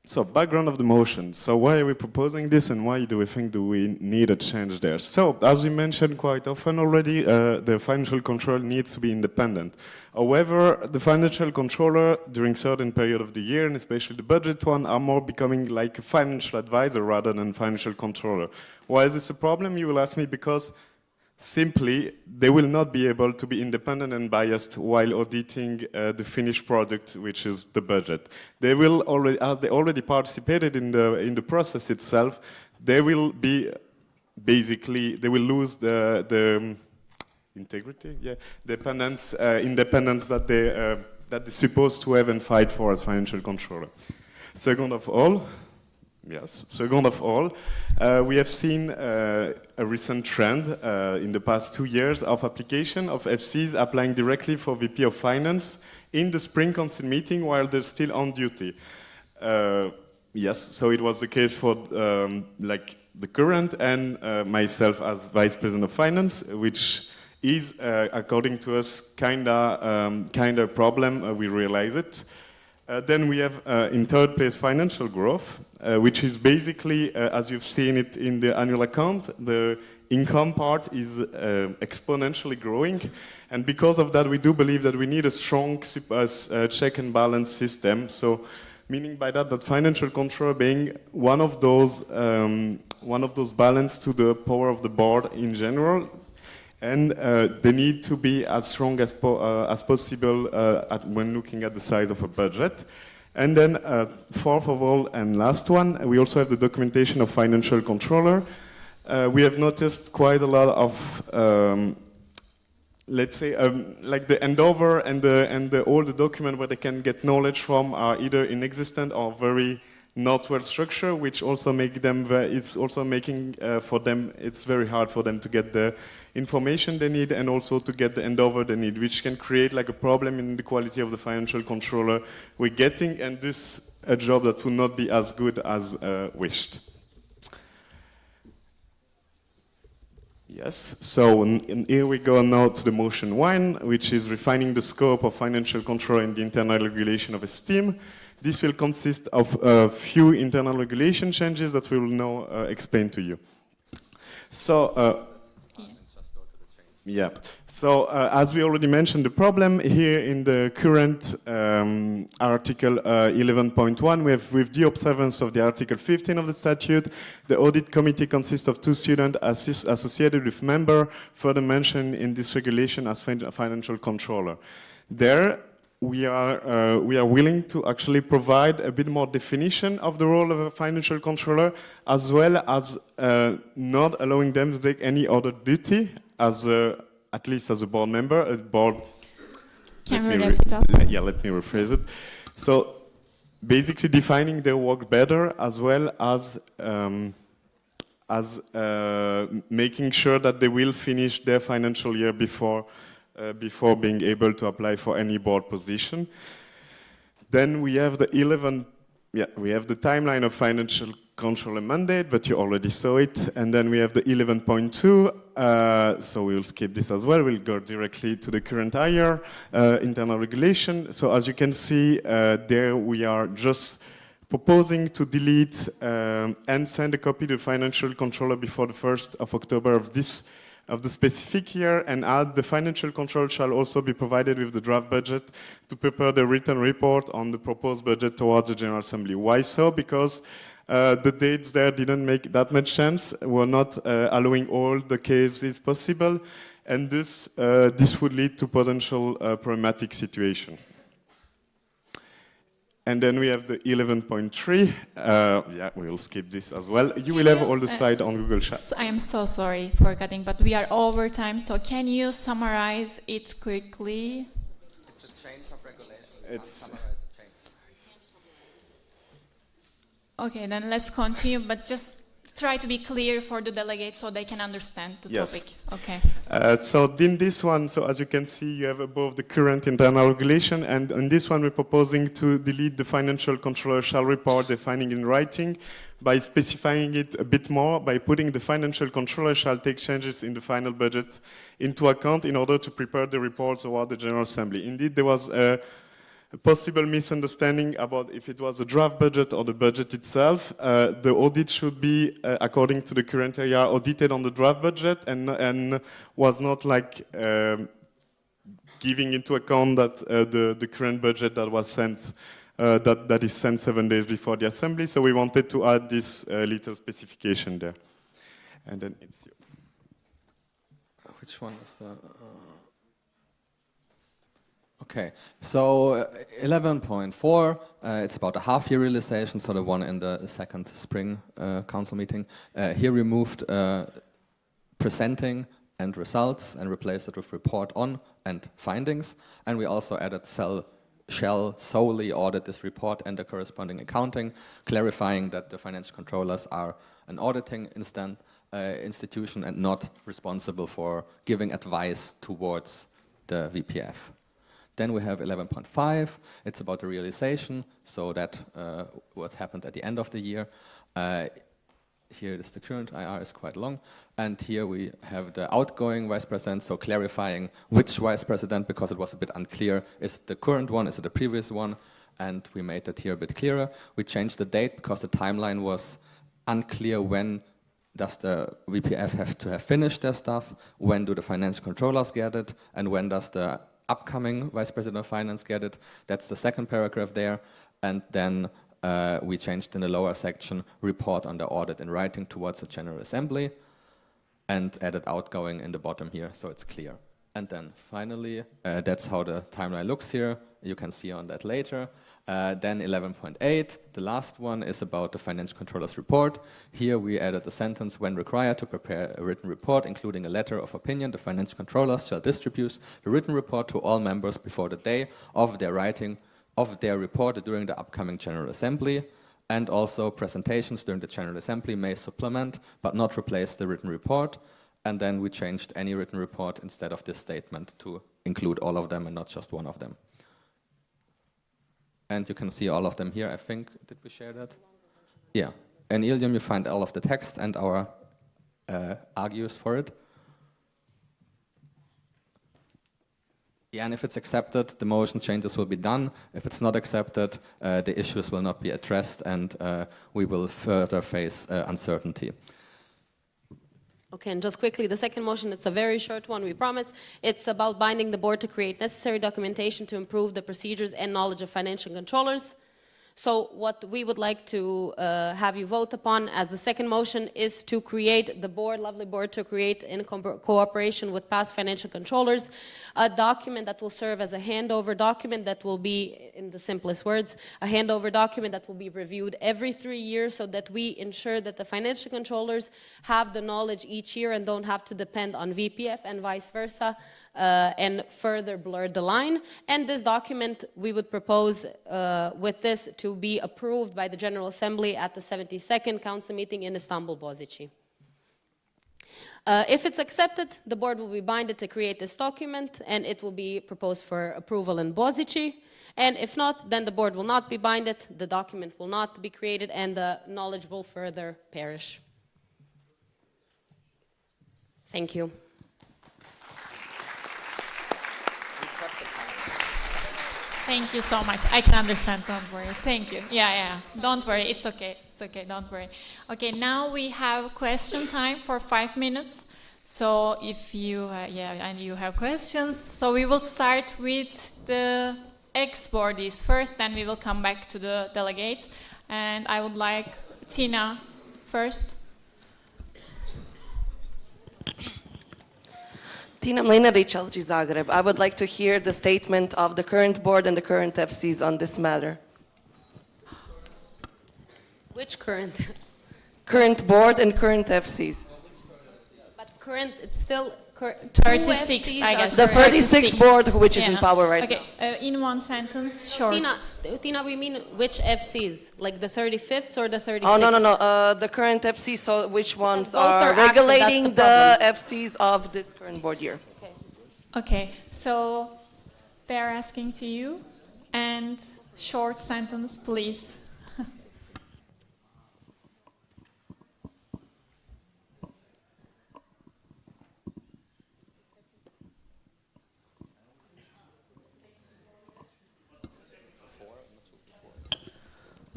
So, background of the motion. So, why are we proposing this, and why do we think we need a change there? So, as we mentioned quite often already, the financial control needs to be independent. However, the financial controller, during certain period of the year, and especially the budget one, are more becoming like a financial advisor rather than financial controller. Why is this a problem? You will ask me, because simply, they will not be able to be independent and biased while auditing the finished product, which is the budget. They will already, as they already participated in the process itself, they will be basically, they will lose the integrity, independence that they're supposed to have and fight for as financial controller. Second of all, we have seen a recent trend in the past 2 years of application of FCs applying directly for VP of Finance in the spring council meeting while they're still on duty. So it was the case for like the current and myself as Vice President of Finance, which is, according to us, kinda problem. We realize it. Then we have in third place financial growth, which is basically, as you've seen it in the annual account, the income part is exponentially growing. And because of that, we do believe that we need a strong check and balance system. So, meaning by that financial control being one of those balance to the power of the board in general. And they need to be as strong as possible when looking at the size of a budget. And then fourth of all and last one, we also have the documentation of financial controller. We have noticed quite a lot of, let's say, like the handover and all the document where they can get knowledge from are either inexistent or very not well structured, which also make them, it's also making for them, it's very hard for them to get the information they need and also to get the handover they need, which can create like a problem in the quality of the financial controller we're getting, and this a job that will not be as good as wished. Yes, so here we go now to the motion 1, which is refining the scope of financial control in the internal regulation of Esteem. This will consist of a few internal regulation changes that we will now explain to you. So, yeah. So, as we already mentioned, the problem here in the current Article 11.1, we have with the observance of the Article 15 of the statute, the audit committee consists of 2 students associated with member, further mentioned in this regulation as financial controller. There, we are willing to actually provide a bit more definition of the role of a financial controller, as well as not allowing them to take any other duty as at least as a board member. A board. Can we wrap it up? Yeah, let me rephrase it. So basically defining their work better, as well as making sure that they will finish their financial year before being able to apply for any board position. Then we have the timeline of financial controller mandate, but you already saw it. And then we have the 11.2, so we'll skip this as well. We'll go directly to the current hire, internal regulation. So as you can see, there we are just proposing to delete and send a copy to the financial controller before the 1st of October of the specific year, and add the financial control shall also be provided with the draft budget to prepare the written report on the proposed budget towards the General Assembly. Why so? Because the dates there didn't make that much sense. We're not allowing all the cases possible, and this would lead to potential problematic situation. And then we have the 11.3. Yeah, we'll skip this as well. You will have all the slides on Google Chat. I am so sorry for cutting, but we are over time, so can you summarize it quickly? It's a change of regulation. It's okay, then let's continue, but just try to be clear for the delegates so they can understand the topic. Okay. So in this one, so as you can see, you have above the current internal regulation, and in this one we're proposing to delete the financial controller shall report the finding in writing by specifying it a bit more, by putting the financial controller shall take changes in the final budget into account in order to prepare the reports toward the General Assembly. Indeed, there was a possible misunderstanding about if it was a draft budget or the budget itself. The audit should be, according to the current AR, audited on the draft budget and was not like giving into account that the current budget that was sent, that is sent 7 days before the assembly. So we wanted to add this little specification there. And then it's you. Which one is the... Okay, so 11.4, it's about a half-year realization, so the one in the second spring council meeting. Here we moved presenting and results and replaced it with report on and findings. And we also added shall solely audit this report and the corresponding accounting, clarifying that the financial controllers are an auditing institution and not responsible for giving advice towards the VPF. Then we have 11.5, it's about the realization, so that what happened at the end of the year. Here it is, the current IR is quite long, and here we have the outgoing vice president, so clarifying which vice president, because it was a bit unclear, is it the current one, is it the previous one, and we made that here a bit clearer. We changed the date because the timeline was unclear. When does the VPF have to have finished their stuff? When do the financial controllers get it? And when does the upcoming Vice President of Finance get it? That's the second paragraph there. And then we changed in the lower section, report on the audit in writing towards the General Assembly, and added outgoing in the bottom here, so it's clear. And then finally, that's how the timeline looks here. You can see on that later. Then 11.8, the last one is about the Financial Controller's report. Here we added a sentence, when required to prepare a written report, including a letter of opinion, the Financial Controllers shall distribute the written report to all members before the day of their writing of their report during the upcoming General Assembly. And also presentations during the General Assembly may supplement but not replace the written report. And then we changed any written report instead of this statement to include all of them and not just one of them. And you can see all of them here, I think. Did we share that? Yeah. In Ilium you find all of the text and our argues for it. Yeah, and if it's accepted, the motion changes will be done. If it's not accepted, the issues will not be addressed, and we will further face uncertainty. Okay, and just quickly, the second motion, it's a very short one, we promise. It's about binding the board to create necessary documentation to improve the procedures and knowledge of financial controllers. So what we would like to have you vote upon as the second motion is to create the board, lovely board, to create in cooperation with past financial controllers, a document that will serve as a handover document that will be, in the simplest words, a handover document that will be reviewed every 3 years so that we ensure that the financial controllers have the knowledge each year and don't have to depend on VPF and vice versa. And further blur the line. And this document, we would propose with this to be approved by the General Assembly at the 72nd Council meeting in Istanbul, Bozici. If it's accepted, the board will be binded to create this document and it will be proposed for approval in Bozici. And if not, then the board will not be binded, the document will not be created, and the knowledge will further perish. Thank you. Thank you so much. I can understand, don't worry. Thank you. Yeah. Don't worry, it's okay. It's okay, don't worry. Okay, now we have question time for 5 minutes. So if you, and you have questions, so we will start with the ex-boardies first, then we will come back to the delegates. And I would like Tina first. Tina Mlinarić, LG Zagreb. I would like to hear the statement of the current board and the current FCs on this matter. Which current? Current board and current FCs. But current, it's still 36, I guess. The 36th board, which is in power right now. Okay, in one sentence, short. Tina, we mean which FCs? Like the 35th or the 36th? Oh, no. The current FCs, so which ones are regulating the FCs of this current board year? Okay, so they're asking to you, and short sentence, please.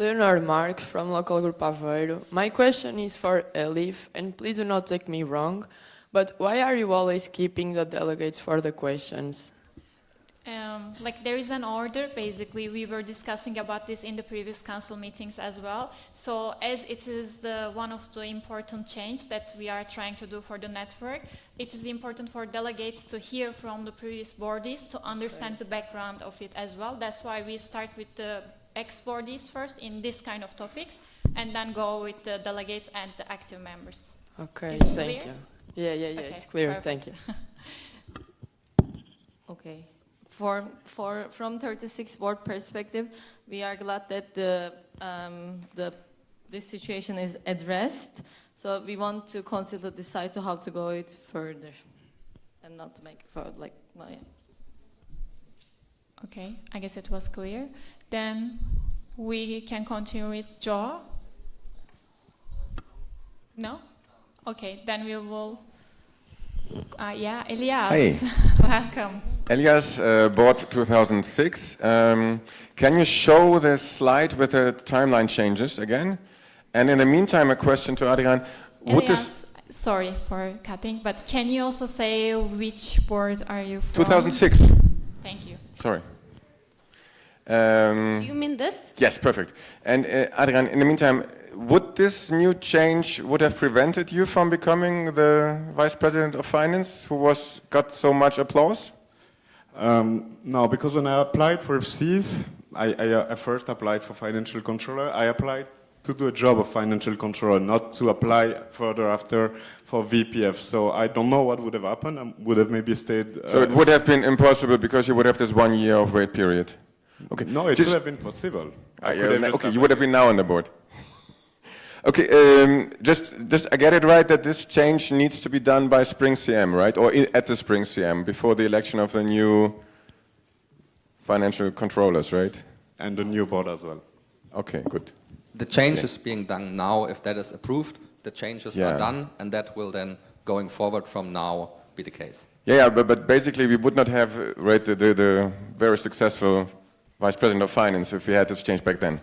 Leonard Mark from local group Aveiro. My question is for Elif, and please do not take me wrong, but why are you always keeping the delegates for the questions? Like there is an order, basically. We were discussing about this in the previous council meetings as well. So as it is one of the important changes that we are trying to do for the network, it is important for delegates to hear from the previous boardies to understand the background of it as well. That's why we start with the ex-boardies first in this kind of topics, and then go with the delegates and the active members. Okay, thank you. Yeah, okay, it's clear, perfect. Thank you. Okay. From 36 board perspective, we are glad that this situation is addressed. So we want to consider decide to how to go it further, and not to make it further like. Well, yeah. Okay, I guess it was clear. Then we can continue with Joe. No? Okay, then we will. Elias. Hi. Welcome. Elias bought 2006. Can you show the slide with the timeline changes again? And in the meantime, a question to Adrian. Would Elias, sorry for cutting, but can you also say which board are you from? 2006. Thank you. Sorry. Do you mean this? Yes, perfect. And Adrian, in the meantime, would this new change would have prevented you from becoming the Vice President of Finance, who got so much applause? No, because when I applied for FCs, I first applied for financial controller. I applied to do a job of financial controller, not to apply further after for VPF. So I don't know what would have happened. I would have maybe stayed. So it would have been impossible because you would have this 1 year of wait period. Okay. No, it would have been possible. Okay, you would have been now on the board. Okay, just I get it right that this change needs to be done by Spring CM, right? Or at the Spring CM before the election of the new financial controllers, right? And the new board as well. Okay, good. The change is being done now. If that is approved, the changes are done, and that will then, going forward from now, be the case. Yeah, but basically we would not have the very successful Vice President of Finance if we had this change back then.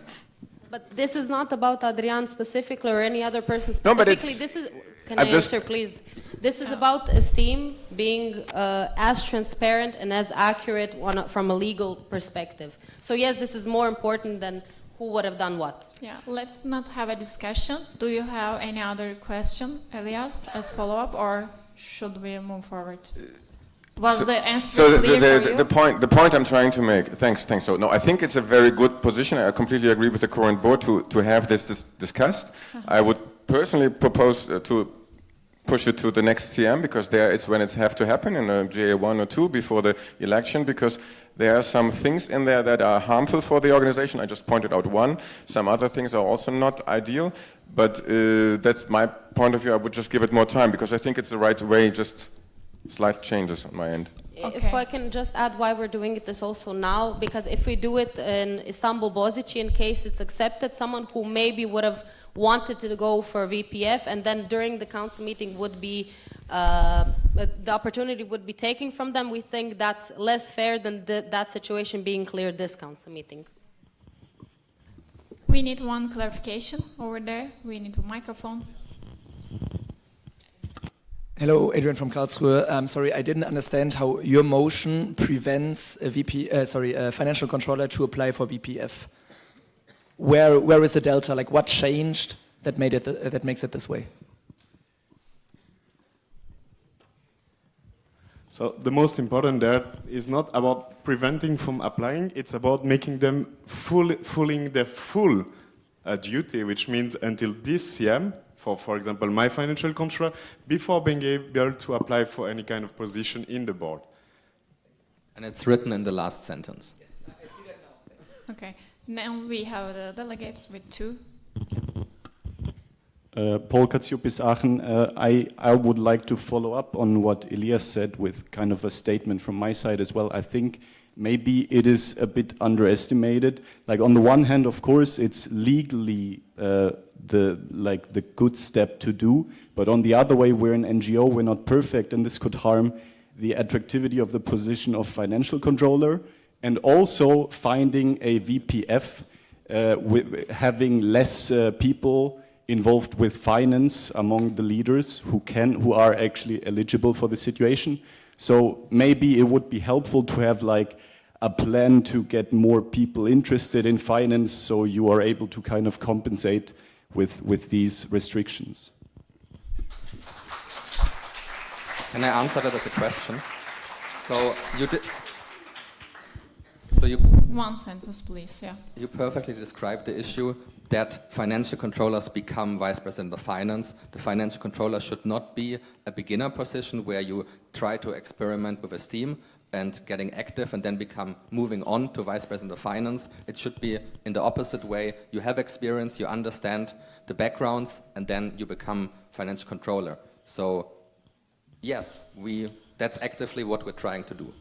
But this is not about Adrian specifically or any other person No, specifically. but This is. Can I answer, please? This is about esteem being as transparent and as accurate from a legal perspective. So yes, this is more important than who would have done what. Yeah, let's not have a discussion. Do you have any other question, Elias, as follow-up, or should we move forward? Was the answer clear for you? the point I'm trying to make, thanks. So no, I think it's a very good position. I completely agree with the current board to have this discussed. I would personally propose to push it to the next CM, because there it's when it have to happen in the GA1 or 2 before the election, because there are some things in there that are harmful for the organization. I just pointed out one. Some other things are also not ideal, but that's my point of view. I would just give it more time, because I think it's the right way, just slight changes on my end. If I can just add why we're doing this also now, because if we do it in Istanbul Bozici, in case it's accepted, someone who maybe would have wanted to go for VPF and then during the council meeting would be, the opportunity would be taken from them, we think that's less fair than that situation being cleared this council meeting. We need one clarification over there. We need a microphone. Hello, Adrian from Karlsruhe. Sorry, I didn't understand how your motion prevents a financial controller to apply for BPF. Where is the delta? Like, what changed that made it that makes it this way? So the most important there is not about preventing from applying. It's about making them fulfilling their full duty, which means until this CM. For example, my financial controller, before being able to apply for any kind of position in the board. And it's written in the last sentence. Yes, I see that now. Okay, now we have the delegates with 2. Paul Katsioupis, Aachen. I would like to follow up on what Elias said with kind of a statement from my side as well. I think maybe it is a bit underestimated. Like, on the one hand, of course, it's legally the good step to do, but on the other way, we're an NGO, we're not perfect, and this could harm the attractivity of the position of financial controller, and also finding a VPF having less people involved with finance among the leaders who are actually eligible for the situation. So maybe it would be helpful to have like a plan to get more people interested in finance, so you are able to kind of compensate with these restrictions. Can I answer that as a question? So you did. One sentence, please. Yeah. You perfectly described the issue that financial controllers become vice president of finance. The financial controller should not be a beginner position where you try to experiment with esteem and getting active and then moving on to vice president of finance. It should be in the opposite way. You have experience, you understand the backgrounds, and then you become financial controller. So yes, that's actively what we're trying to do.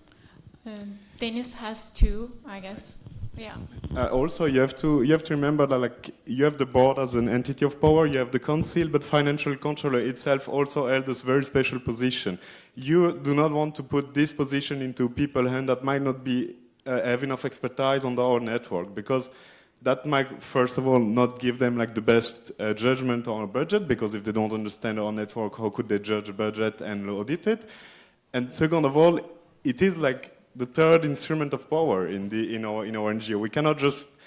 Dennis has 2, I guess. Yeah. Also, you have to remember that like you have the board as an entity of power, you have the council, but financial controller itself also held this very special position. You do not want to put this position into people's hands that might not be have enough expertise on our network, because that might first of all not give them like the best judgment on a budget, because if they don't understand our network, how could they judge a budget and audit it? And second of all, it is like the third instrument of power in our NGO. We cannot just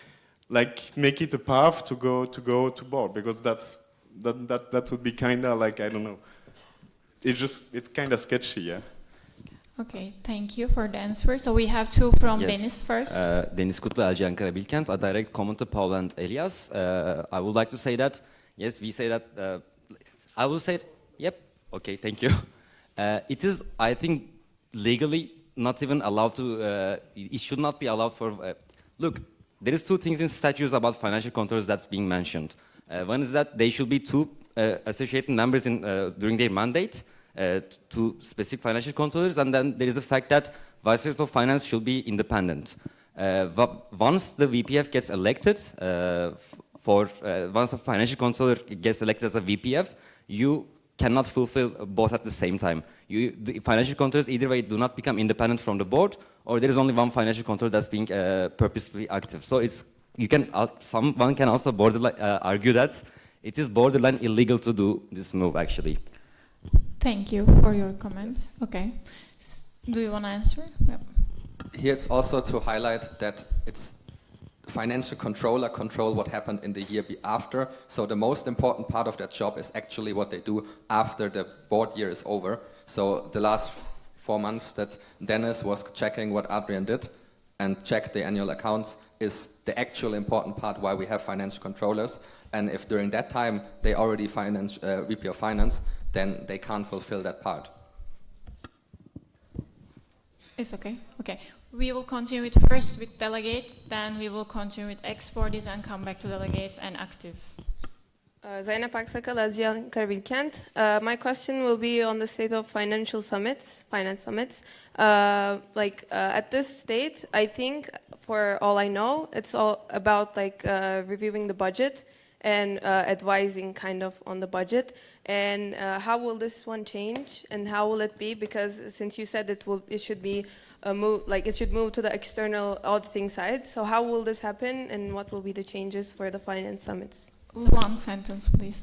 like make it a path to go to board, because that would be kind of like, I don't know. It's kind of sketchy, yeah. Okay, thank you for the answer. So we have two from Deniz first. Deniz Kutlu, LG Ankara Bilkent. A direct comment to Paul and Elias. I would like to say that, yes, we say that, I will say, yep, okay, thank you. It is, I think, legally not even allowed to, it should not be allowed for, look, there is two things in statutes about financial controllers that's being mentioned. One is that they should be two associated members in, during their mandate to specific financial controllers, and then there is the fact that Vice President of Finance should be independent. Once the VPF gets elected, once a financial controller gets elected as a VPF, you cannot fulfill both at the same time. The financial controllers either way do not become independent from the board, or there is only one financial controller that's being purposefully active. So it's, you can, someone can also borderline argue that it is borderline illegal to do this move actually. Thank you for your comments. Okay. Do you want to answer? Yep. Here it's also to highlight that it's financial controller control what happened in the year after. So the most important part of that job is actually what they do after the board year is over. So the last 4 months that Dennis was checking what Adrian did and checked the annual accounts is the actual important part why we have financial controllers. And if during that time they already VP of Finance, then they can't fulfill that part. It's okay. Okay. We will continue with first with delegate, then we will continue with exportees and come back to delegates and active. Zeynep Aksakal, LG Ankara Bilkent. My question will be on the state of financial summits, finance summits. At this state, I think, for all I know, it's all about reviewing the budget and advising kind of on the budget. And how will this one change, and how will it be? Because since you said it should be it should move to the external auditing side. So how will this happen, and what will be the changes for the finance summits? One sentence, please.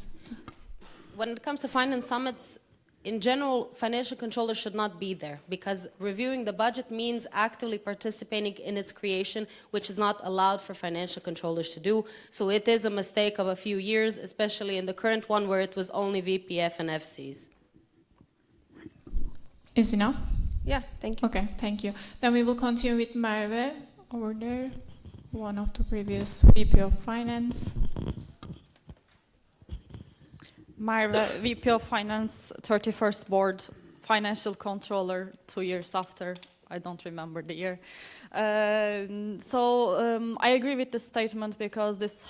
When it comes to finance summits, in general, financial controllers should not be there, because reviewing the budget means actively participating in its creation, which is not allowed for financial controllers to do. So it is a mistake of a few years, especially in the current one where it was only VPF and FCs. Is enough? Yeah, thank you. Okay, thank you. Then we will continue with Merve over there, one of the previous VP of Finance. Marva, VP of Finance, 31st Board, Financial Controller, 2 years after. I don't remember the year. I agree with this statement, because this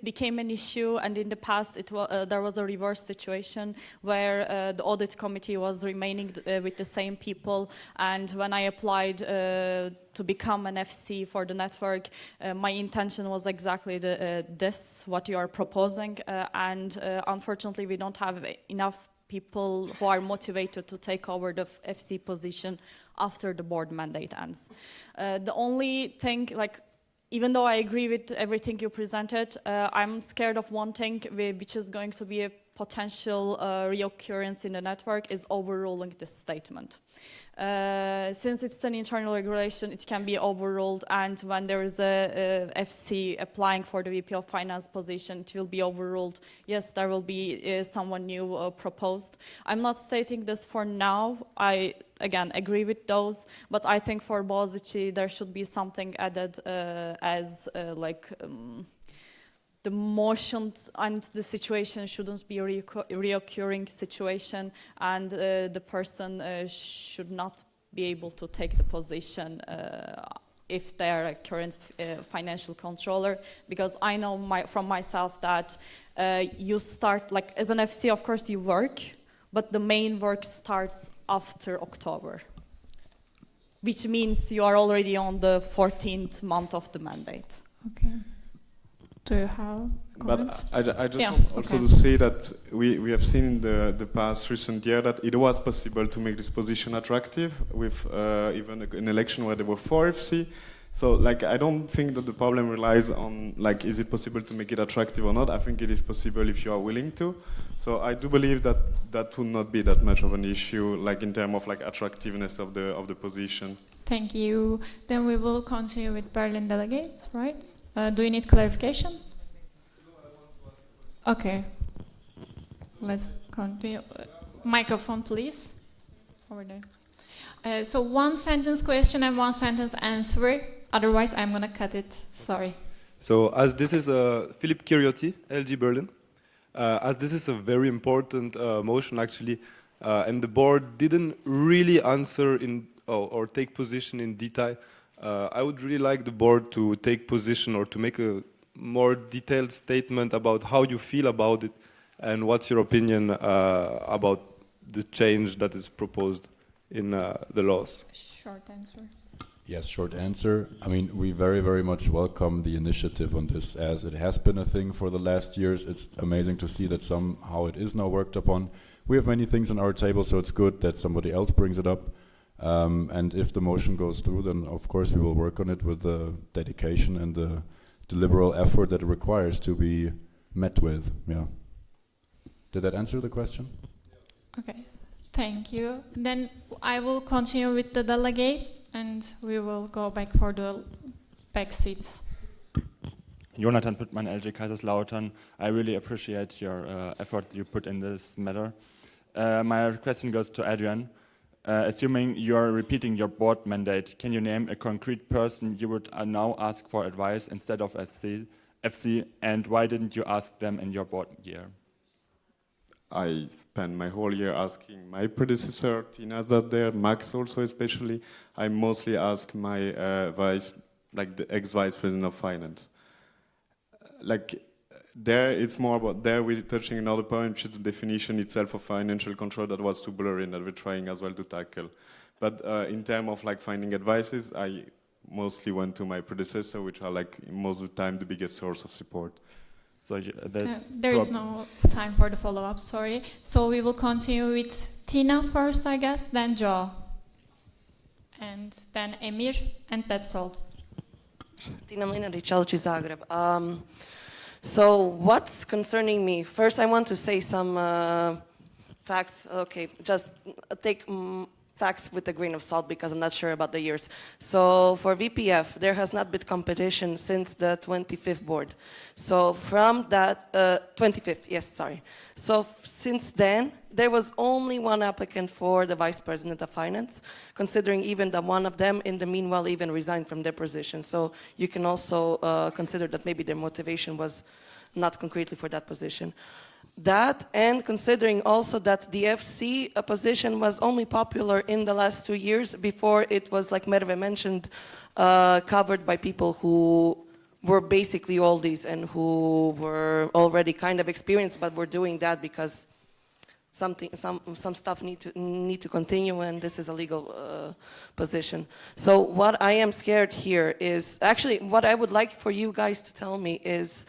became an issue, and in the past there was a reverse situation where the audit committee was remaining with the same people, and when I applied to become an FC for the network, my intention was exactly this, what you are proposing, and unfortunately we don't have enough people who are motivated to take over the FC position after the board mandate ends. The only thing, even though I agree with everything you presented, I'm scared of one thing, which is going to be a potential reoccurrence in the network, is overruling this statement. Since it's an internal regulation, it can be overruled, and when there is a FC applying for the VP of Finance position, it will be overruled. Yes, there will be someone new proposed. I'm not stating this for now. I, again, agree with those, but I think for Boğaziçi there should be something added as the motions, and the situation shouldn't be a reoccurring situation, and the person should not be able to take the position if they are a current financial controller, because I know from myself that you start, as an FC, of course you work, but the main work starts after October. which means you are already on the 14th month of the mandate. Okay. Do you have a comment? But I just Yeah, want also okay. to say that we have seen in the past recent year that it was possible to make this position attractive with even an election where there were 4 FC. So like I don't think that the problem relies on like is it possible to make it attractive or not. I think it is possible if you are willing to. So I do believe that that would not be that much of an issue like in terms of like attractiveness of the position. Thank you. Then we will continue with Berlin delegates, right? Do you need clarification? Okay. Let's continue. Microphone, please. Over there. So 1 sentence question and 1 sentence answer. Otherwise, I'm going to cut it. Sorry. So as this is Philippe Kiriotti, LG Berlin, as this is a very important motion actually, and the board didn't really answer in or take position in detail, I would really like the board to take position or to make a more detailed statement about how you feel about it and what's your opinion about the change that is proposed in the laws. Short answer. Yes, short answer. I mean, we very, very much welcome the initiative on this, as it has been a thing for the last years. It's amazing to see that somehow it is now worked upon. We have many things on our table, so it's good that somebody else brings it up. And if the motion goes through, then of course we will work on it with the dedication and the liberal effort that it requires to be met with. Yeah. Did that answer the question? Okay. Thank you. Then I will continue with the delegate. And we will go back for the back seats. Jonathan Püttmann, LG Kaiserslautern. I really appreciate your effort you put in this matter. My question goes to Adrian. Assuming you're repeating your board mandate, can you name a concrete person you would now ask for advice instead of FC, and why didn't you ask them in your board year? I spent my whole year asking my predecessor, Tina's that there, Max also especially. I mostly ask my the ex-vice president of finance. There it's more about, there we're touching another point, which is the definition itself of financial control that was too blurry and that we're trying as well to tackle. But in terms of finding advices, I mostly went to my predecessor, which are most of the time the biggest source of support. So there is no time for the follow-up, sorry. So we will continue with Tina first, I guess, then Joe. And then Emir, and that's all. Tina Mlinarić, LG Zagreb. So what's concerning me? First, I want to say some facts. Okay, just take facts with a grain of salt because I'm not sure about the years. So for VPF, there has not been competition since the 25th board. So from that, 25th, yes, sorry. So since then, there was only one applicant for the vice president of finance, considering even that one of them in the meanwhile even resigned from their position. So you can also consider that maybe their motivation was not concretely for that position. That, and considering also that the FC position was only popular in the last 2 years before it was, like Merve mentioned, covered by people who were basically oldies and who were already kind of experienced, but were doing that because some stuff need to continue, and this is a legal position. So what I am scared here is, actually what I would like for you guys to tell me is,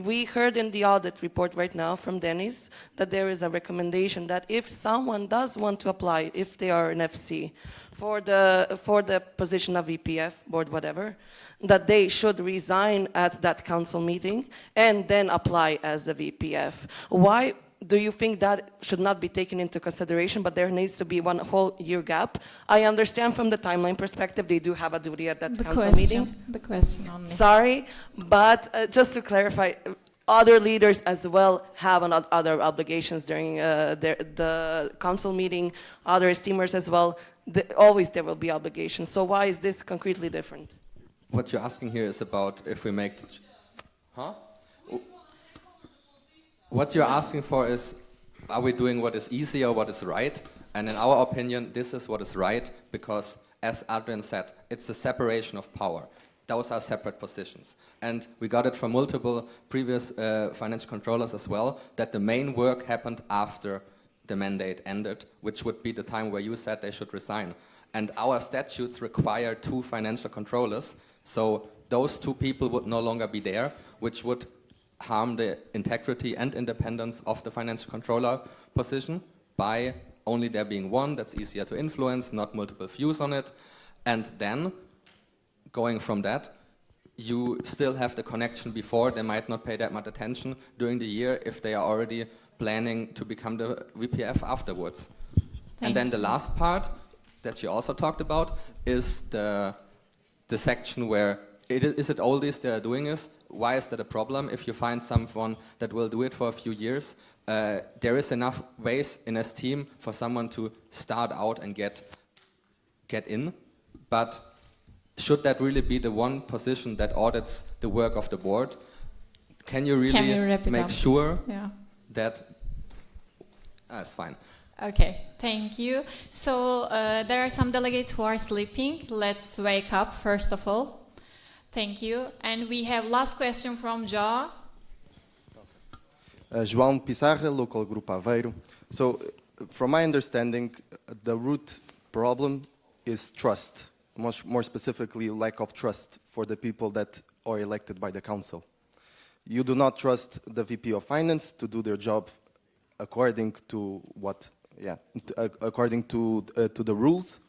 we heard in the audit report right now from Dennis that there is a recommendation that if someone does want to apply, if they are an FC, for the position of VPF, board whatever, that they should resign at that council meeting and then apply as the VPF. Why do you think that should not be taken into consideration, but there needs to be one whole year gap? I understand from the timeline perspective, they do have a duty at that council meeting. The question only. Sorry, but just to clarify, other leaders as well have other obligations during the council meeting, other esteemers as well. Always there will be obligations. So why is this concretely different? What you're asking here is about if we make... What you're asking for is, are we doing what is easy or what is right? And in our opinion, this is what is right, because as Adrian said, it's a separation of power. Those are separate positions. And we got it from multiple previous financial controllers as well, that the main work happened after the mandate ended, which would be the time where you said they should resign. And our statutes require 2 financial controllers, so those 2 people would no longer be there, which would harm the integrity and independence of the financial controller position by only there being one that's easier to influence, not multiple views on it. And then, going from that, you still have the connection before. They might not pay that much attention during the year if they are already planning to become the VPF afterwards. And then the last part that you also talked about is the section where is it oldies that are doing this? Why is that a problem? If you find someone that will do it for a few years, there is enough ways in a team for someone to start out and get in. But should that really be the one position that audits the work of the board? Can you really make sure that... That's fine. Okay, thank you. So there are some delegates who are sleeping. Let's wake up, first of all. Thank you. And we have last question from João. João Pissarra, local group Aveiro. So, from my understanding, the root problem is trust. More specifically, lack of trust for the people that are elected by the council. You do not trust the VP of Finance to do their job according to what, according to the rules.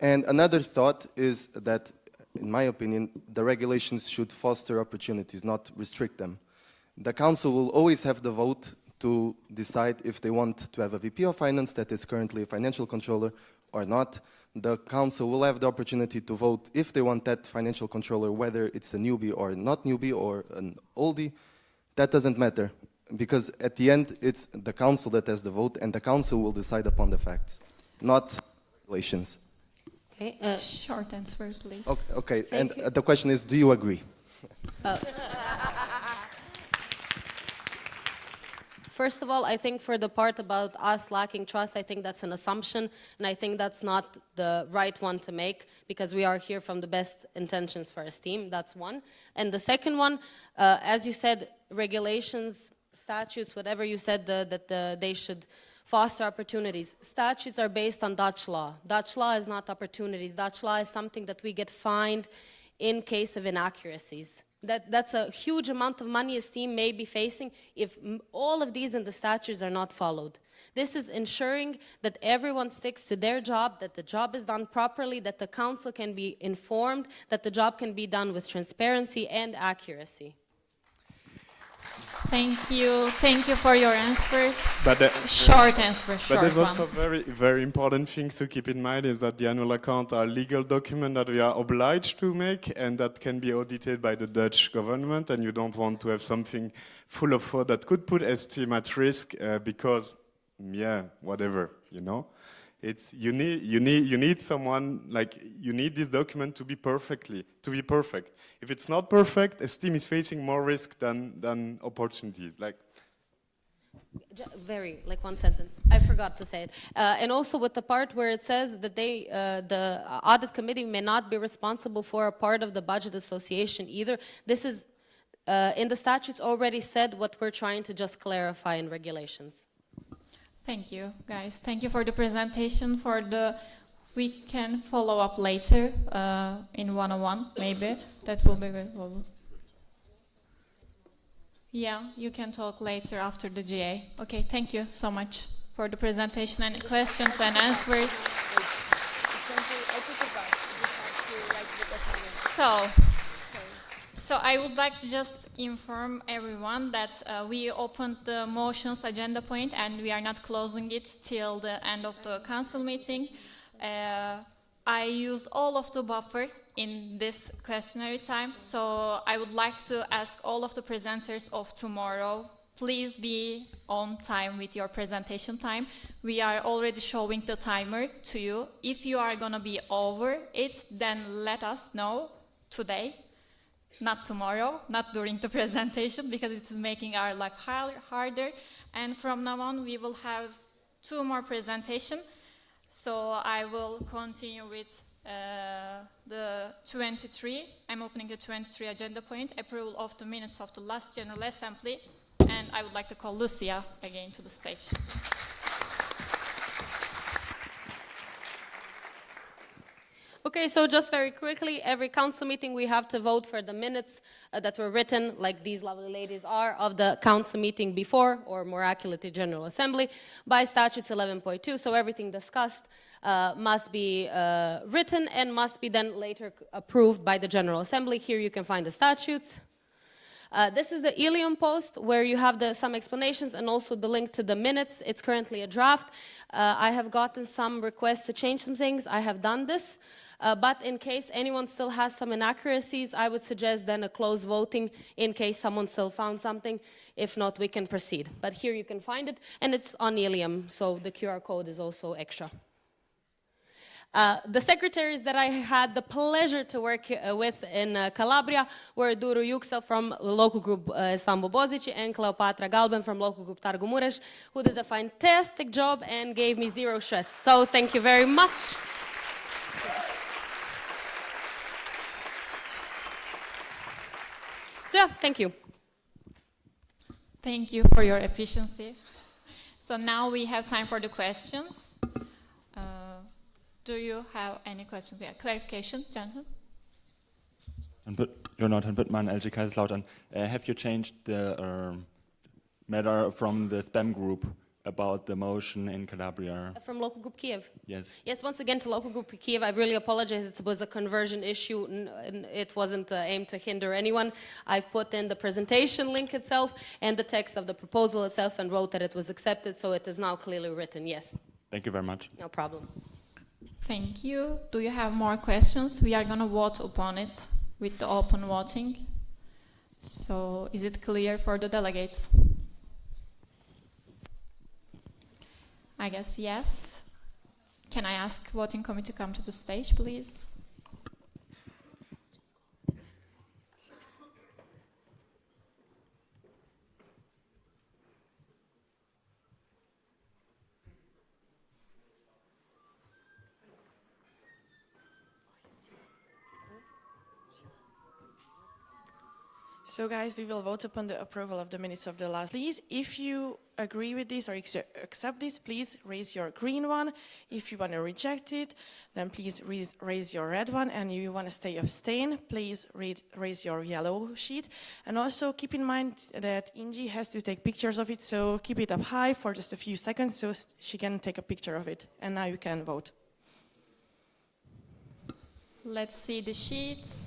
And another thought is that, in my opinion, the regulations should foster opportunities, not restrict them. The council will always have the vote to decide if they want to have a VP of Finance that is currently a financial controller or not. The council will have the opportunity to vote if they want that financial controller, whether it's a newbie or not newbie or an oldie. That doesn't matter, because at the end, it's the council that has the vote, and the council will decide upon the facts, not regulations. Okay, short answer, please. Okay. And the question is, do you agree? First of all, I think for the part about us lacking trust, I think that's an assumption, and I think that's not the right one to make, because we are here from the best intentions for our team. That's one. And the second one, as you said, regulations, statutes, whatever you said, that they should foster opportunities. Statutes are based on Dutch law. Dutch law is not opportunities. Dutch law is something that we get fined in case of inaccuracies. That's a huge amount of money a team may be facing if all of these in the statutes are not followed. This is ensuring that everyone sticks to their job, that the job is done properly, that the council can be informed, that the job can be done with transparency and accuracy. Thank you. Thank you for your answers. But short answer, short But there's one. also very, very important things to keep in mind is that the annual accounts are a legal document that we are obliged to make, and that can be audited by the Dutch government, and you don't want to have something full of fraud that could put STM at risk because, whatever, you know. It's you need someone, like, you need this document to be perfect. If it's not perfect, a team is facing more risk than opportunities. Like, like one sentence. I forgot to say it. And also with the part where it says that the audit committee may not be responsible for a part of the budget association either. This is in the statutes already said what we're trying to just clarify in regulations. Thank you, guys. Thank you for the presentation. We can follow up later in one-on-one, maybe. That will be available. Yeah, you can talk later after the GA. Okay, thank you so much for the presentation and questions and answers. So I would like to just inform everyone that we opened the motions agenda point and we are not closing it till the end of the council meeting. I used all of the buffer in this questionnaire time, so I would like to ask all of the presenters of tomorrow, please be on time with your presentation time. We are already showing the timer to you. If you are gonna be over it, then let us know today. Not tomorrow, not during the presentation, because it is making our life harder. And from now on, we will have 2 more presentations. So I will continue with the 23. I'm opening the 23 agenda point, approval of the minutes of the last General Assembly. And I would like to call Lucia again to the stage. Okay, so just very quickly, every council meeting we have to vote for the minutes that were written, like these lovely ladies are, of the council meeting before, or more accurately, General Assembly, by statutes 11.2. So everything discussed must be written and must be then later approved by the General Assembly. Here you can find the statutes. This is the Ilium post where you have some explanations and also the link to the minutes. It's currently a draft. I have gotten some requests to change some things. I have done this. But in case anyone still has some inaccuracies, I would suggest then a closed voting in case someone still found something. If not, we can proceed. But here you can find it, and it's on Ilium, so the QR code is also extra. The secretaries that I had the pleasure to work with in Calabria were Duru Yüksel from local group Sambo Bozici and Cleopatra Galben from local group Targu Mureș, who did a fantastic job and gave me zero stress. So thank you very much. So yeah, thank you. Thank you for your efficiency. So now we have time for the questions. Do you have any questions? Yeah, clarification, gentlemen? Jonathan Bittmann, LG Kaiserslautern. Have you changed the matter from the spam group about the motion in Calabria? From local group Kiev? Yes. Yes, once again to local group Kiev, I really apologize. It was a conversion issue and it wasn't aimed to hinder anyone. I've put in the presentation link itself and the text of the proposal itself and wrote that it was accepted, so it is now clearly written, yes. Thank you very much. No problem. Thank you. Do you have more questions? We are going to vote upon it with the open voting. So is it clear for the delegates? I guess yes. Can I ask voting committee to come to the stage, please? So guys, we will vote upon the approval of the minutes of the last. Please, if you agree with this or accept this, please raise your green one. If you want to reject it, then please raise your red one. And if you want to stay abstain, please raise your yellow sheet. And also keep in mind that Ingi has to take pictures of it, so keep it up high for just a few seconds so she can take a picture of it. And now you can vote. Let's see the sheets.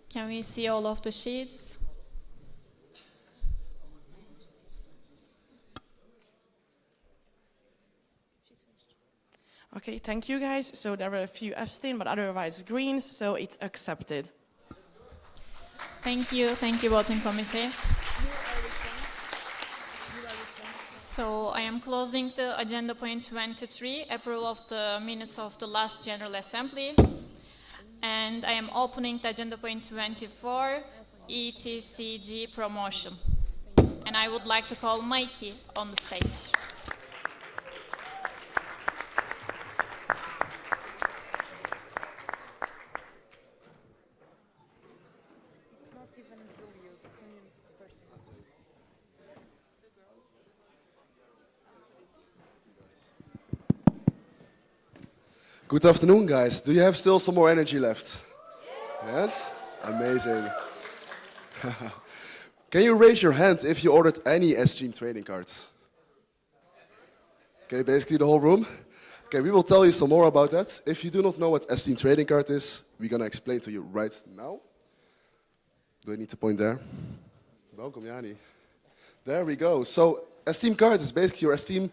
Can we see all of the sheets? Okay, thank you guys. So there were a few abstain, but otherwise greens, so it's accepted. Thank you, voting committee. So I am closing the agenda point 23, approval of the minutes of the last General Assembly. And I am opening the agenda point 24, ETCG promotion. And I would like to call Mikey on the stage. Good afternoon, guys. Do you have still some more energy left? Yes? Amazing. Can you raise your hand if you ordered any S-Team trading cards? Okay, basically the whole room. Okay, we will tell you some more about that. If you do not know what S-Team trading card is, we're gonna explain to you right now. Do I need to point there? Welcome, Jani. There we go. So S-Team card is basically your S-Team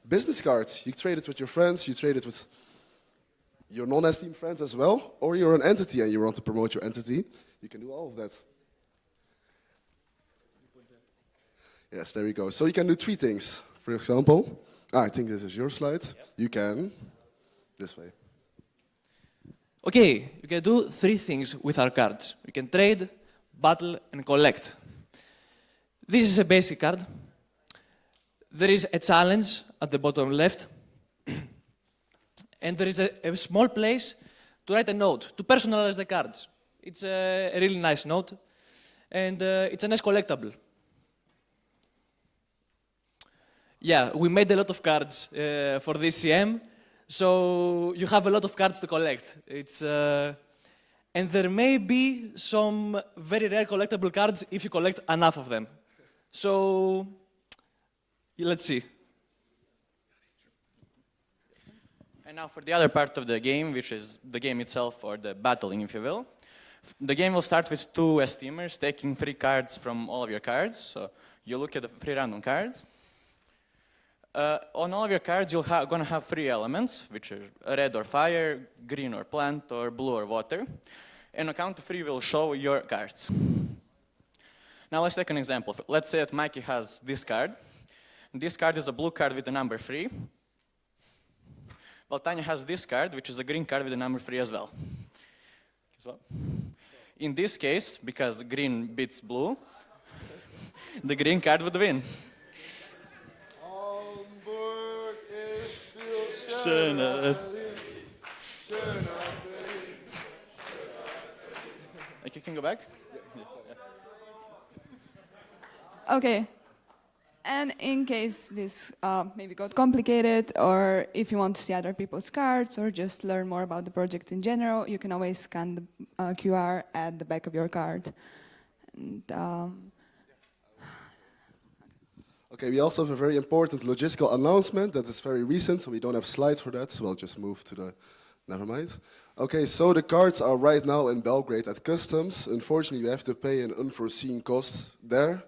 business card. You trade it with your friends, you trade it with your non-S-Team friends as well, or you're an entity and you want to promote your entity, you can do all of that. Yes, there we go. So you can do three things. For example, I think this is your slide. Yep. You can, this way. Okay, you can do three things with our cards. You can trade, battle, and collect. This is a basic card. There is a challenge at the bottom left. And there is a small place to write a note, to personalize the cards. It's a really nice note, and it's a nice collectible. Yeah, we made a lot of cards for this CM, So you have a lot of cards to collect. And there may be some very rare collectible cards if you collect enough of them. So let's see. And now for the other part of the game, which is the game itself, or the battling, if you will. The game will start with 2 esteemers taking 3 cards from all of your cards. So you look at the 3 random cards. On all of your cards, you're gonna have 3 elements, which are red or fire, green or plant, or blue or water. And on count of 3, we'll show your cards. Now let's take an example. Let's say that Mikey has this card. This card is a blue card with the number 3. Well, Tanya has this card, which is a green card with the number 3 as well. In this case, because green beats blue, the green card would win. Schöner. Like, you can go back? Okay. And in case this maybe got complicated, or if you want to see other people's cards, or just learn more about the project in general, you can always scan the QR at the back of your card. And, Okay, we also have a very important logistical announcement that is very recent, so we don't have slides for that, so we'll just move to the... Never mind. Okay, so the cards are right now in Belgrade at customs. Unfortunately, you have to pay an unforeseen cost there.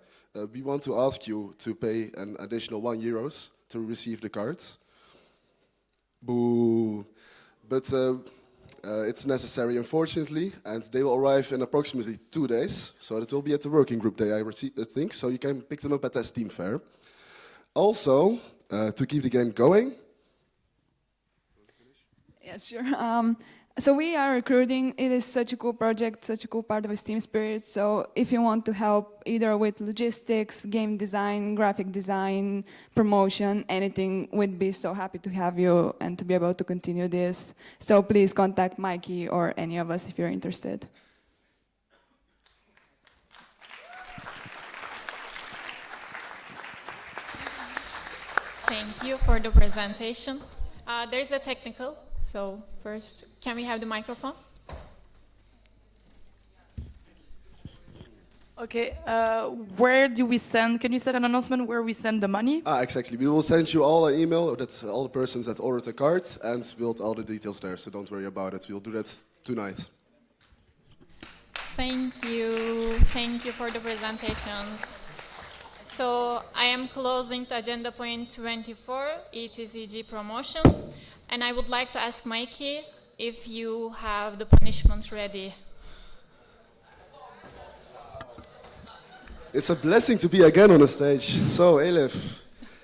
We want to ask you to pay an additional €1 to receive the cards. Boo. But it's necessary, unfortunately, and they will arrive in approximately 2 days. So it will be at the working group day, I think, so you can pick them up at the Steam Fair. Also, to keep the game going. Yes, sure. So we are recruiting. It is such a cool project, such a cool part of a Steam Spirit. So if you want to help either with logistics, game design, graphic design, promotion, anything, we'd be so happy to have you and to be able to continue this. So please contact Mikey or any of us if you're interested. Thank you for the presentation. There's a technical. So first, can we have the microphone? Okay, where do we send, can you send an announcement where we send the money? Exactly. We will send you all an email, that's all the persons that ordered the card, and we'll all the details there, so don't worry about it. We'll do that tonight. Thank you. Thank you for the presentations. So I am closing to agenda point 24, ETCG promotion. And I would like to ask Mikey if you have the punishments ready. It's a blessing to be again on the stage. So, Elif,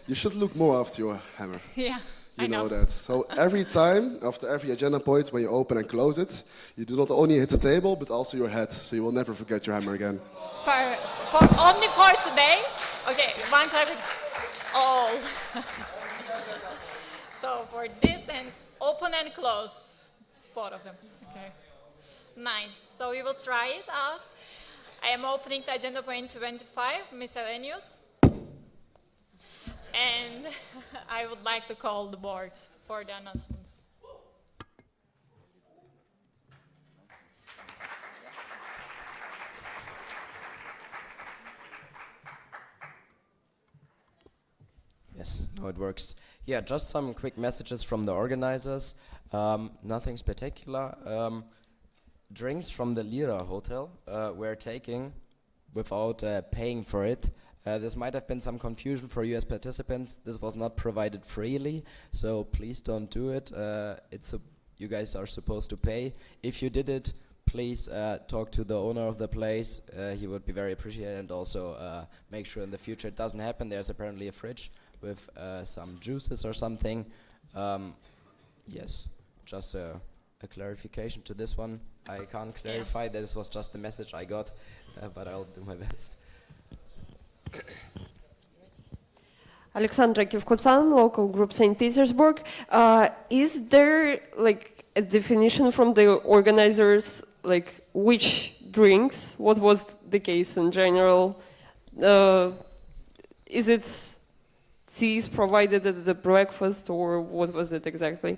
you should look more after your hammer. Yeah, I know that. So every time, after every agenda point, when you open and close it, you do not only hit the table, but also your head. So you will never forget your hammer again. Only for today? Okay, one clarification. Oh. So for this, then open and close, both of them. Okay. Nice. So we will try it out. I am opening the agenda point 25, miscellaneous. And I would like to call the board for the announcements. Yes, no, it works. Yeah, just some quick messages from the organizers. Nothing spectacular. Drinks from the Lira Hotel we're taking without paying for it. This might have been some confusion for you as participants. This was not provided freely, so please don't do it. You guys are supposed to pay. If you did it, please talk to the owner of the place. He would be very appreciated, and also make sure in the future it doesn't happen. There's apparently a fridge with some juices or something. Yes, just a clarification to this one. I can't clarify, this was just the message I got, but I'll do my best. Alexandra Kivkutsan, local group St. Petersburg. Is there like a definition from the organizers, like which drinks? What was the case in general? Is it teas provided at the breakfast, or what was it exactly?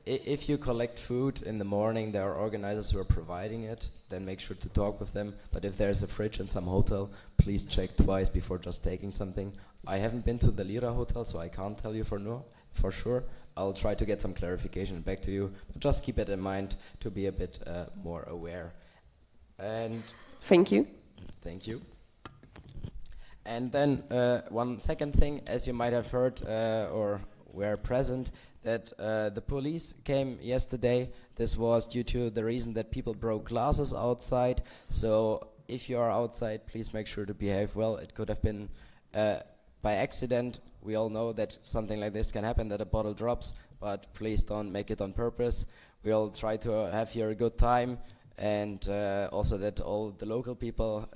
If you collect food in the morning, there are organizers who are providing it, then make sure to talk with them. But if there's a fridge in some hotel, please check twice before just taking something. I haven't been to the Lira hotel, so I can't tell you for sure. I'll try to get some clarification back to you, but just keep it in mind to be a bit more aware. And thank you. Thank you. And then one second thing, as you might have heard or were present, that the police came yesterday. This was due to the reason that people broke glasses outside. So if you are outside, please make sure to behave well. It could have been by accident. We all know that something like this can happen, that a bottle drops, but please don't make it on purpose. We all try to have here a good time, and also that all the local people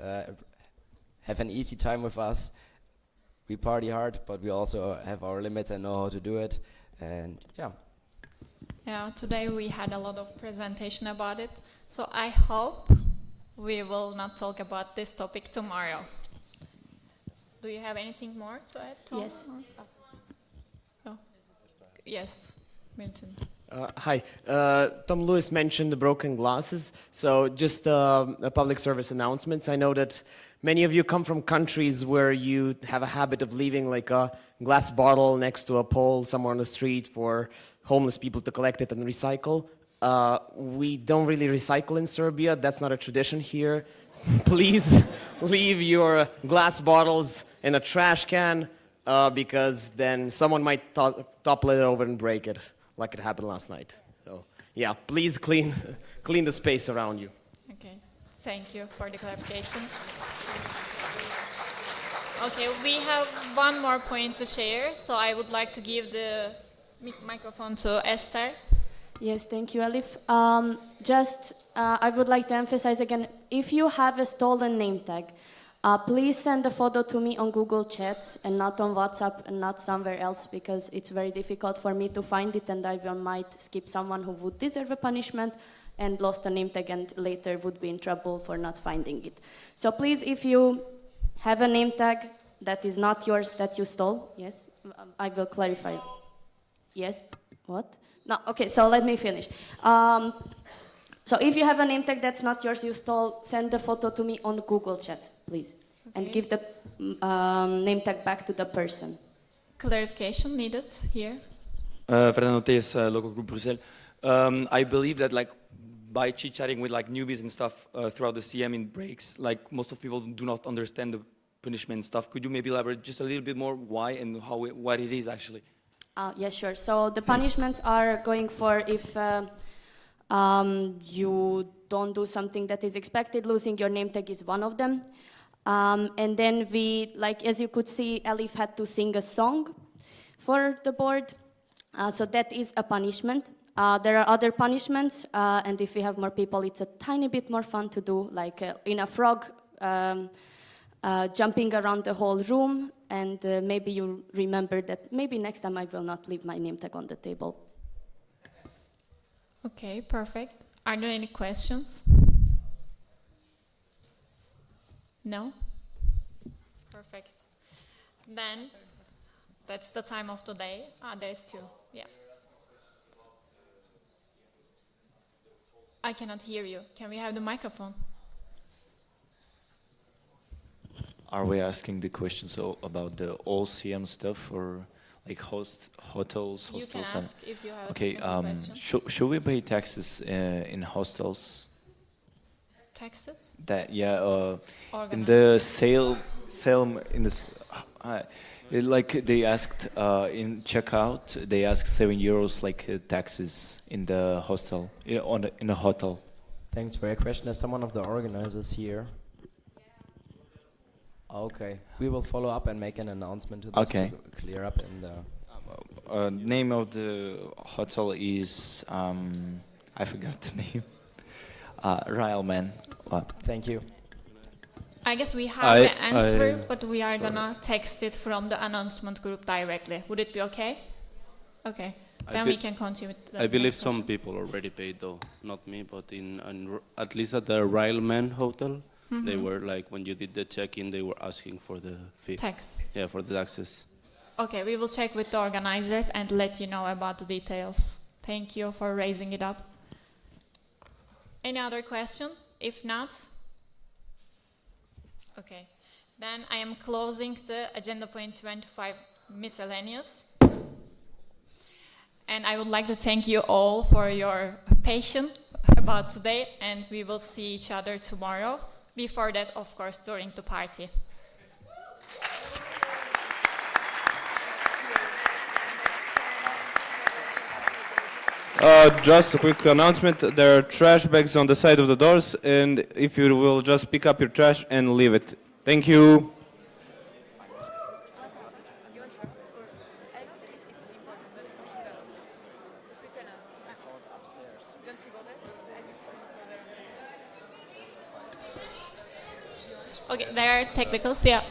have an easy time with us. We party hard, but we also have our limits and know how to do it. And yeah. Yeah, today we had a lot of presentation about it, so I hope we will not talk about this topic tomorrow. Do you have anything more to add, Tom? Yes. Oh. Yes, Milton. Hi. Tom Lewis mentioned the broken glasses. So just a public service announcements. I know that many of you come from countries where you have a habit of leaving like a glass bottle next to a pole somewhere on the street for homeless people to collect it and recycle. We don't really recycle in Serbia. That's not a tradition here. Please leave your glass bottles in a trash can because then someone might topple it over and break it, like it happened last night. So yeah, please clean the space around you. Okay, thank you for the clarification. Okay, we have one more point to share, so I would like to give the microphone to Esther. Yes, thank you, Elif. I would like to emphasize again, if you have a stolen name tag, please send a photo to me on Google Chats and not on WhatsApp and not somewhere else, because it's very difficult for me to find it, and I might skip someone who would deserve a punishment and lost a name tag and later would be in trouble for not finding it. So please, if you have a name tag that is not yours, that you stole, yes, I will clarify. Yes, what? No, okay, so let me finish. So if you have a name tag that's not yours, you stole, send the photo to me on Google Chat, please. Okay. And give the name tag back to the person. Clarification needed here. Fernando Tees, local group Brussels. I believe that like by chit-chatting with like newbies and stuff throughout the CM in breaks, like most of people do not understand the punishment stuff. Could you maybe elaborate just a little bit more why and how what it is actually? Yes, sure. So the punishments are going for if you don't do something that is expected, losing your name tag is one of them. And then we, like as you could see, Elif had to sing a song for the board. So that is a punishment. There are other punishments, and if we have more people, it's a tiny bit more fun to do, like in a frog, jumping around the whole room, and maybe you remember that maybe next time I will not leave my name tag on the table. Okay, perfect. Are there any questions? No? Perfect. Then, that's the time of the day. There's two, yeah. I cannot hear you. Can we have the microphone? Are we asking the questions about the all CM stuff, or like hotels, hostels? You can ask if you have okay, a question. should we pay taxes in hostels? Taxes? That in the sale in this, like they asked in checkout, they asked €7 like taxes in the hostel in a hotel. Thanks for your question. There's someone of the organizers here. Okay, we will follow up and make an announcement to this to clear up in the... name of the hotel is, I forgot the name, Railman. Thank you. I guess we have the answer, but we are gonna text it from the announcement group directly. Would it be okay? Okay, then we can continue with the I believe some people already paid though, not me, but in at least at the Railman hotel, they were like, when you did the check-in, they were asking for the fee. Tax. Yeah, for the taxes. Okay, we will check with the organizers and let you know about the details. Thank you for raising it up. Any other question? If not, okay. Then I am closing the agenda point 25 miscellaneous. And I would like to thank you all for your patience about today, and we will see each other tomorrow. Before that, of course, during the party. Just a quick announcement. There are trash bags on the side of the doors, and if you will just pick up your trash and leave it. Thank you. Okay, there are technicals, yeah.